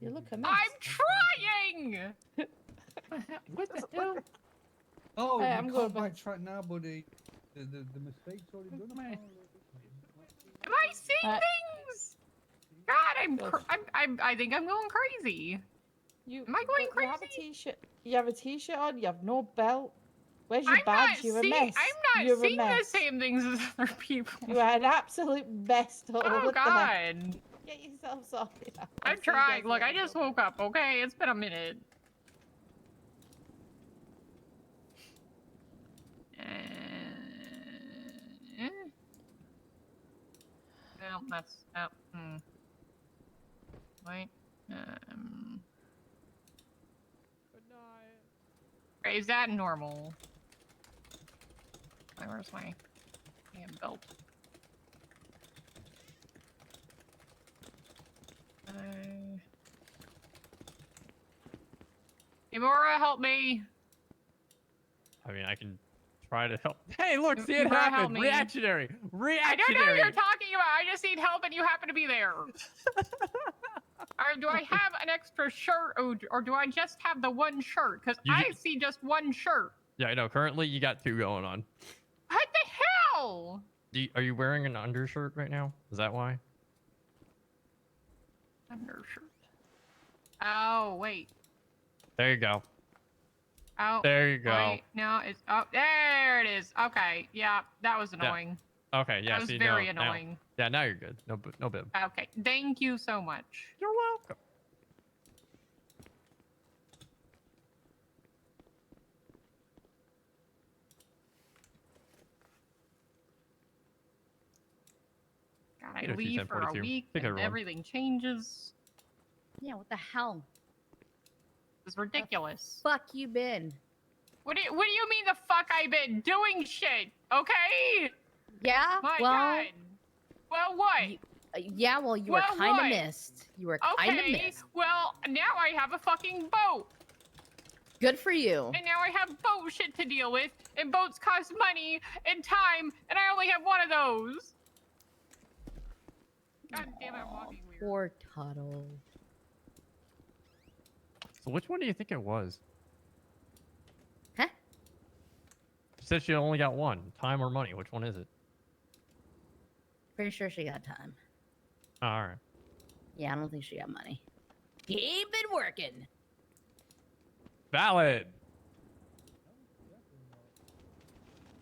You look a mess. I'm trying! What the hell? Oh, Hey, you I'm can't going backtrack now, buddy. The mistake's already done. Am I seeing things? God, I think I'm going crazy. Am I going crazy? You have a t-shirt. You have a t-shirt on. You have no belt. Where's your badge? You're a I'm mess. not You're a seeing the mess. same things as other people. You are an absolute mess. Oh What the heck? God. Get yourself sorted out. I'm trying. Look, I just woke up. Okay, it's been a minute. No, that's wait. Okay, is that normal? Where's my damn belt? Imora, help me. I mean, I can try to help. Hey, look, see it Imora, help happen. me. Reactionary. I don't know what you're talking about. I just need help and you happen to be there. Or do I have an extra shirt or do I just have the one shirt? Because I see just one shirt. Yeah, I know. Currently, you got two going on. What the hell? Are you wearing an undershirt right now? Is that why? Undershirt. Oh, wait. There you go. Oh, there you go. Wait, no, it's there. It is. Okay, yeah, that was annoying. Yeah. Okay, yeah. That was see, very now, annoying. yeah, now you're good. No bib. Okay, thank you so much. You're welcome. God, I leave for a week Take and everything changes. Yeah, what the hell? It's ridiculous. Fuck you been? What do you mean the fuck I been doing shit? Okay. Yeah. My well, God. Well, what? Yeah. Well, you were kind of missed. You were kind of Okay. missed. Well, now I have a fucking boat. Good for you. And now I have boat shit to deal with, and boats cost money and time, and I only have one of those. God damn it, I'm walking weird. Poor Tuttle. So which one do you think it was? Huh? She said she only got one. Time or money? Which one is it? Pretty sure she got time. All right. Yeah, I don't think she got money. He ain't been working. Valid.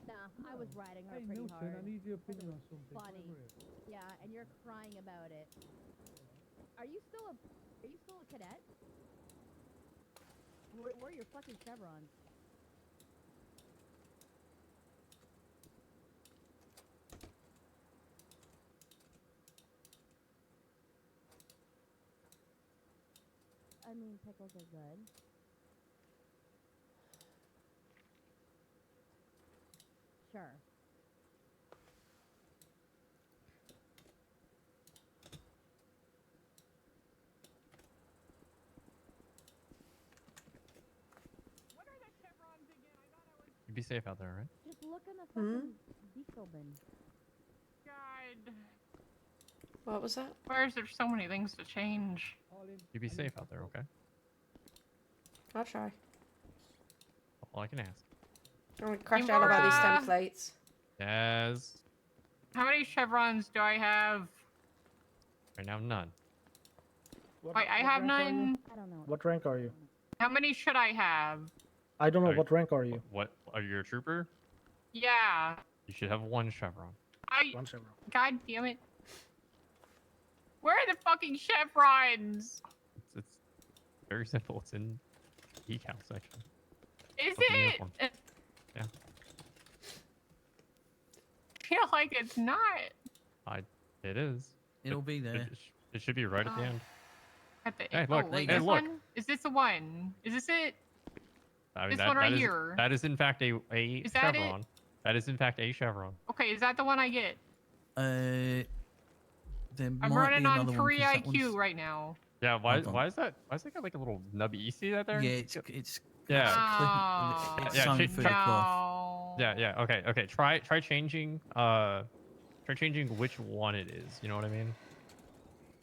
Nah, I was riding her Hey, pretty Milton, hard. I need your opinion on something. Funny. Come over here. Yeah, and you're crying about it. Are you still a cadet? Where are your fucking chevrons? I mean, pickles are good. Sure. You be safe out there, right? Just look in the fucking diesel bin. God. What was that? Why is there so many things to change? You be safe out there, okay? I'll try. All I can ask. I'm gonna crash out about these templates. Yes. How many chevrons do I have? Right now, none. Wait, I have none. I don't know. What rank are you? How many should I have? I don't know. What rank are you? What? Are you a trooper? Yeah. You should have one chevron. One chevron. God damn it. Where are the fucking chevrons? It's very simple. It's in the decal section. Is of the it? uniform. Yeah. I feel like it's not. It is. It'll be there. It should be right at the Oh. end. At the Hey, end. look. Oh, wait, Hey, this look. one? Is this the one? Is this it? I mean, This that, one right that is, here. That is in fact a Is that it? chevron. That is in fact a chevron. Okay, is that the one I get? There I'm might running be on another 3 one, 'cause that IQ one's- right now. Yeah. Why Hold on. is that? Why is that got like a little nubby? You see that there? Yeah, it's yeah. it's Yeah, sewn cha- through the cloth. Yeah. Okay. Try changing. Try changing which one it is. You know what I mean?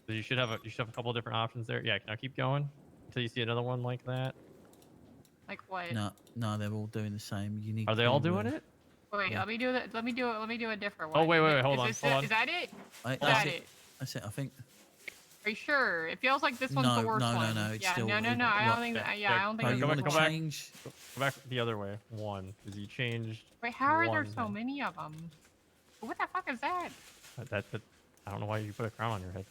So you should have a couple different options there. Yeah. Now keep going until you see another one like that. Like what? No, they're all doing the same. You need. Are they all doing it? Wait, Yeah. let me do that. Let me do a different Oh, one. wait, hold Is on, this hold it? on. Is that it? Is That's that it. it? That's it. I think. Are you sure? It feels like this one's No, the worst no, no, one. no, it's Yeah, still- no. I don't what- think that. Yeah, Yeah, I don't think. Right, it's you the wanna worst one. change? Go back the other way. One, because you changed. Wait, how are there one so thing. many of them? What the fuck is that? That I don't know why you put a crown on your head.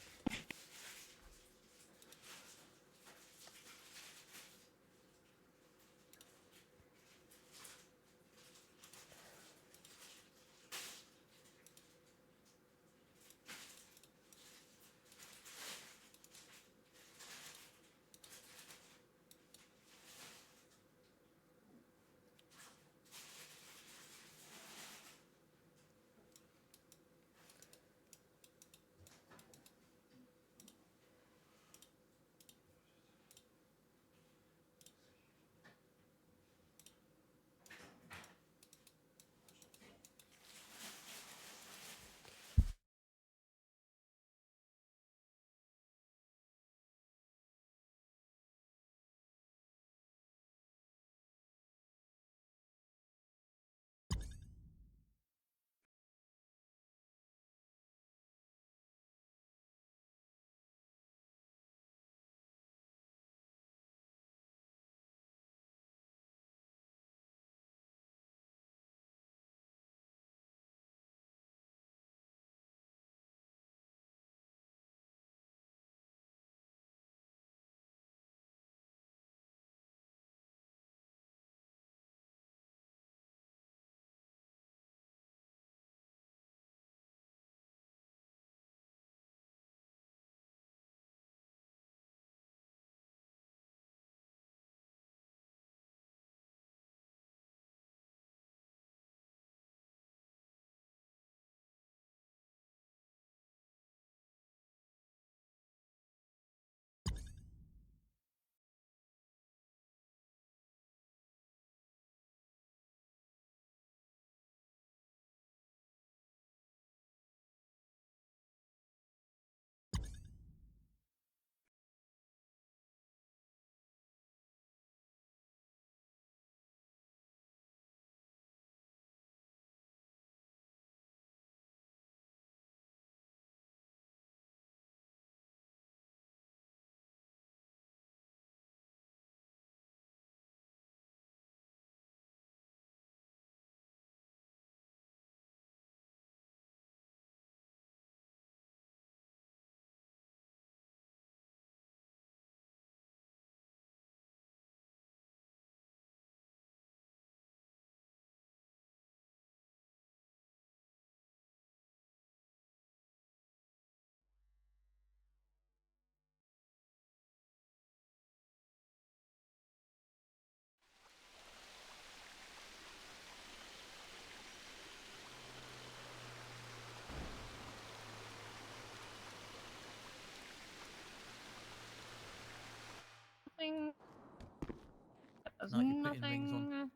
Nothing. That does No, you're putting rings on. nothing.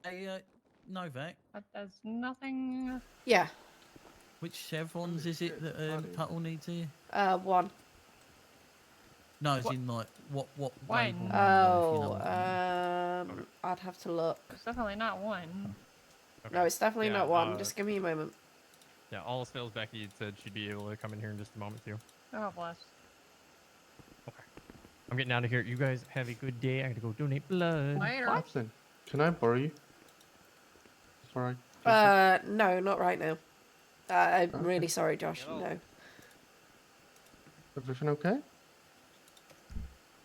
Hey, Novak. That does nothing. Yeah. Which chevrons is it that Tuttle needs here? One. No, as in like what One. label number, if you know Oh, what I mean. I'd have to look. It's definitely not one. No, it's definitely Yeah, not one. Just give me a moment. Yeah, all else fails, Becky had said she'd be able to come in here in just a moment too. Oh, bless. I'm getting out of here. You guys have a good day. I gotta go donate blood. Later. Captain, can I borrow you? Before I No, not right now. I'm really sorry, Josh. No. Everything okay?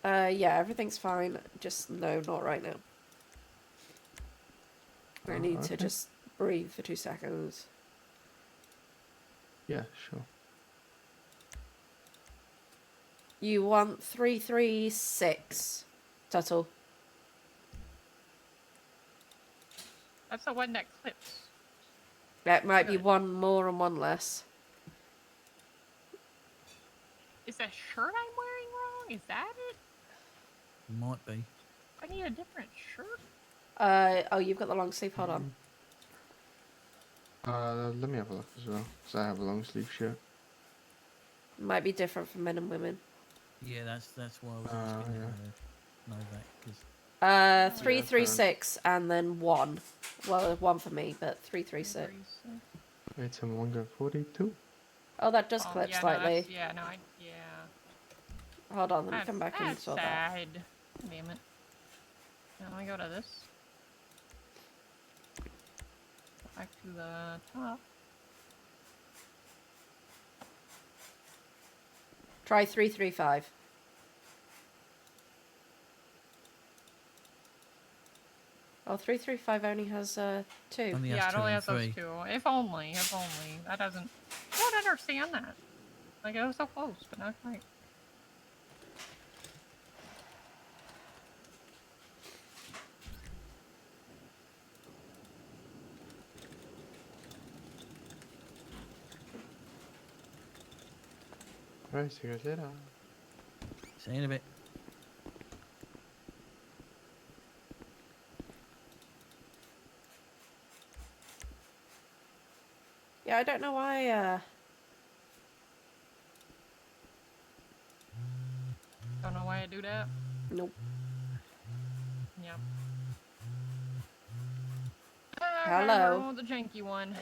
Yeah, everything's fine. Just no, not right now. I need to okay. just breathe for 2 seconds. Yeah, sure. You want 336 total. That's the one that clips. That might be Good. one more and one less. Is that shirt I'm wearing wrong? Is that it? Might be. I need a different shirt. Oh, you've got the long sleeve. Hold on. Let me have a look as well, because I have a long sleeve shirt. Might be different for men and women. Yeah, that's why I was asking Novak, because 336 and then 1. Well, 1 for me, but 336. It's a 142. Oh, that does clip yeah, slightly. No, yeah, no, yeah. Hold on, let me That's, come back and that's sort that. sad. Damn it. Now let me go to this. Back to the top. Try 335. Oh, 335 only has 2. Only Yeah, has it only 2 has and those 3. 2. If only, if only. That doesn't... I don't understand that. Like, it was so close, but not quite. Right, see you guys later. See you in a bit. Yeah, I don't know why, Don't know why I do that. Nope. Yep. Hello. We're on the janky one.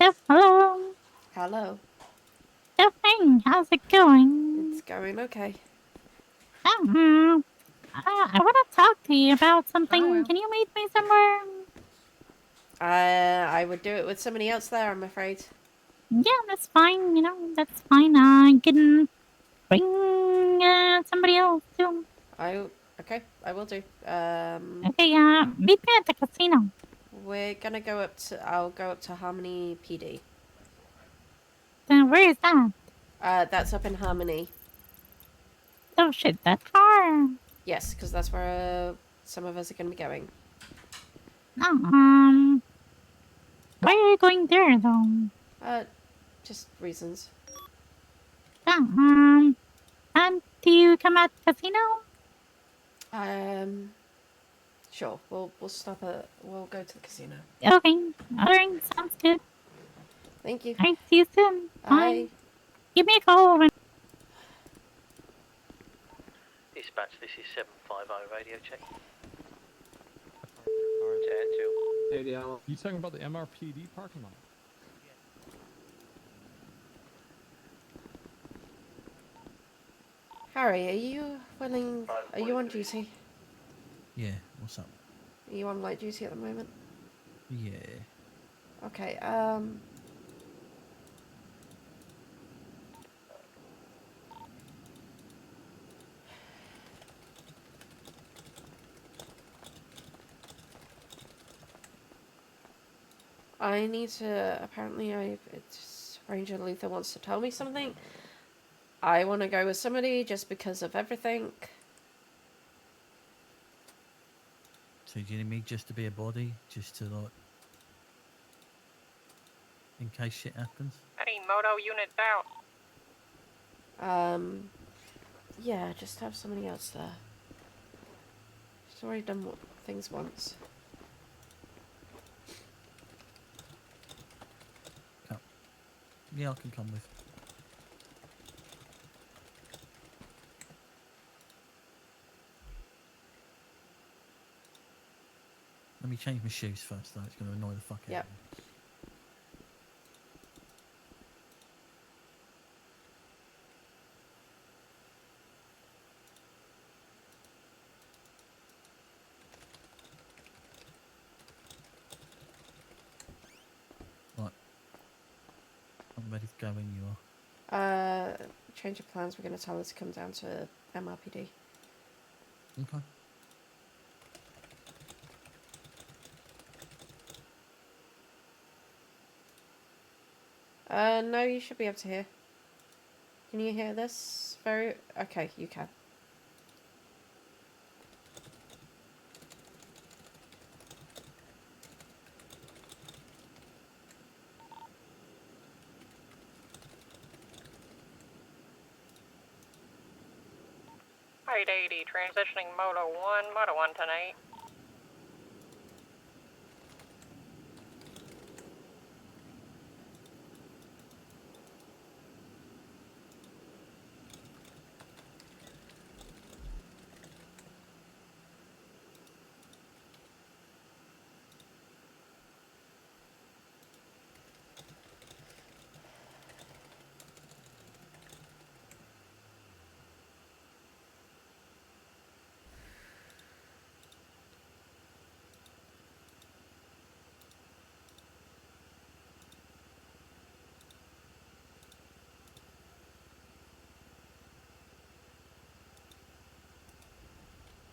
Yes, hello. Hello. Stephanie, how's it going? It's going okay. I want to talk to you about something. Oh, well. Can you meet me somewhere? I would do it with somebody else there, I'm afraid. Yeah, that's fine. You know, that's fine. Can bring somebody else too. Okay, I will do. Okay, meet me at the casino. We're gonna go up to. I'll go up to Harmony PD. Where is that? That's up in Harmony. Oh shit, that far. Yes, because that's where some of us are gonna be going. Oh, why are you going there though? Just reasons. And do you come at the casino? Sure. We'll stop at. We'll go to the casino. Okay, alright, sounds good. Thank you. Alright, see you soon. Bye. Give me a call when. Dispatch, this is 750 radio check. You talking about the MRPD parking lot? Harry, are you willing? Are you on duty? Yeah, what's up? Are you on light duty at the moment? Yeah. Okay. I need to. Apparently, it's Ranger Luther wants to tell me something. I want to go with somebody just because of everything. So do you need me just to be a body, just to like, in case shit happens? Any moto units out? Yeah, just have somebody else there. She's already done things once. Yeah, I can come with. Let me change my shoes first, though. It's going to annoy the fuck out Yep. of me. Right. I'm ready to go when you are. Change of plans. We're going to tell her to come down to MRPD. Okay. No, you should be able to hear. Can you hear this? Okay, you can. Height 80, transitioning Moto 1 tonight.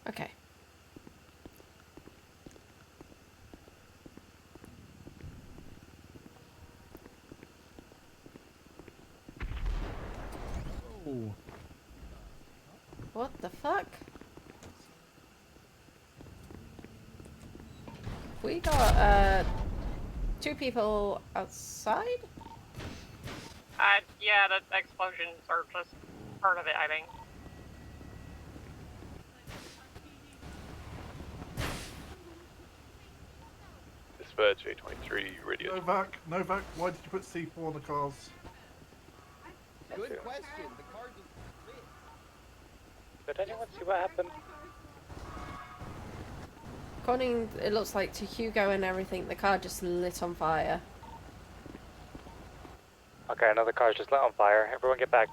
Okay. Oh. What the fuck? We got, 2 people outside? Yeah, the explosions are just part of it, I think. Dispatch 823 radio. Novak, why did you put C4 on the cars? Good question. The car just lit. Did anyone see what happened? According, it looks like to Hugo and everything, the car just lit on fire. Okay, another car just lit on fire. Everyone get back.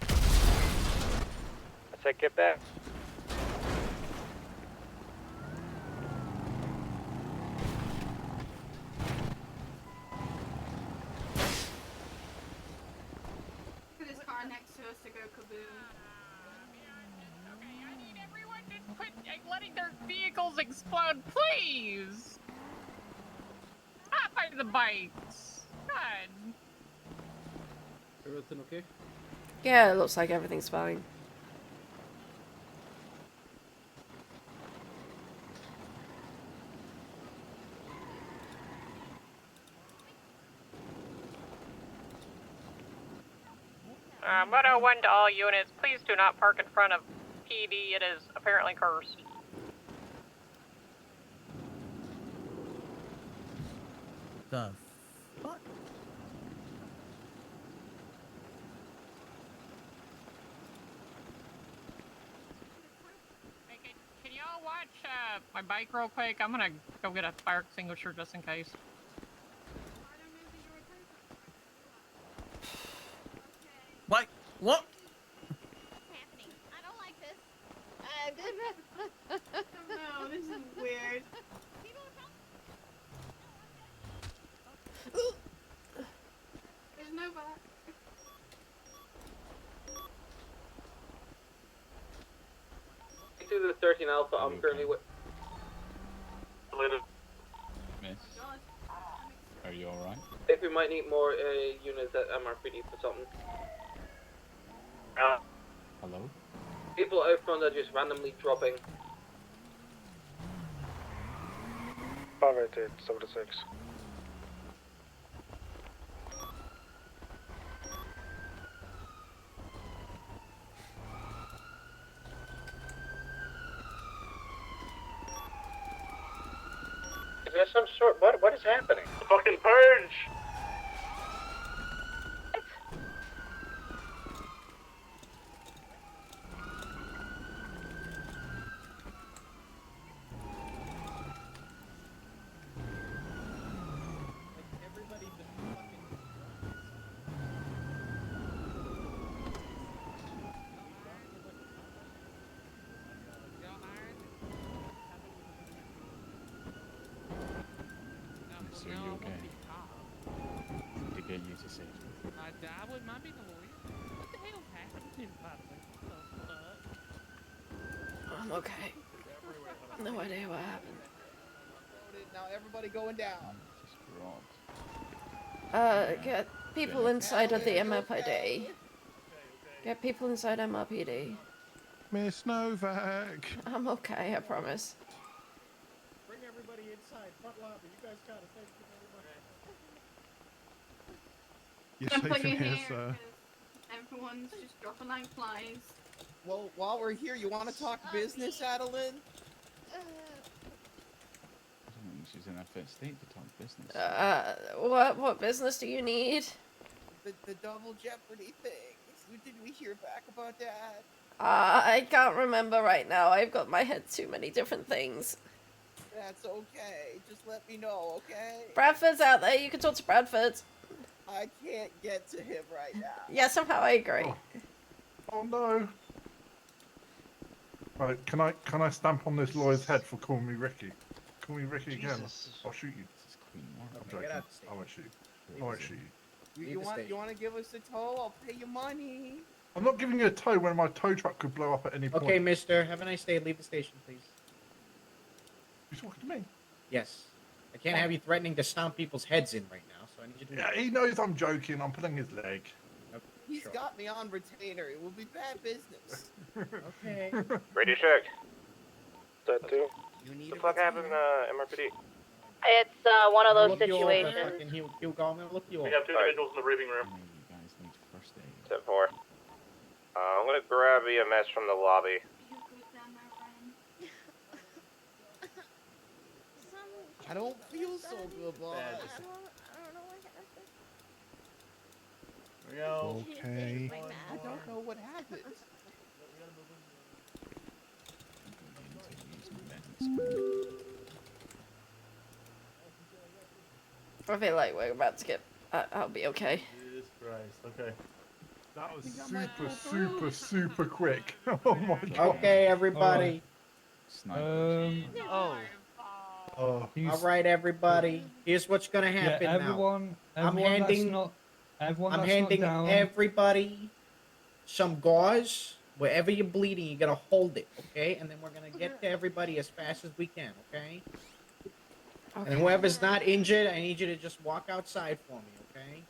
I said get back. For this car next to us to go kaboom. Okay, I need everyone to quit letting their vehicles explode, please! Stop by the bikes! God. Everything okay? Yeah, it looks like everything's fine. Moto 1 to all units, please do not park in front of PD. It is apparently cursed. The fuck? Hey, can y'all watch my bike real quick? I'm gonna go get a fire extinguisher just in case. What? What? Happening. I don't like this. No, this is weird. There's Novak. To the 13 Alpha, I'm currently with. Miss, are you alright? I think we might need more units at MRPD for something. Hello? People out front are just randomly dropping. 588, 76. Is there some sort? What is happening? The fucking purge! So you okay? To get you to safety. I wouldn't mind being a lawyer. What the hell's happening, by the way? What the fuck? I'm okay. No idea what happened. Now everybody going down. Just dropped. Get people inside of the MRPD. Get people inside MRPD. Miss Novak. I'm okay, I promise. Bring everybody inside. Front lobby. You guys got it. Thank you very much. You're I'm safe putting in it here, here sir. 'cause everyone's just dropping like flies. Well, while we're here, you want to talk business, Atalin? I don't think she's in a fit state to talk business. What business do you need? The double jeopardy thing. Did we hear back about that? I can't remember right now. I've got my head too many different things. That's okay. Just let me know, okay? Bradford's out there. You can talk to Bradford. I can't get to him right now. Yeah, somehow I agree. Oh no. Right, can I stamp on this lawyer's head for calling me Ricky? Call me Ricky again. I'll shoot you. I'm joking. I won't shoot you. I won't shoot you. You want to give us a tow? I'll pay you money. I'm not giving you a tow when my tow truck could blow up at any point. Okay, mister. Have a nice day. Leave the station, please. You talking to me? Yes. I can't have you threatening to stomp people's heads in right now, so I need you to... Yeah, he knows I'm joking. I'm pulling his leg. He's got me on retainer. It will be bad business. Okay. Radio check. That too. You The fuck happened, MRPD? It's one of those Look you over, situations. fucking Hugh Gallman, look you We over. have 2 individuals in the briefing room. You guys need first aid. 10-4. I'm gonna grab EMS from the lobby. I don't feel so good, boss. Okay. I don't know what happened. I feel like we're about to get... I'll be okay. Jesus Christ. Okay. That was super quick. Oh my god. Okay, everybody. Oh. Oh, All right, everybody. Here's what's gonna happen everyone, now. everyone I'm that's handing not down. everybody some gauze. Wherever you're bleeding, you gotta hold it, okay? And then we're gonna get to everybody as fast as we can, okay? And whoever's not injured, I need you to just walk outside for me, okay?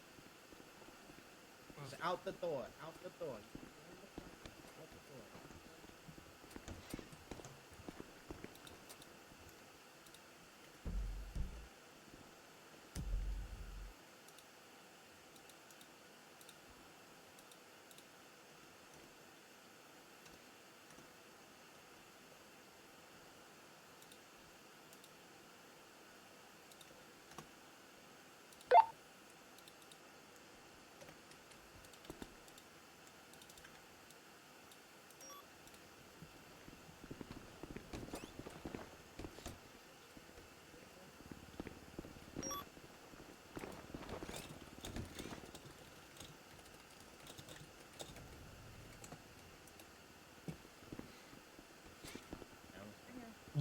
Just out the door, out the door. Out the door.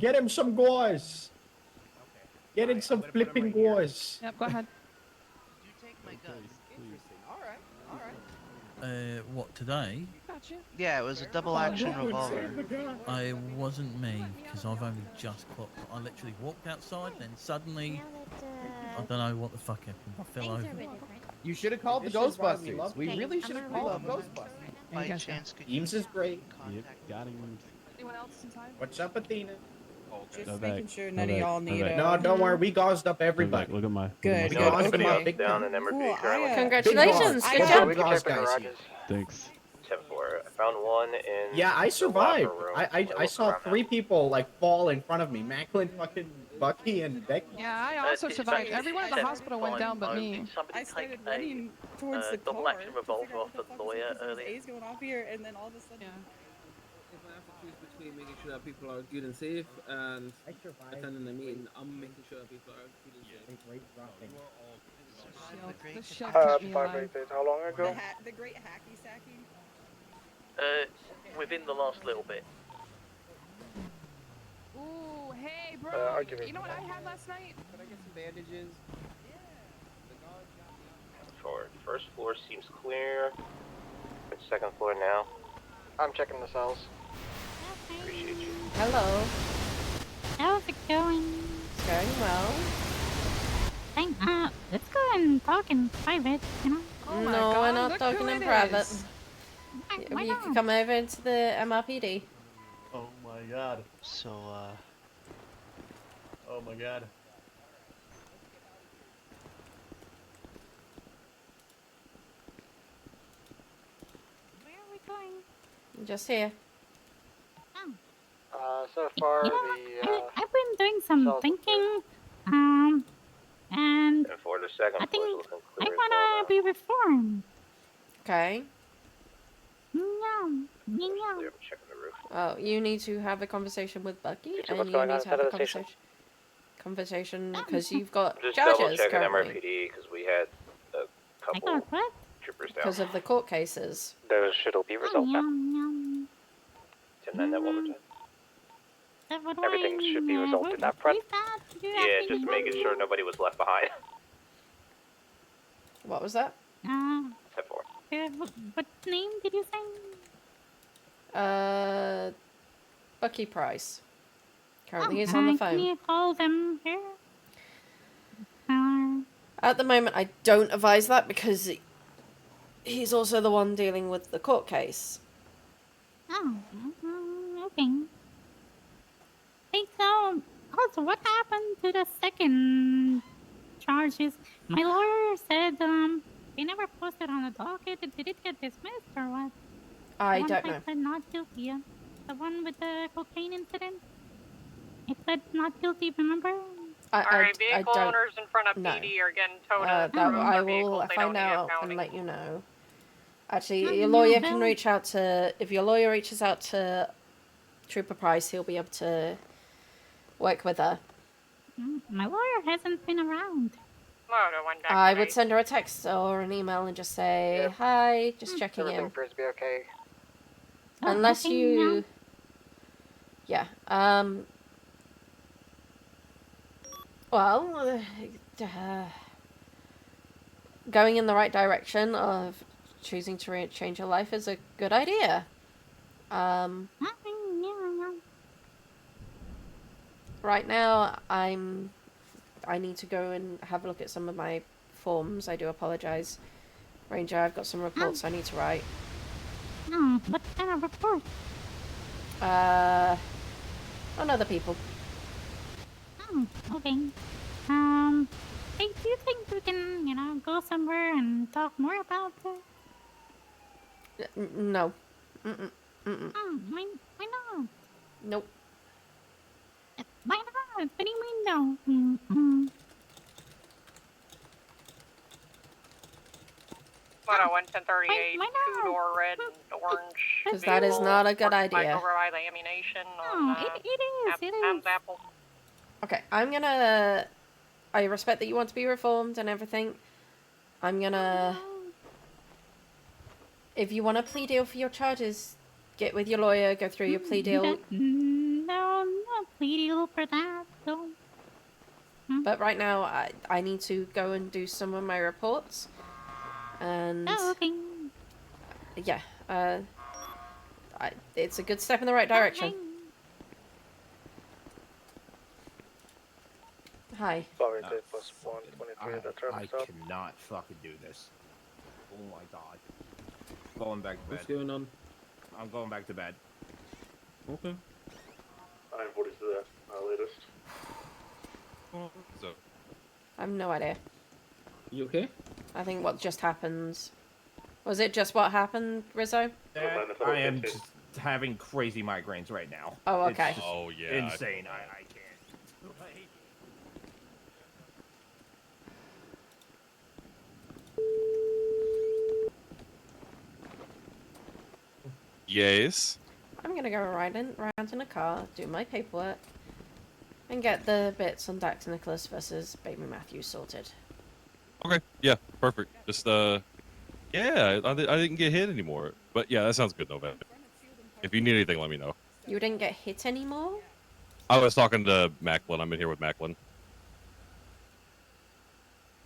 Get him some gauze. Get him some flipping gauze. Yep, go ahead. You take my gun. Interesting. All right. What, today? Gotcha. Yeah, it was a double action revolver. It wasn't me, because I've only just clocked. I literally walked outside, then suddenly, I don't know what the fuck happened. I fell over. You should have called the This is why we Ghostbusters. love We Kate. really should have called the Ghostbusters. By guys chance, could Eames is great. got him. Anyone else inside? What's up, Athena? Just making sure none of y'all need No, don't worry. We gauzed up everybody. Look at my. Good, We good, gauzed them okay. up big Down time. in MRP Cool, currently. Congratulations. Big Good gauze. job. Big We gauze checked in guys garages. here. Thanks. 10-4. I found one in. Yeah, I the survived. locker room. I saw Around 3 people like fall in front of me. Macklin, fucking Bucky, and Becky. Yeah, I also survived. Everyone at the hospital went down but me. Somebody I started take running towards the double car action to revolver figure out off what the the fuck lawyer was earlier. A's going off here, and then all of a sudden. If I have to choose between making sure that people are good and safe and attending the meeting, I'm making sure that people are good and safe. This shield kept me alive. 5 days. How long ago? The great hacky sacky. Within the last little bit. Ooh, hey, bro. I'll give it You know what I had last night? Could I get some bandages? Forward. First floor seems clear. Second floor now. I'm checking the cells. Appreciate you. Hello. How's it going? It's going well. Fine. Let's go and talk in private, you know? Oh my No, God, we're not look talking who in it private. is. Why You can not? come over into the MRPD. Oh my god. So, Oh my god. Where are we going? Just here. So far, You know, the I've been doing some cells thinking, and And for the second I floor is think looking I clear as well wanna now. be reformed. Okay. Meow, meow. Clear, I'm checking the roof. Oh, you need to have a conversation with Bucky, Teacher, and what's you going on need to have inside a of the station? conversation because you've got Just double charges checking currently MRPD because we had a couple what? troopers down. because of the court cases. Those should all be resolved now. 10-9 that one more time. Everything should be resolved in that front. Yeah, just making sure nobody was left behind. What was that? 10-4. What name did you say? Bucky Price. Currently he's on the Can phone. you call them here? At the moment, I don't advise that because he's also the one dealing with the court case. Oh, okay. Hey, so, also, what happened to the second charges? My lawyer said, they never posted on the docket. Did it get dismissed or what? I The don't one know. I pled not guilty, yeah. The one with the cocaine incident? I pled not guilty, remember? Alright, vehicle don't owners in front of know. PD are getting towed That to remove I their will vehicles. They find don't need out impounding. and let you know. Actually, your lawyer can reach out to... If your lawyer reaches out to Trooper Price, he'll be able to work with her. My lawyer hasn't been around. I would send her a text or an email and just say, hi, just checking Everything in. appears to be okay. Unless okay, you... Yeah, well, going in the right direction of choosing to change your life is a good idea. Right now, I need to go and have a look at some of my forms. I do apologize. Ranger, I've got some reports I need to write. What kind of report? On other people. Okay. Hey, do you think we can, you know, go somewhere and talk more about it? No. Mm-mm. Mm-mm. Why not? Nope. Why not? What do you mean no? What a 1038, two-door red, orange. Because that is not a good idea. Micro-ride ammunition on, it is. Apple. Okay, I'm gonna... I respect that you want to be reformed and everything. I'm gonna... If you want a plea deal for your charges, get with your lawyer, go through your plea deal. No plea deal for that, though. But right now, I need to go and do some of my reports. And... okay. Yeah, it's a good step in the right direction. Hi. Sorry, plus 123 at the terminal I stop. cannot fucking do this. Oh my god. Going back to bed. What's going on? I'm going back to bed. Okay. 940 is the latest. So, I have no idea. You okay? I think what just happened... Was it just what happened, Rizzo? I am just having crazy migraines right now. Oh, It's okay. just Oh, yeah. insane. I can't. Like... yes. I'm gonna go around in a car, do my paperwork, and get the bits on Dax Nicholas versus Baby Matthew sorted. Okay. Yeah. Perfect. Just yeah. I didn't get hit anymore. But yeah, that sounds good, Novak. If you need anything, let me know. You didn't get hit anymore? I was talking to Macklin. I'm in here with Macklin.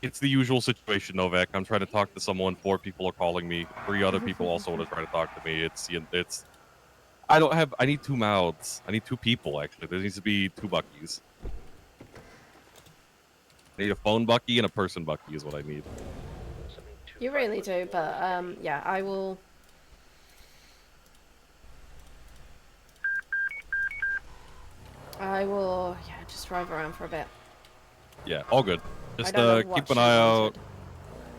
It's the usual situation, Novak. I'm trying to talk to someone. 4 people are calling me. 3 other people also want to try to talk to me. It's. I need 2 mouths. I need 2 people, actually. There needs to be 2 Buckies. I need a phone Bucky and a person Bucky is what I need. You really do, but yeah, I will. Yeah, just drive around for a bit. Yeah, all good. I Just don't know what keep an she eye out. wanted.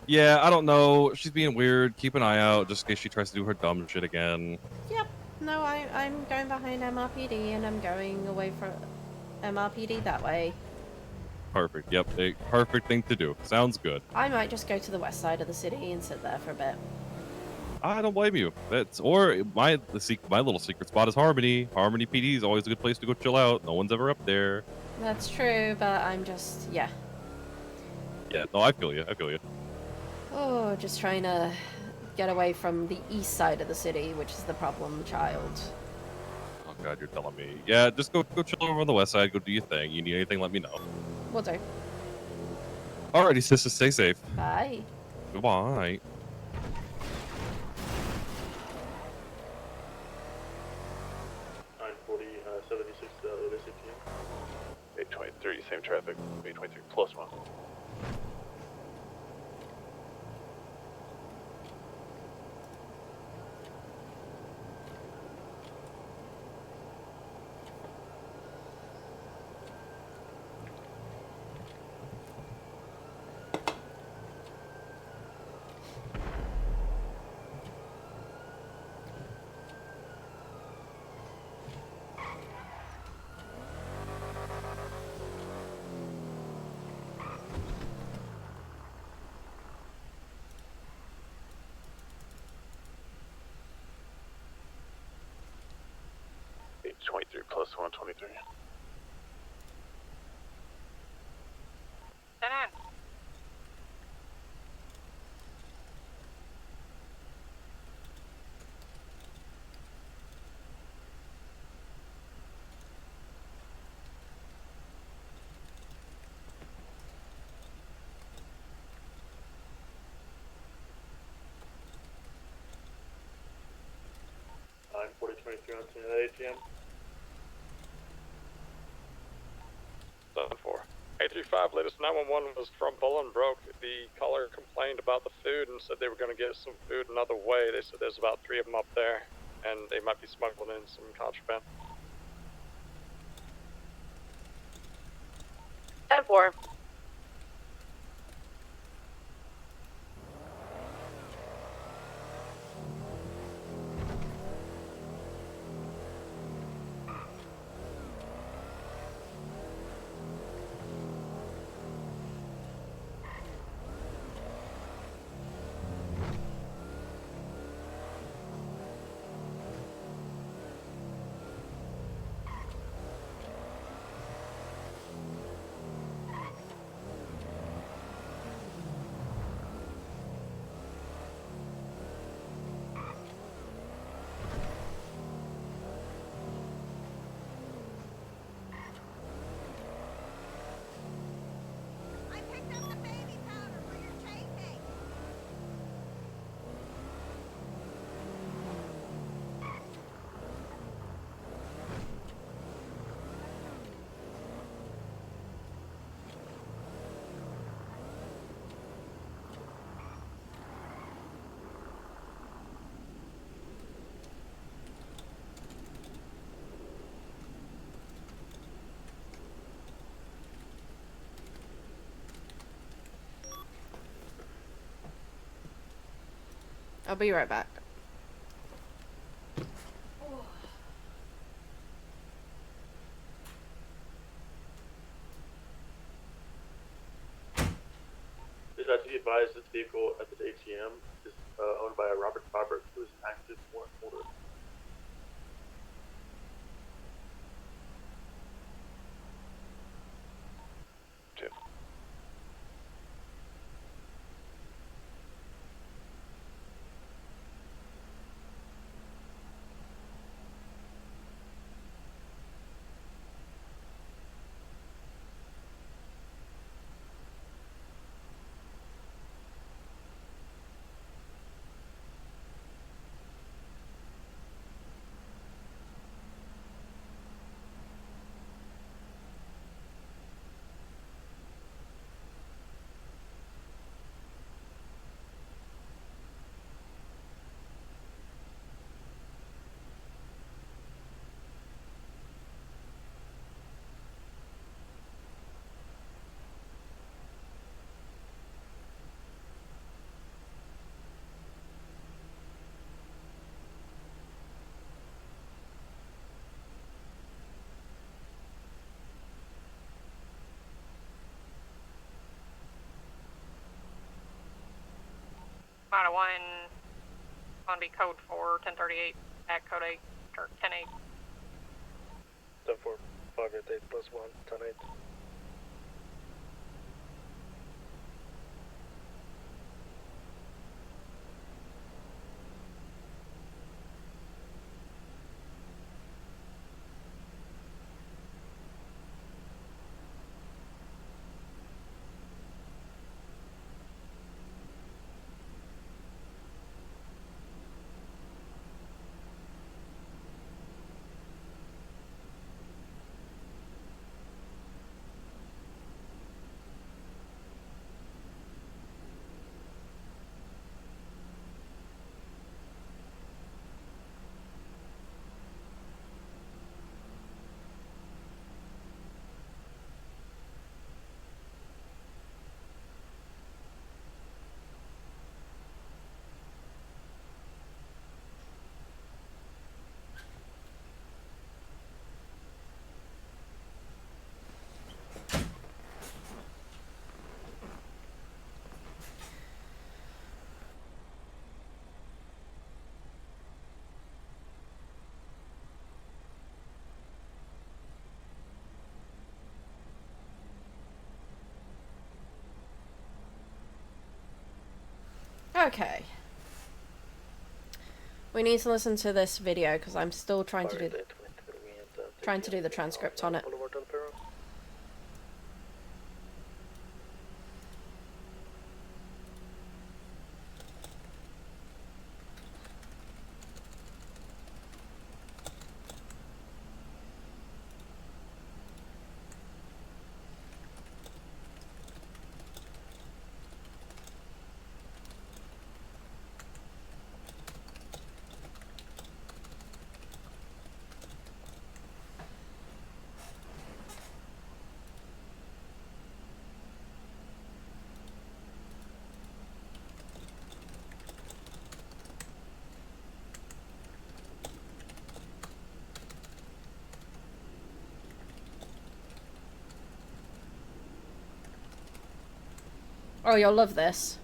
Yeah, I don't know. She's being weird. Keep an eye out just in case she tries to do her dumb shit again. Yep. No, I'm going behind MRPD and I'm going away from MRPD that way. Perfect. Yep. Perfect thing to do. Sounds good. I might just go to the west side of the city and sit there for a bit. I don't blame you. My little secret spot is Harmony. Harmony PD is always a good place to go chill out. No one's ever up there. That's true, but I'm just, yeah. Yeah, no, I feel you. I feel you. Oh, just trying to get away from the east side of the city, which is the problem child. Oh god, you're telling me. Yeah, just go chill over on the west side. Go do your thing. You need anything, let me know. Will do. Alrighty, sisters, stay safe. Bye. Goodbye. 940, 76, latest ATM. 823, same traffic. 823 plus 1. +123. 10 in. Nine 4023 on to ATM. 7-4. 835, latest 911 was from Bolingbroke. The caller complained about the food and said they were going to get some food another way. They said there's about 3 of them up there, and they might be smuggling in some contraband. 10-4. I'll be right back. Dispatch, be advised this vehicle at this ATM is owned by a Robert, who is an active warrant holder. 901, gonna be code 4, 1038, at code 8, or 10-8. 10-4, 5-8 plus 1, 10-8. Okay. We need to listen to this video because I'm still trying to do the transcript on it. Oh, you'll love this.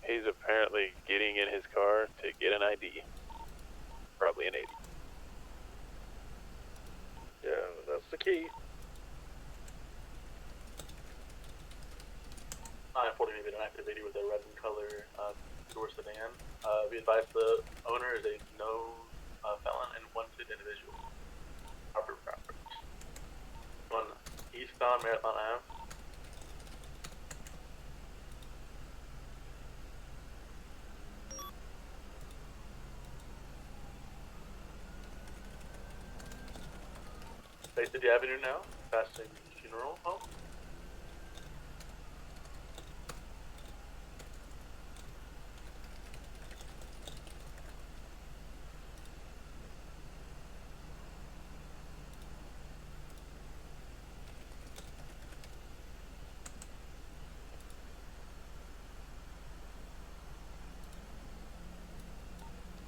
He's apparently getting in his car to get an ID. Probably an 80. Yeah, that's the key. 940 made an activity with a red and color door sedan. We advise the owner is a known felon and wanted individual. Proper. On eastbound Marathon Ave. Bay City Avenue now, passing the funeral home.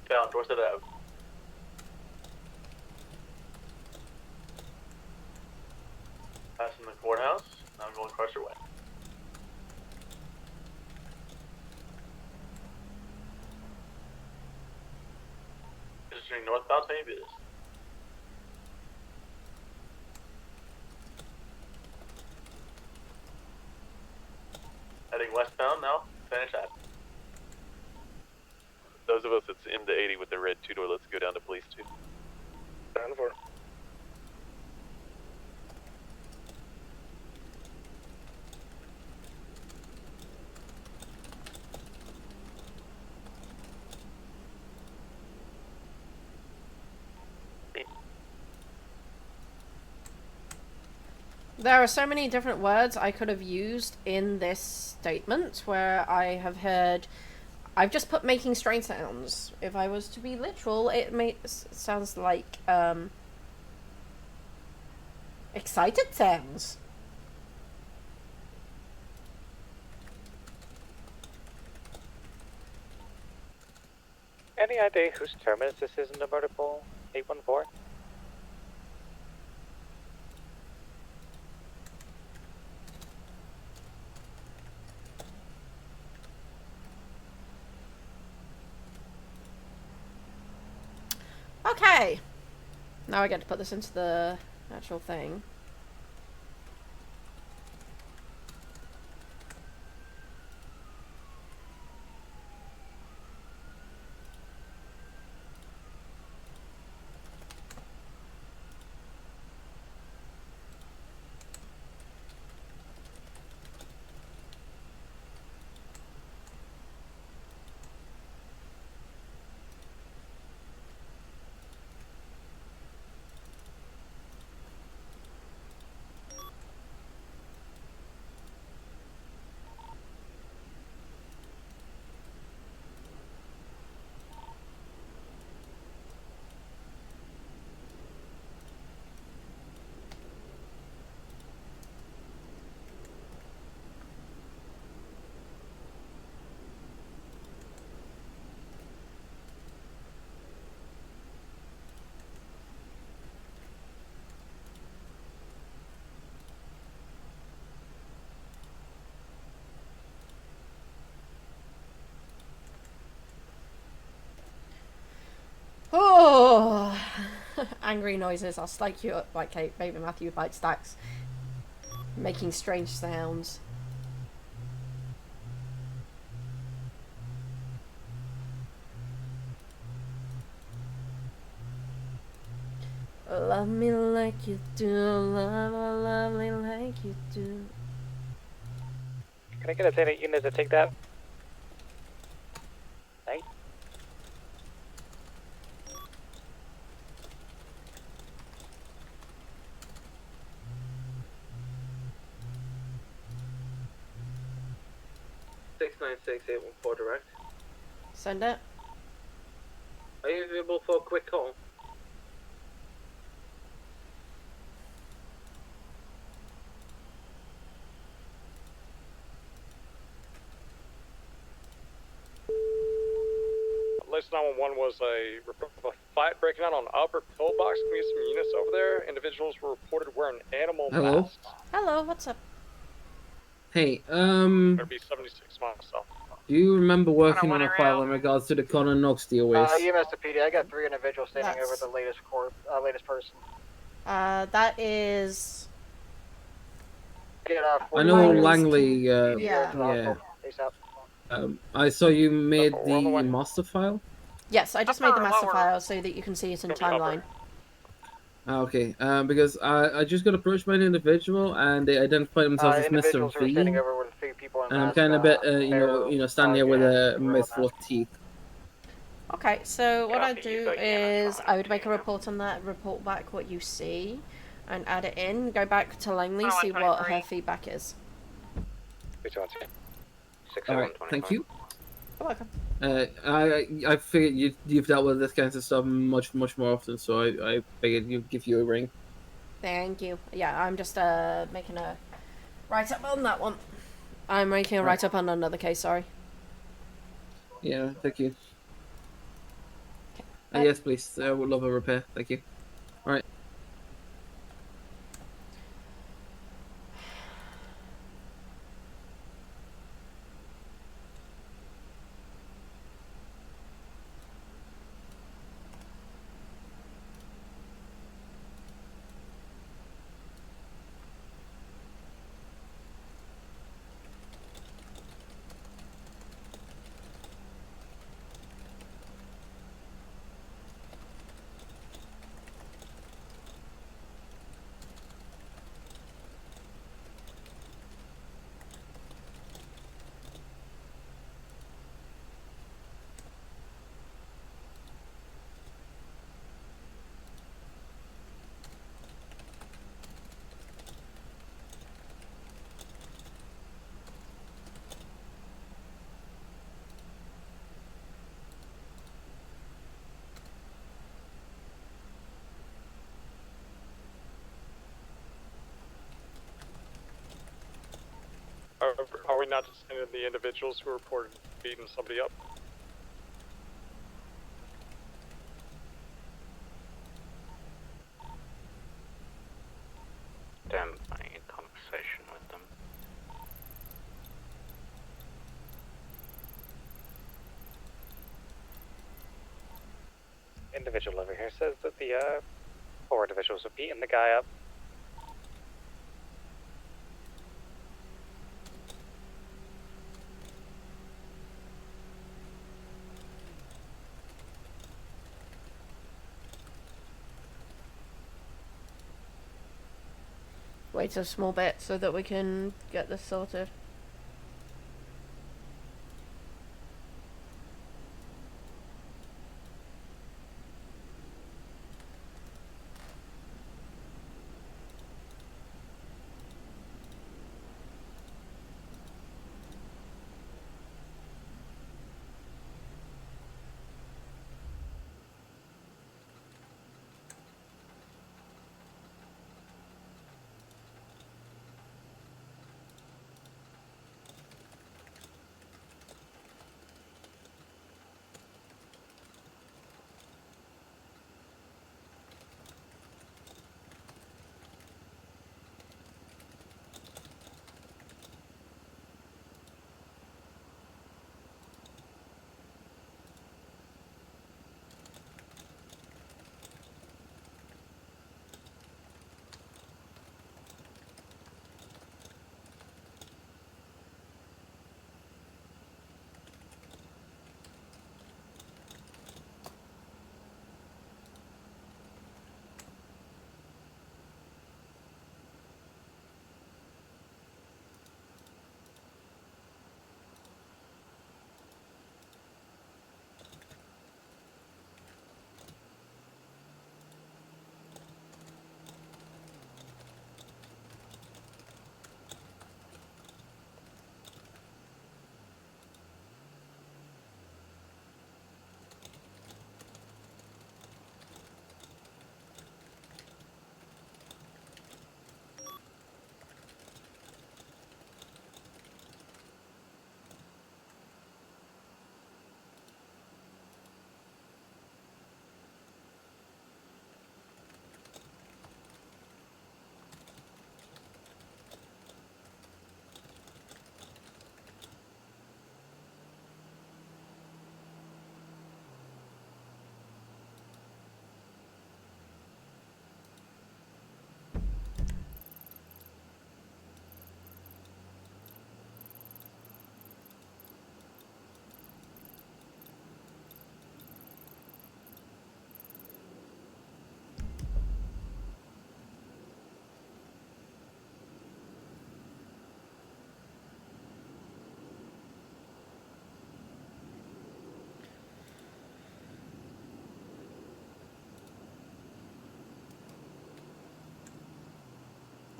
Down Dorset Ave. Passing the courthouse, now I'm going Carcer Way. Registering northbound St. Beers. Heading westbound now, finish at. Those of us that's in the 80 with the red two-door, let's go down to police 2. Down for. There are so many different words I could have used in this statement where I have heard... I've just put making strange sounds. If I was to be literal, it sounds like, excited sounds. Any idea whose terminus this is in the murder pool? 814? Okay. Now I get to put this into the actual thing. Oh, angry noises. I'll stake you up like Kate, Baby Matthew bite stacks. Making strange sounds. Love me like you do, love me like you do. Can I get a Senate unit to take that? Thanks. Six 814 direct. Send it. Are you available for a quick call? Latest 911 was a report of a fight breaking out on Upper Pillbox. Can we get some units over there? Individuals were reported wearing animal Hello? masks. Hello, what's up? Hey, There'd be 76 miles south. do you remember working on a file in regards to the Connor Knox deal with? EMS to PD, I got 3 individuals standing over the latest latest person. That is... Get, I know Langley, Yeah. I saw you made the master file? Yes, I just made the master file so that you can see it in timeline. Okay, because I just got approached by an individual and they identified themselves as Mr. V. And I'm kind of a bit, you know, standing here with a mouthful of teeth. Okay, so what I'd do is I would make a report on that, report back what you see. and add it in. Go back to Langley, see what her feedback is. All right, thank you. You're welcome. I figured you've dealt with this kind of stuff much more often, so I figured you'd give you a ring. Thank you. Yeah, I'm just making a write-up on that one. I'm making a write-up on another case, sorry. Yeah, thank you. Yes, please. I would love a repair. Thank you. All right. Are we not just sending the individuals who reported beating somebody up? Them in conversation with them. Individual over here says that the 4 individuals are beating the guy up. Wait a small bit so that we can get this sorted.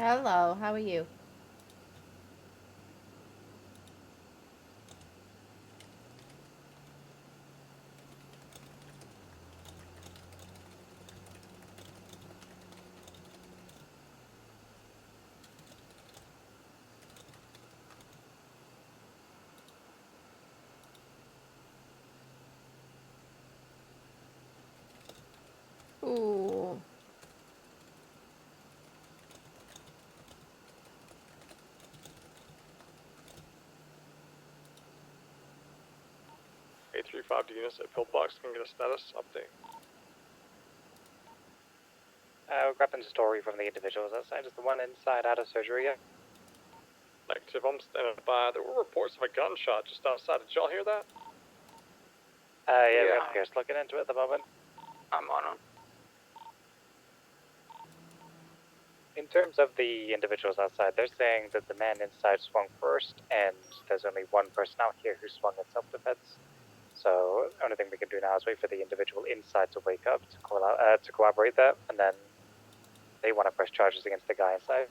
Hello, how are you? Ooh. A35 units at pillbox can get a status update. Weapon story from the individuals outside. Is the one inside out of surgery yet? Negative, I'm standing by. There were reports of a gunshot just outside. Did y'all hear that? Yeah, we have Pierce looking into it at the moment. I'm on it. In terms of the individuals outside, they're saying that the man inside swung first, and there's only one person out here who swung in self-defense. So the only thing we can do now is wait for the individual inside to wake up to call out, to corroborate that, and then they want to press charges against the guy inside.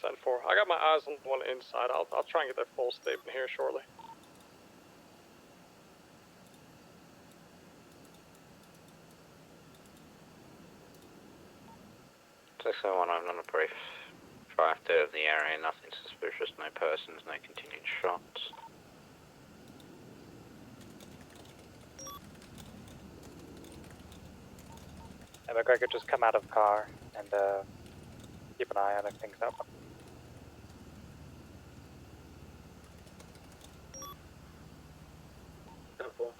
10-4. I got my eyes on the one inside. I'll try and get their full statement here shortly. 601, I'm on a brief. Drive to the area, nothing suspicious, no persons, no continued shots. And McGregor, just come out of the car and keep an eye on if things happen. Simple.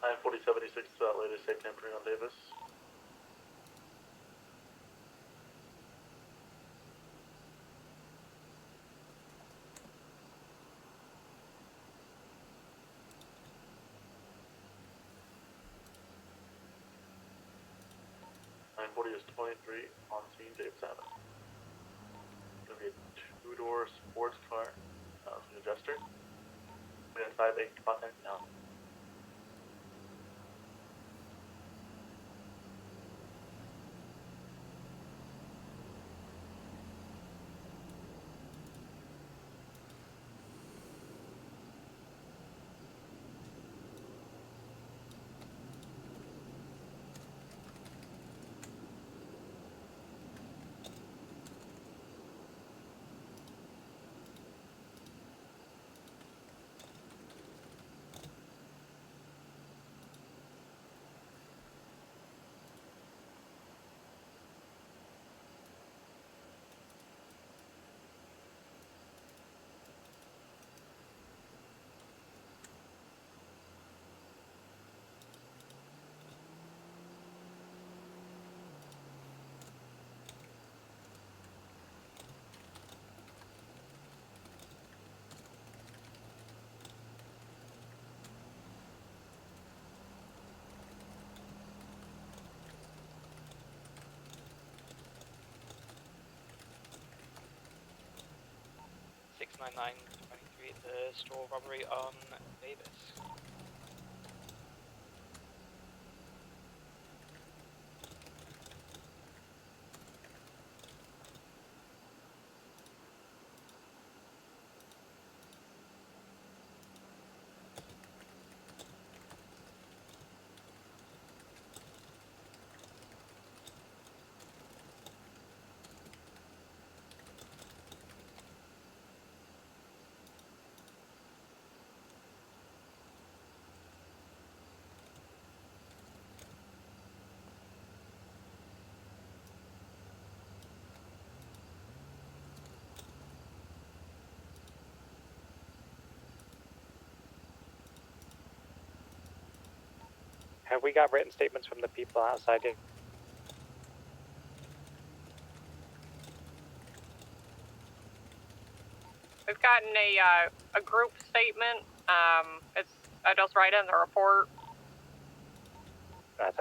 I'm 4076 to that latest safe tampering on Davis. Nine 40 is 23 on scene, Davis Avenue. Gonna be a two-door sports car. It's an adjuster. We have 5-8 contact now. The store robbery on Davis. Have we got written statements from the people outside yet? We've gotten a group statement. It's I just write in the report.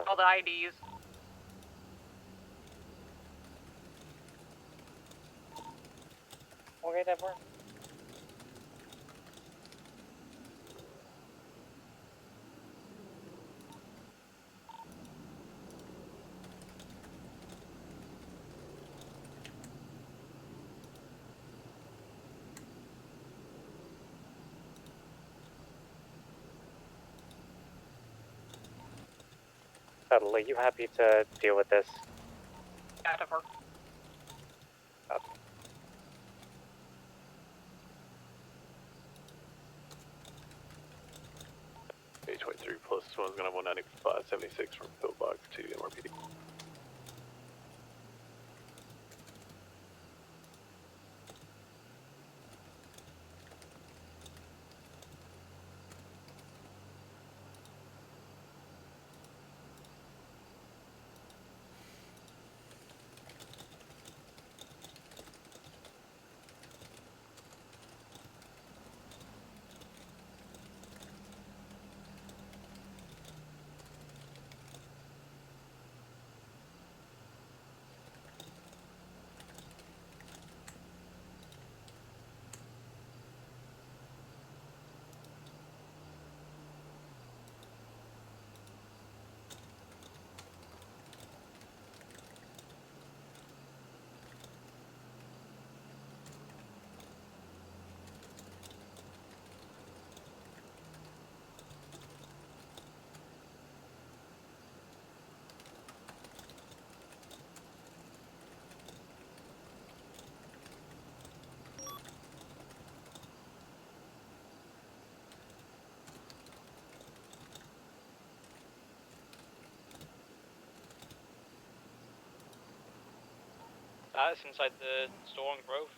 All the IDs. Okay, that works. Are you happy to deal with this? Yeah, never. A23 plus one's gonna have 195.76 from pillbox to NRPD. It's inside the store on Grove.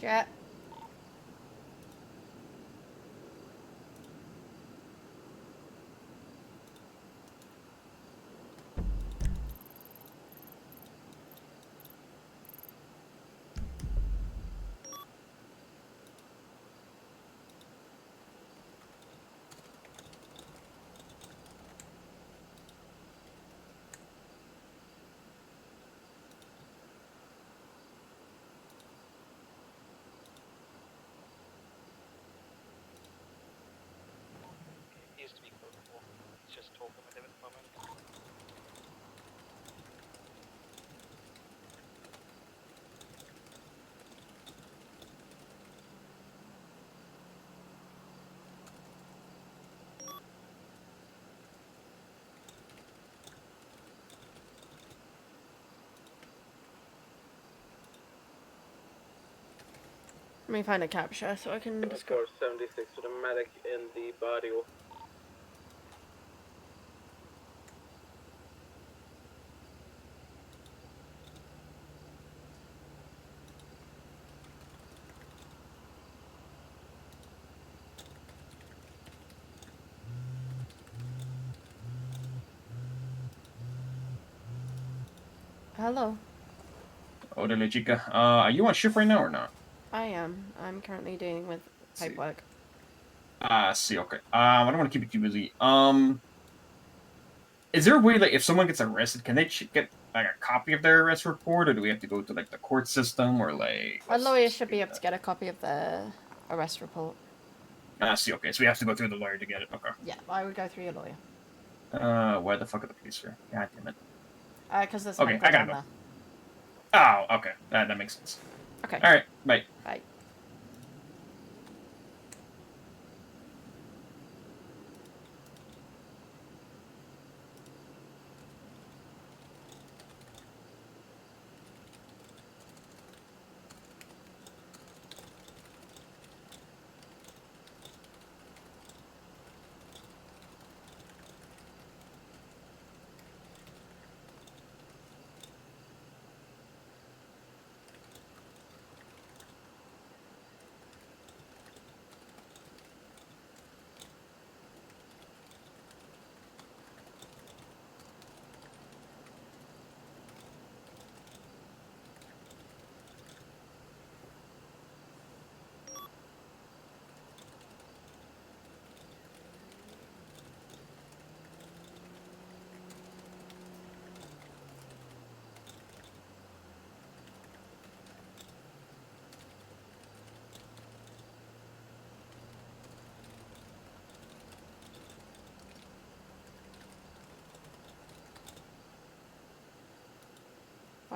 Jet. It used to be code 4. It's just talking with him at the moment. Let me find a capture so I can describe. 76 with a medic in the body. Hello. Orderly chica, are you on shift right now or not? I am. I'm currently dealing with paperwork. See, okay. I don't want to keep it too busy. Is there a way, like, if someone gets arrested, can they get, like, a copy of their arrest report, or do we have to go to, like, the court system, or, like... A lawyer should be able to get a copy of the arrest report. See, okay, so we have to go through the lawyer to get it, okay. Yeah, I would go through your lawyer. Why the fuck are the police here? God damn it. Because there's Okay, medical I gotta down go. there. Oh, okay, that makes sense. Okay. Alright, bye. Bye.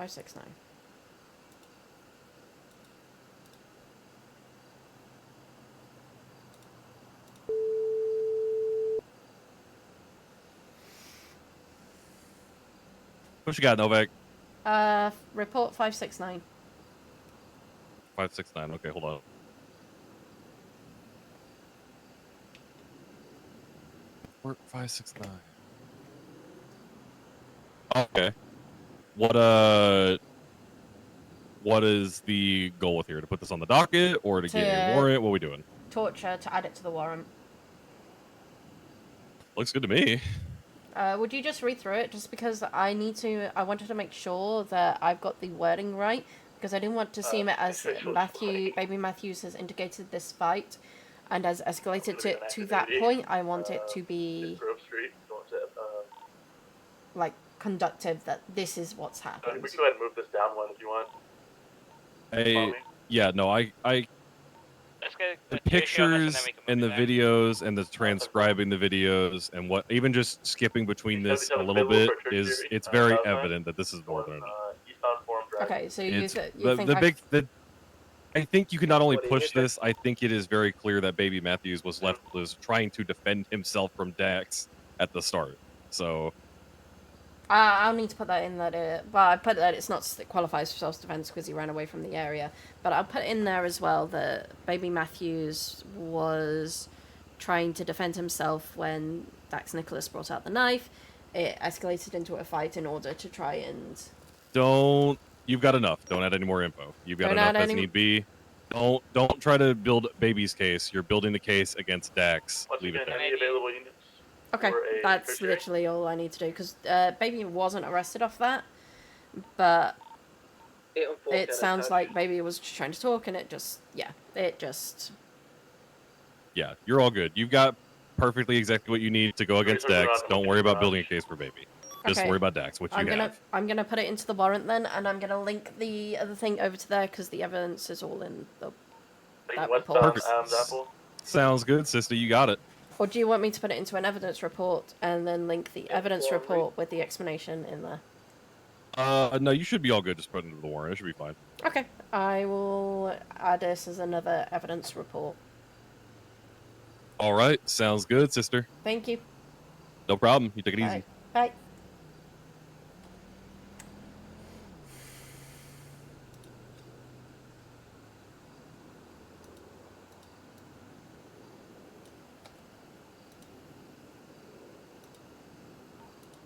569. What you got, Novak? Report 569. 569. Okay, hold on. Report 569. Okay. What is the goal with here? To put this on the docket or to get a warrant? What are we doing? Torture to add it to the warrant. Looks good to me. Would you just read through it? Just because I wanted to make sure that I've got the wording right, because I didn't want to seem it as Baby Matthews has indicated this fight, and has escalated to that point. I want it to be like conductive, that this is what's happened. We can go ahead and move this down one if you want. Yeah, no, I Let's go the with Yoshi on this and then pictures we can and the move it videos and the transcribing the videos and what even just skipping between this a little bit is it's very evident that this is more than enough. Okay, so you think I think you can not only push this, I think it is very clear that Baby Matthews was trying to defend himself from Dax at the start. So I'll need to put that in that I put that it qualifies for self-defense because he ran away from the area. But I'll put in there as well that Baby Matthews was trying to defend himself when Dax Nicholas brought out the knife. It escalated into a fight in order to try and... you've got enough. Don't add any more info. You've got Don't enough add as any- need be. Don't try to build Baby's case. You're building the case against Dax. Leave it there. Any available units? Okay, that's literally all I need to do, because Baby wasn't arrested off that, but it sounds like Baby was just trying to talk, and Yeah, you're all good. You've got perfectly exactly what you need to go against Dax. Don't worry about building a case for Baby. Just Okay. worry about Dax, which you have. I'm gonna put it into the warrant then, and I'm gonna link the other thing over to there, because the evidence is all in that report. Perfect. Sounds good, sister. You got it. Or do you want me to put it into an evidence report and then link the evidence report with the explanation in there? No, you should be all good. Just put it into the warrant. It should be fine. Okay, I will add this as another evidence report. All right, sounds good, sister. Thank you. No problem. You take it easy. Bye.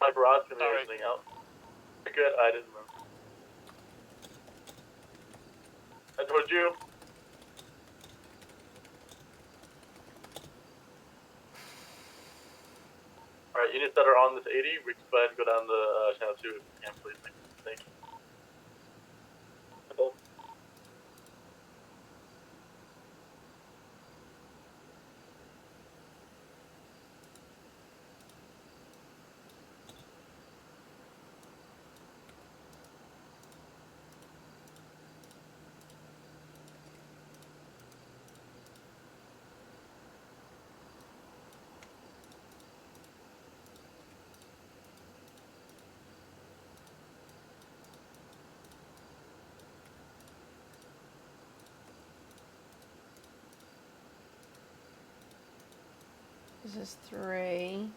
My barrage can leave everything out. You're good, I didn't move. I told you. Alright, units that are on this 80, we can go ahead and go down the channel 2 if you can, please. Thank you. This is 3.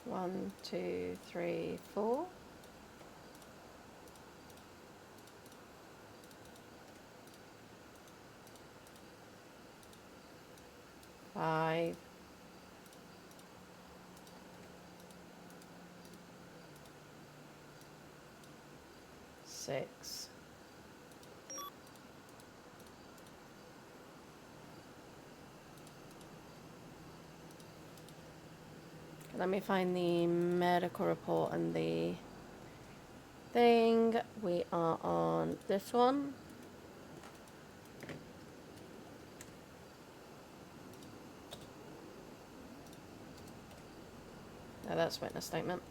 1, 2, 3, 4. 5. 6. Let me find the medical report and the thing. We are on this one. Oh, that's witness statement.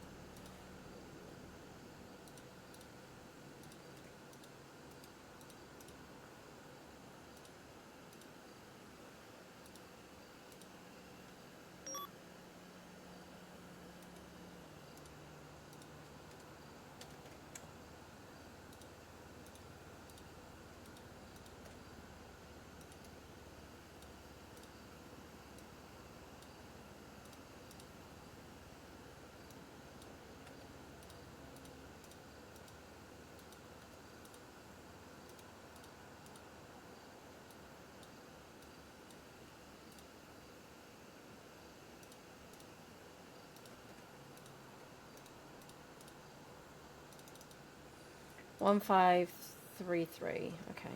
1533. Okay.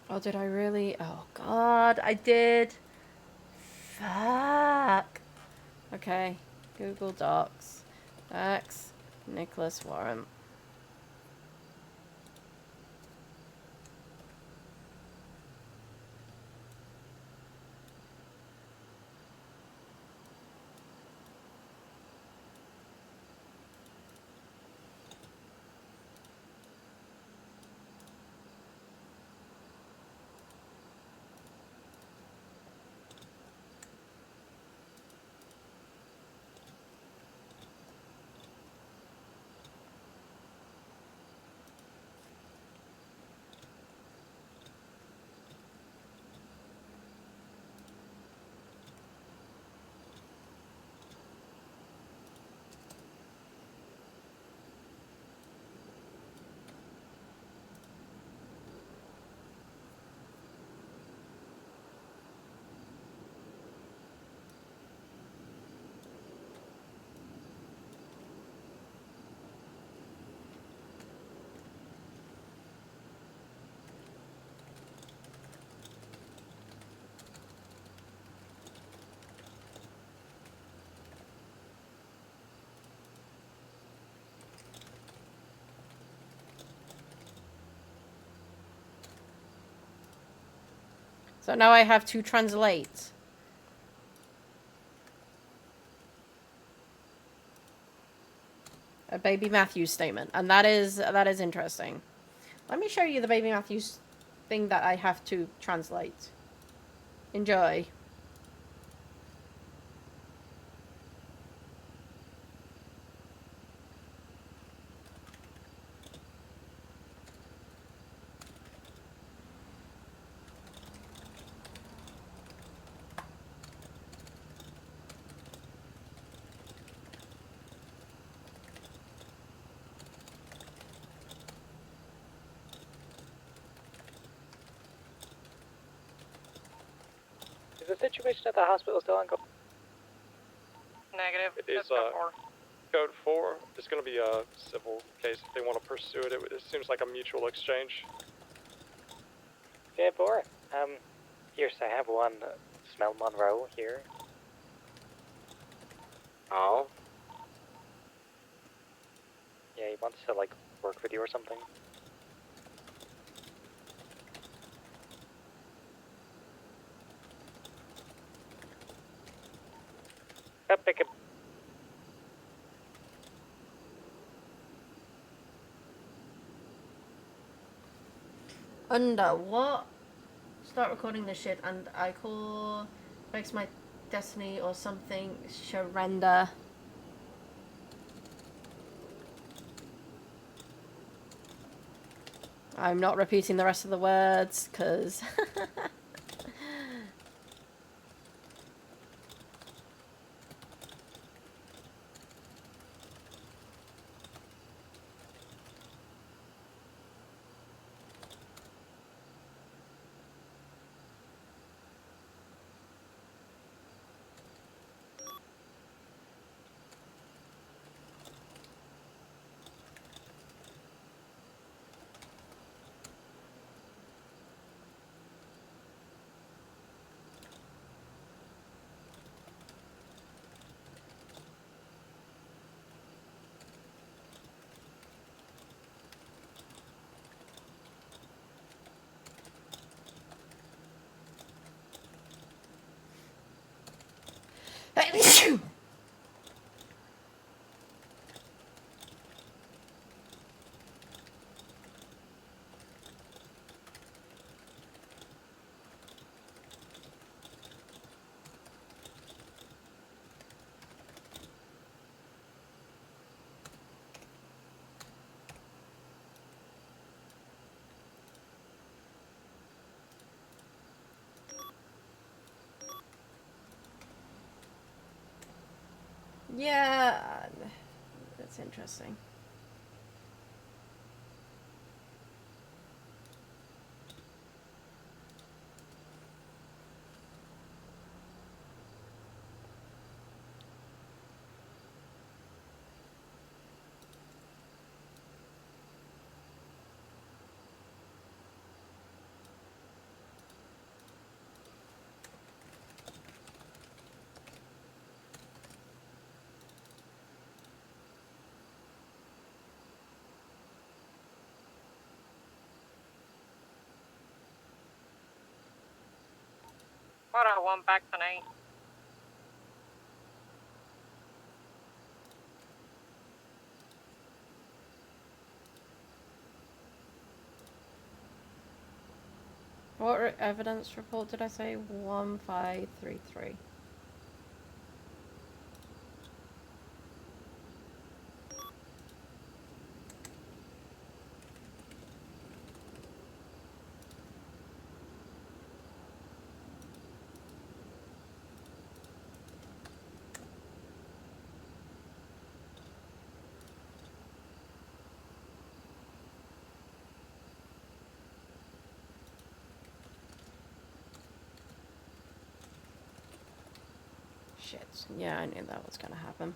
Oh, did I really? Oh, God, I did. Fuck. Okay. Google Docs. X. Nicholas Warren. So now I have to translate. A Baby Matthews statement. And that is interesting. Let me show you the Baby Matthews thing that I have to translate. Enjoy. Is the situation at the hospital still ongoing? Negative. It is, That's code 4. Code 4. It's going to be a civil case if they want to pursue it. It seems like a mutual exchange. Yeah, 4. Yes, I have one. Smell Monroe here. Oh? Yeah, he wants to, like, work with you or something. Pick him. Under what? Start recording this shit and I call breaks my destiny or something. Surrender. I'm not repeating the rest of the words, because... Yeah, that's interesting. What I want back tonight. What evidence report did I say? 1533. Shit. Yeah, I knew that was gonna happen.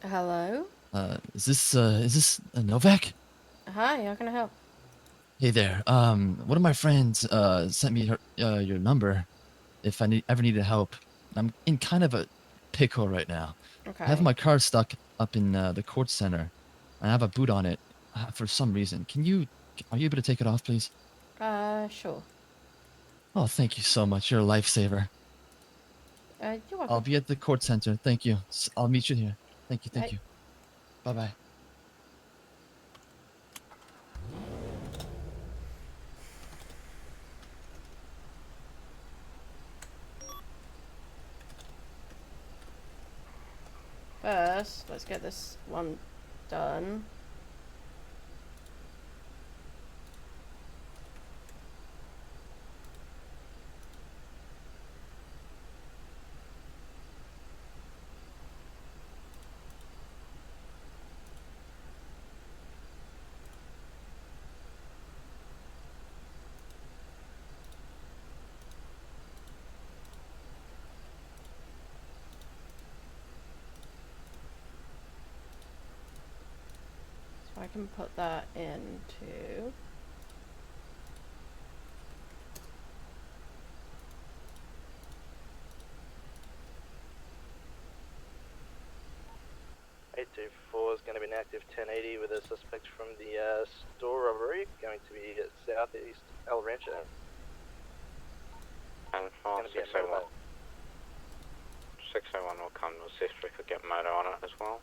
Hello? Is this Novak? Hi, how can I help? Hey there. One of my friends sent me your number if I ever needed help. I'm in kind of a pickle right now. Okay. I have my car stuck up in the court center. I have a boot on it for some reason. Are you able to take it off, please? Sure. Oh, thank you so much. You're a lifesaver. You're I'll welcome. be at the court center. Thank you. I'll meet you here. Thank you. Thank Bye. you. Bye bye. First, let's get this one done. So I can put that into... is going to be an active 1080 with a suspect from the store robbery, going to be at southeast El Rancho. And 601. 601 will come to assist if we could get motor on it as well.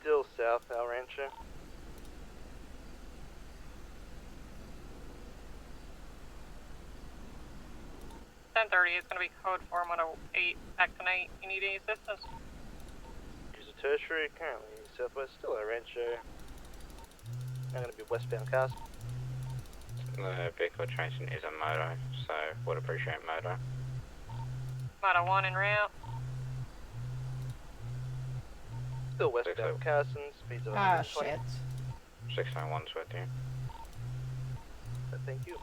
Still south El Rancho. It's going to be code 4108, back tonight. You need any assistance? Use a tertiary, currently southwest, still El Rancho. I'm going to be westbound cars. The vehicle chasing is a moto, so would appreciate moto. Moto 1 en route. Still westbound Carson, speeds of Ah, 120. shit. 601's with you. Thank you.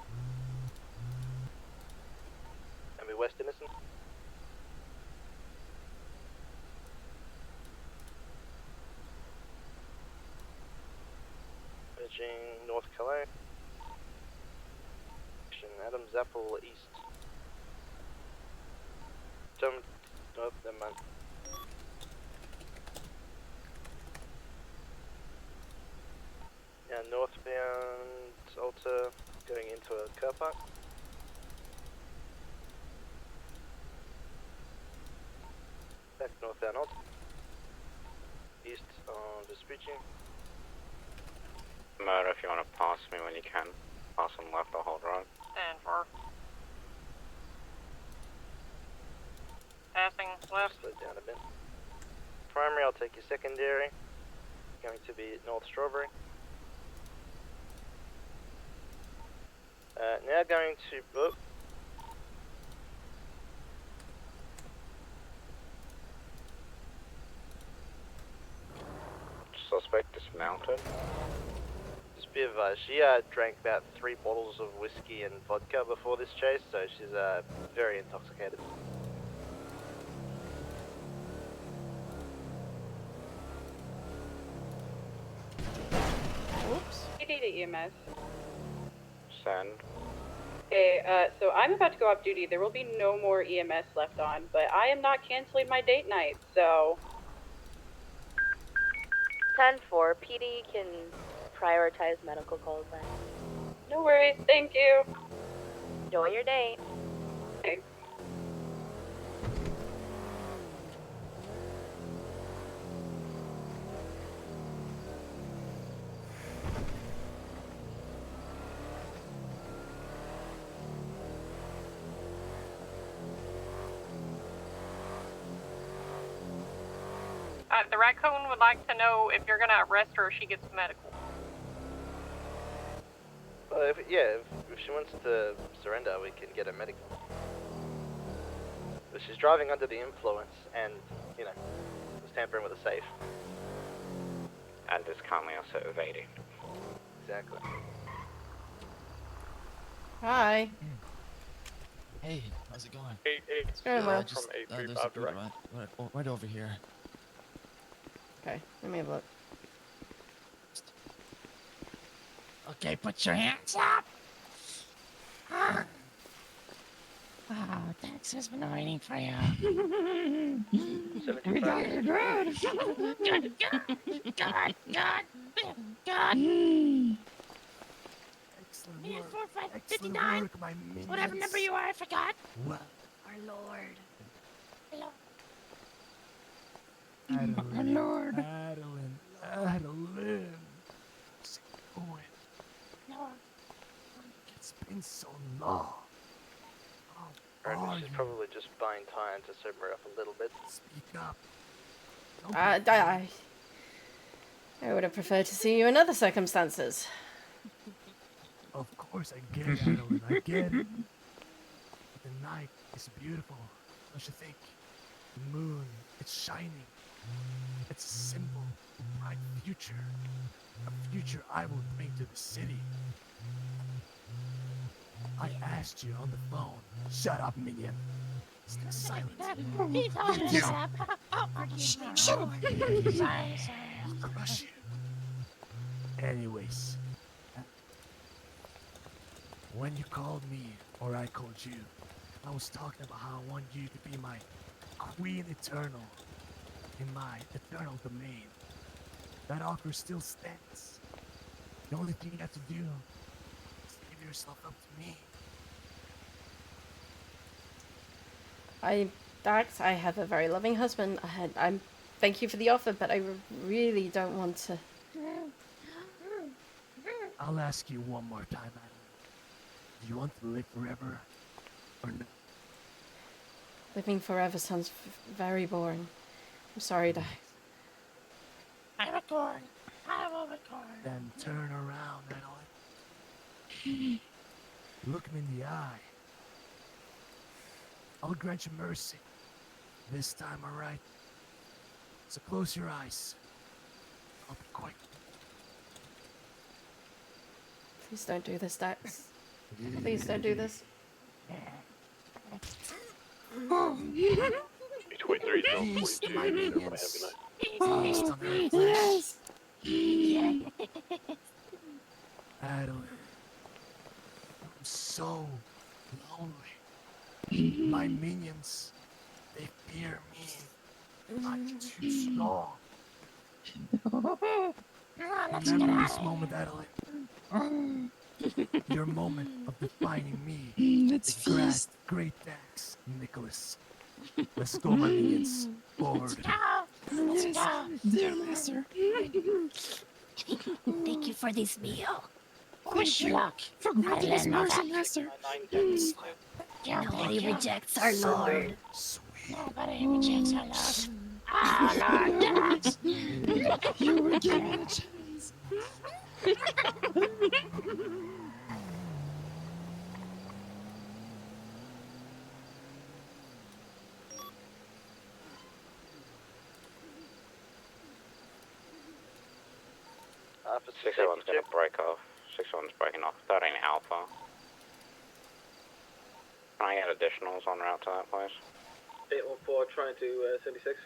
And we West Innocent. Virgin North Calais. Adams Apple East. Don't. Oh, never mind. Yeah, northbound Alta going into a car park. Back northbound Alta. East on Vespucci. Moto, if you want to pass me when you can. Pass on left or hold right. And 4. Passing left. Slow down a bit. Primary, I'll take your secondary. Going to be North Strawberry. Now going to... Oh. Suspect dismounted. Just be advised, she drank about 3 bottles of whiskey and vodka before this chase, so she's very intoxicated. Oops. PD to EMS. Send. Okay, so I'm about to go off duty. There will be no more EMS left on, but I am not canceling my date night, so... 10-4, PD can prioritize medical calls then. No worries, thank you. Enjoy your day. Okay. The raccoon would like to know if you're going to arrest her if she gets medical. If she wants to surrender, we can get her medical. But she's driving under the influence and, you know, was tampering with a safe. And is currently also evading. Exactly. Hi. Hey, how's it going? It's going well. Just, there's a group right over here. Okay, let me have a look. Okay, put your hands up. Oh, Dex has been waiting for you. We got it good. Good. Excellent Minus work. 4, 5, Excellent 59. work, my minions. Whatever number you are, I forgot. Well, Our Lord. Hello. Atalin, Our Lord. Atalin. How's it going? Lord. It's been so long. Ernest is probably just buying time to sober up a little bit. Speak up. I would have preferred to see you in other circumstances. Of course, I get it, Atalin. I get it. But the night is beautiful, don't you think? The moon, it's shining. It's a symbol of a bright future. A future I will bring to the city. I asked you on the phone. Shut up, minion. Stay silent. He told me to shut up. Oh, shut up. Sorry. I'll crush you. Anyways, when you called me, or I called you, I was talking about how I want you to be my Queen Eternal in my eternal domain. That offer still stands. The only thing you have to do is give yourself up to me. Dax, I have a very loving husband. I'm thank you for the offer, but I really don't want to. I'll ask you one more time, Atalin. Do you want to live forever, or no? Living forever sounds very boring. I'm sorry, Dax. I record. I will record. Then turn around, Atalin. Look me in the eye. I'll grant you mercy. This time, alright? So close your eyes. I'll be quick. Please don't do this, Dax. Please don't do this. H.3 Zone Feast, 42, my everybody have a minions. good night. Feast on their flesh. Atalin, I'm so lonely. My minions, they fear me. I'm too strong. Remember this moment, Atalin. Your moment of defining me. Let's The feast. great Dax, Nicholas. Let's go, my minions. Forward. Let's go. Dear master. Thank you for this meal. Wish you luck. For granting us mercy, master. Nobody rejects our Lord. Nobody rejects our Lord. Our Lord Dax. You were given a chance. For 601's gonna break off. 601's breaking off. 13 Alpha. Can I get additionals on route to that place? 814 trying to 76.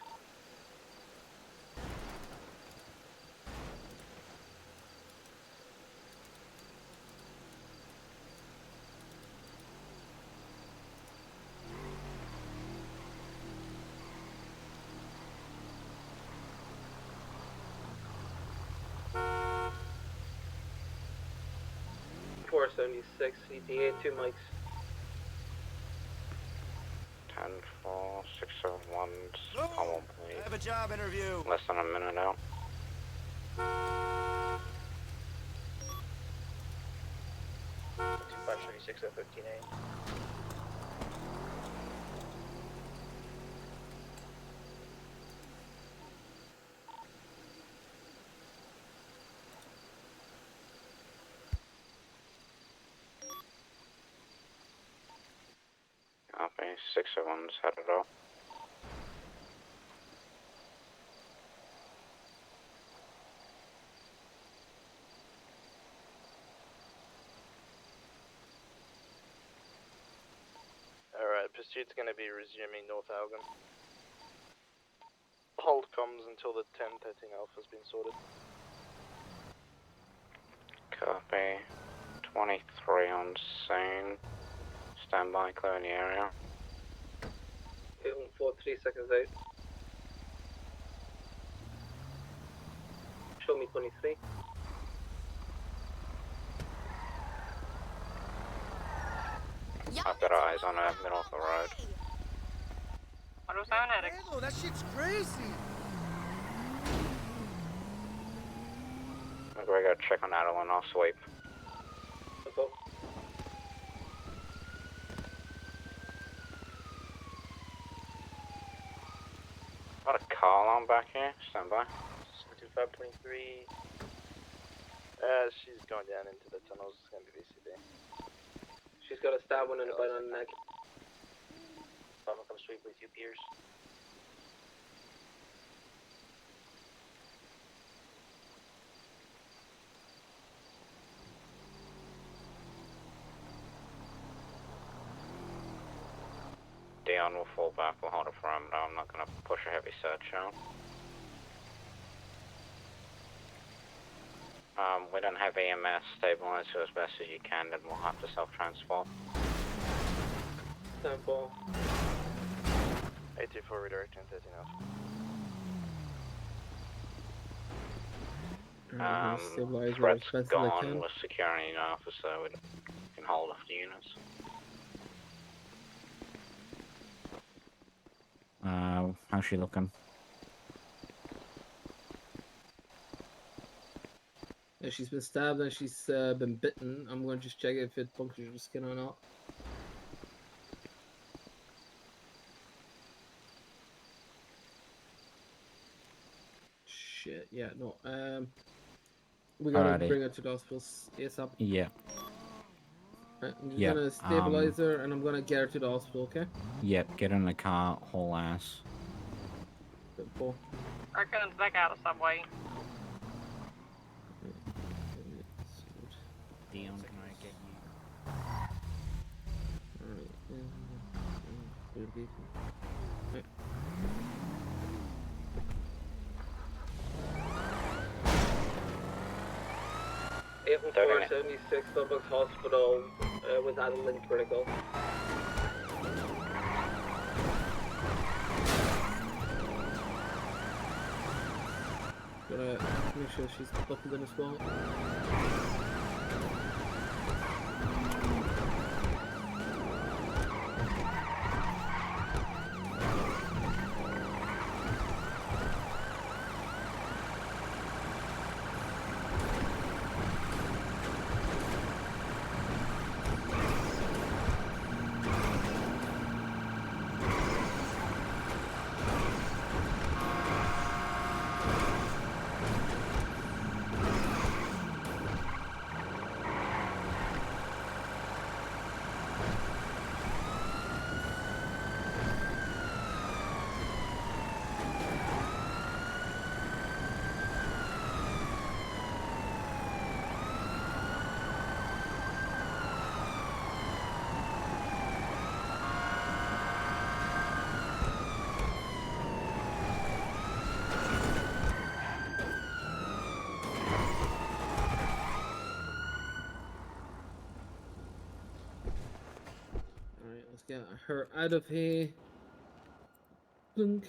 .476 ETA 2 mics. 10-4, 601's on one plate. I have a job interview. Less than a minute out. Five 36 at 13A. Copy. 601's headed out. Pursuit's going to be resuming North Algon. Hold comms until the 10:13 Alpha's been sorted. Copy. 23 on scene. Stand by, clearing the area. 3 seconds out. Show me 23. I've got eyes on her, middle of the road. What was that, Attic? Hello, that shit's crazy. We gotta check on Atalin, I'll sweep. Got a car alarm back here, stand by. 2523. She's going down into the tunnels, it's going to be VCB. She's got a stab one in the bite on the neck. I'm gonna come sweep with you, Pierce. Dion will fall back, we'll hold a perimeter. I'm not gonna push a heavy search out. We don't have EMS, stabilize her as best as you can, then we'll have to self-transport. Tempo. 824 redirecting 13 Alpha. Threat's gone, we're securing an Alpha so we can hold off the units. How's she looking? Yeah, she's been stabbed and she's been bitten. I'm going to just check if it punctures her skin or not. Shit, yeah, no. We gotta Alrighty. bring her to the hospital ASAP. Yeah. Right, I'm just Yeah, gonna stabilize her and I'm gonna get her to the hospital, okay? Yep, get in the car, whole ass. Simple. Reckon back out of subway. Dion, can I get you? Alright. Right. 81476 Novak Hospital with Atalin critical. Gotta make sure she's buckled in as well. Let's get her out of here. Blink.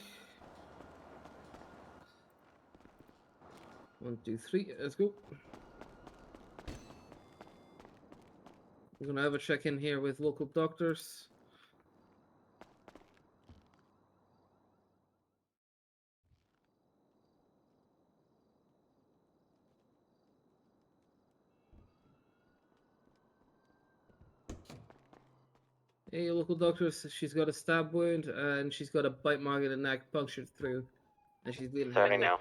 1, 2, 3. Let's go. We're gonna have a check-in here with local doctors. Hey, local doctors, she's got a stab wound and she's got a bite mark in the neck punctured through, and she's bleeding 30 heavily. now.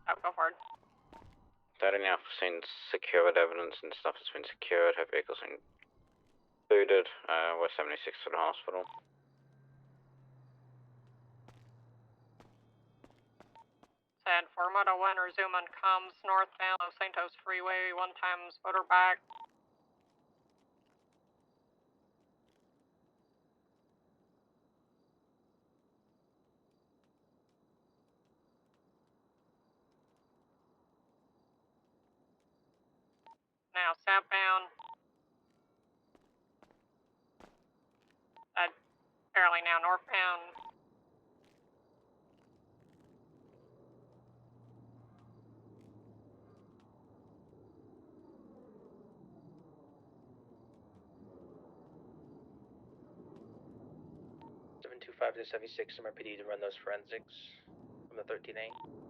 Oh, go for it. 30 now, seen secured evidence and stuff has been secured, her vehicle's included, we're 76 to the hospital. Said Formoto 1 resuming comms northbound Los Santos Freeway, 1 times motorback. southbound. Apparently now northbound. Seven 2-5 to 76 MRPD to run those forensics from the 13A.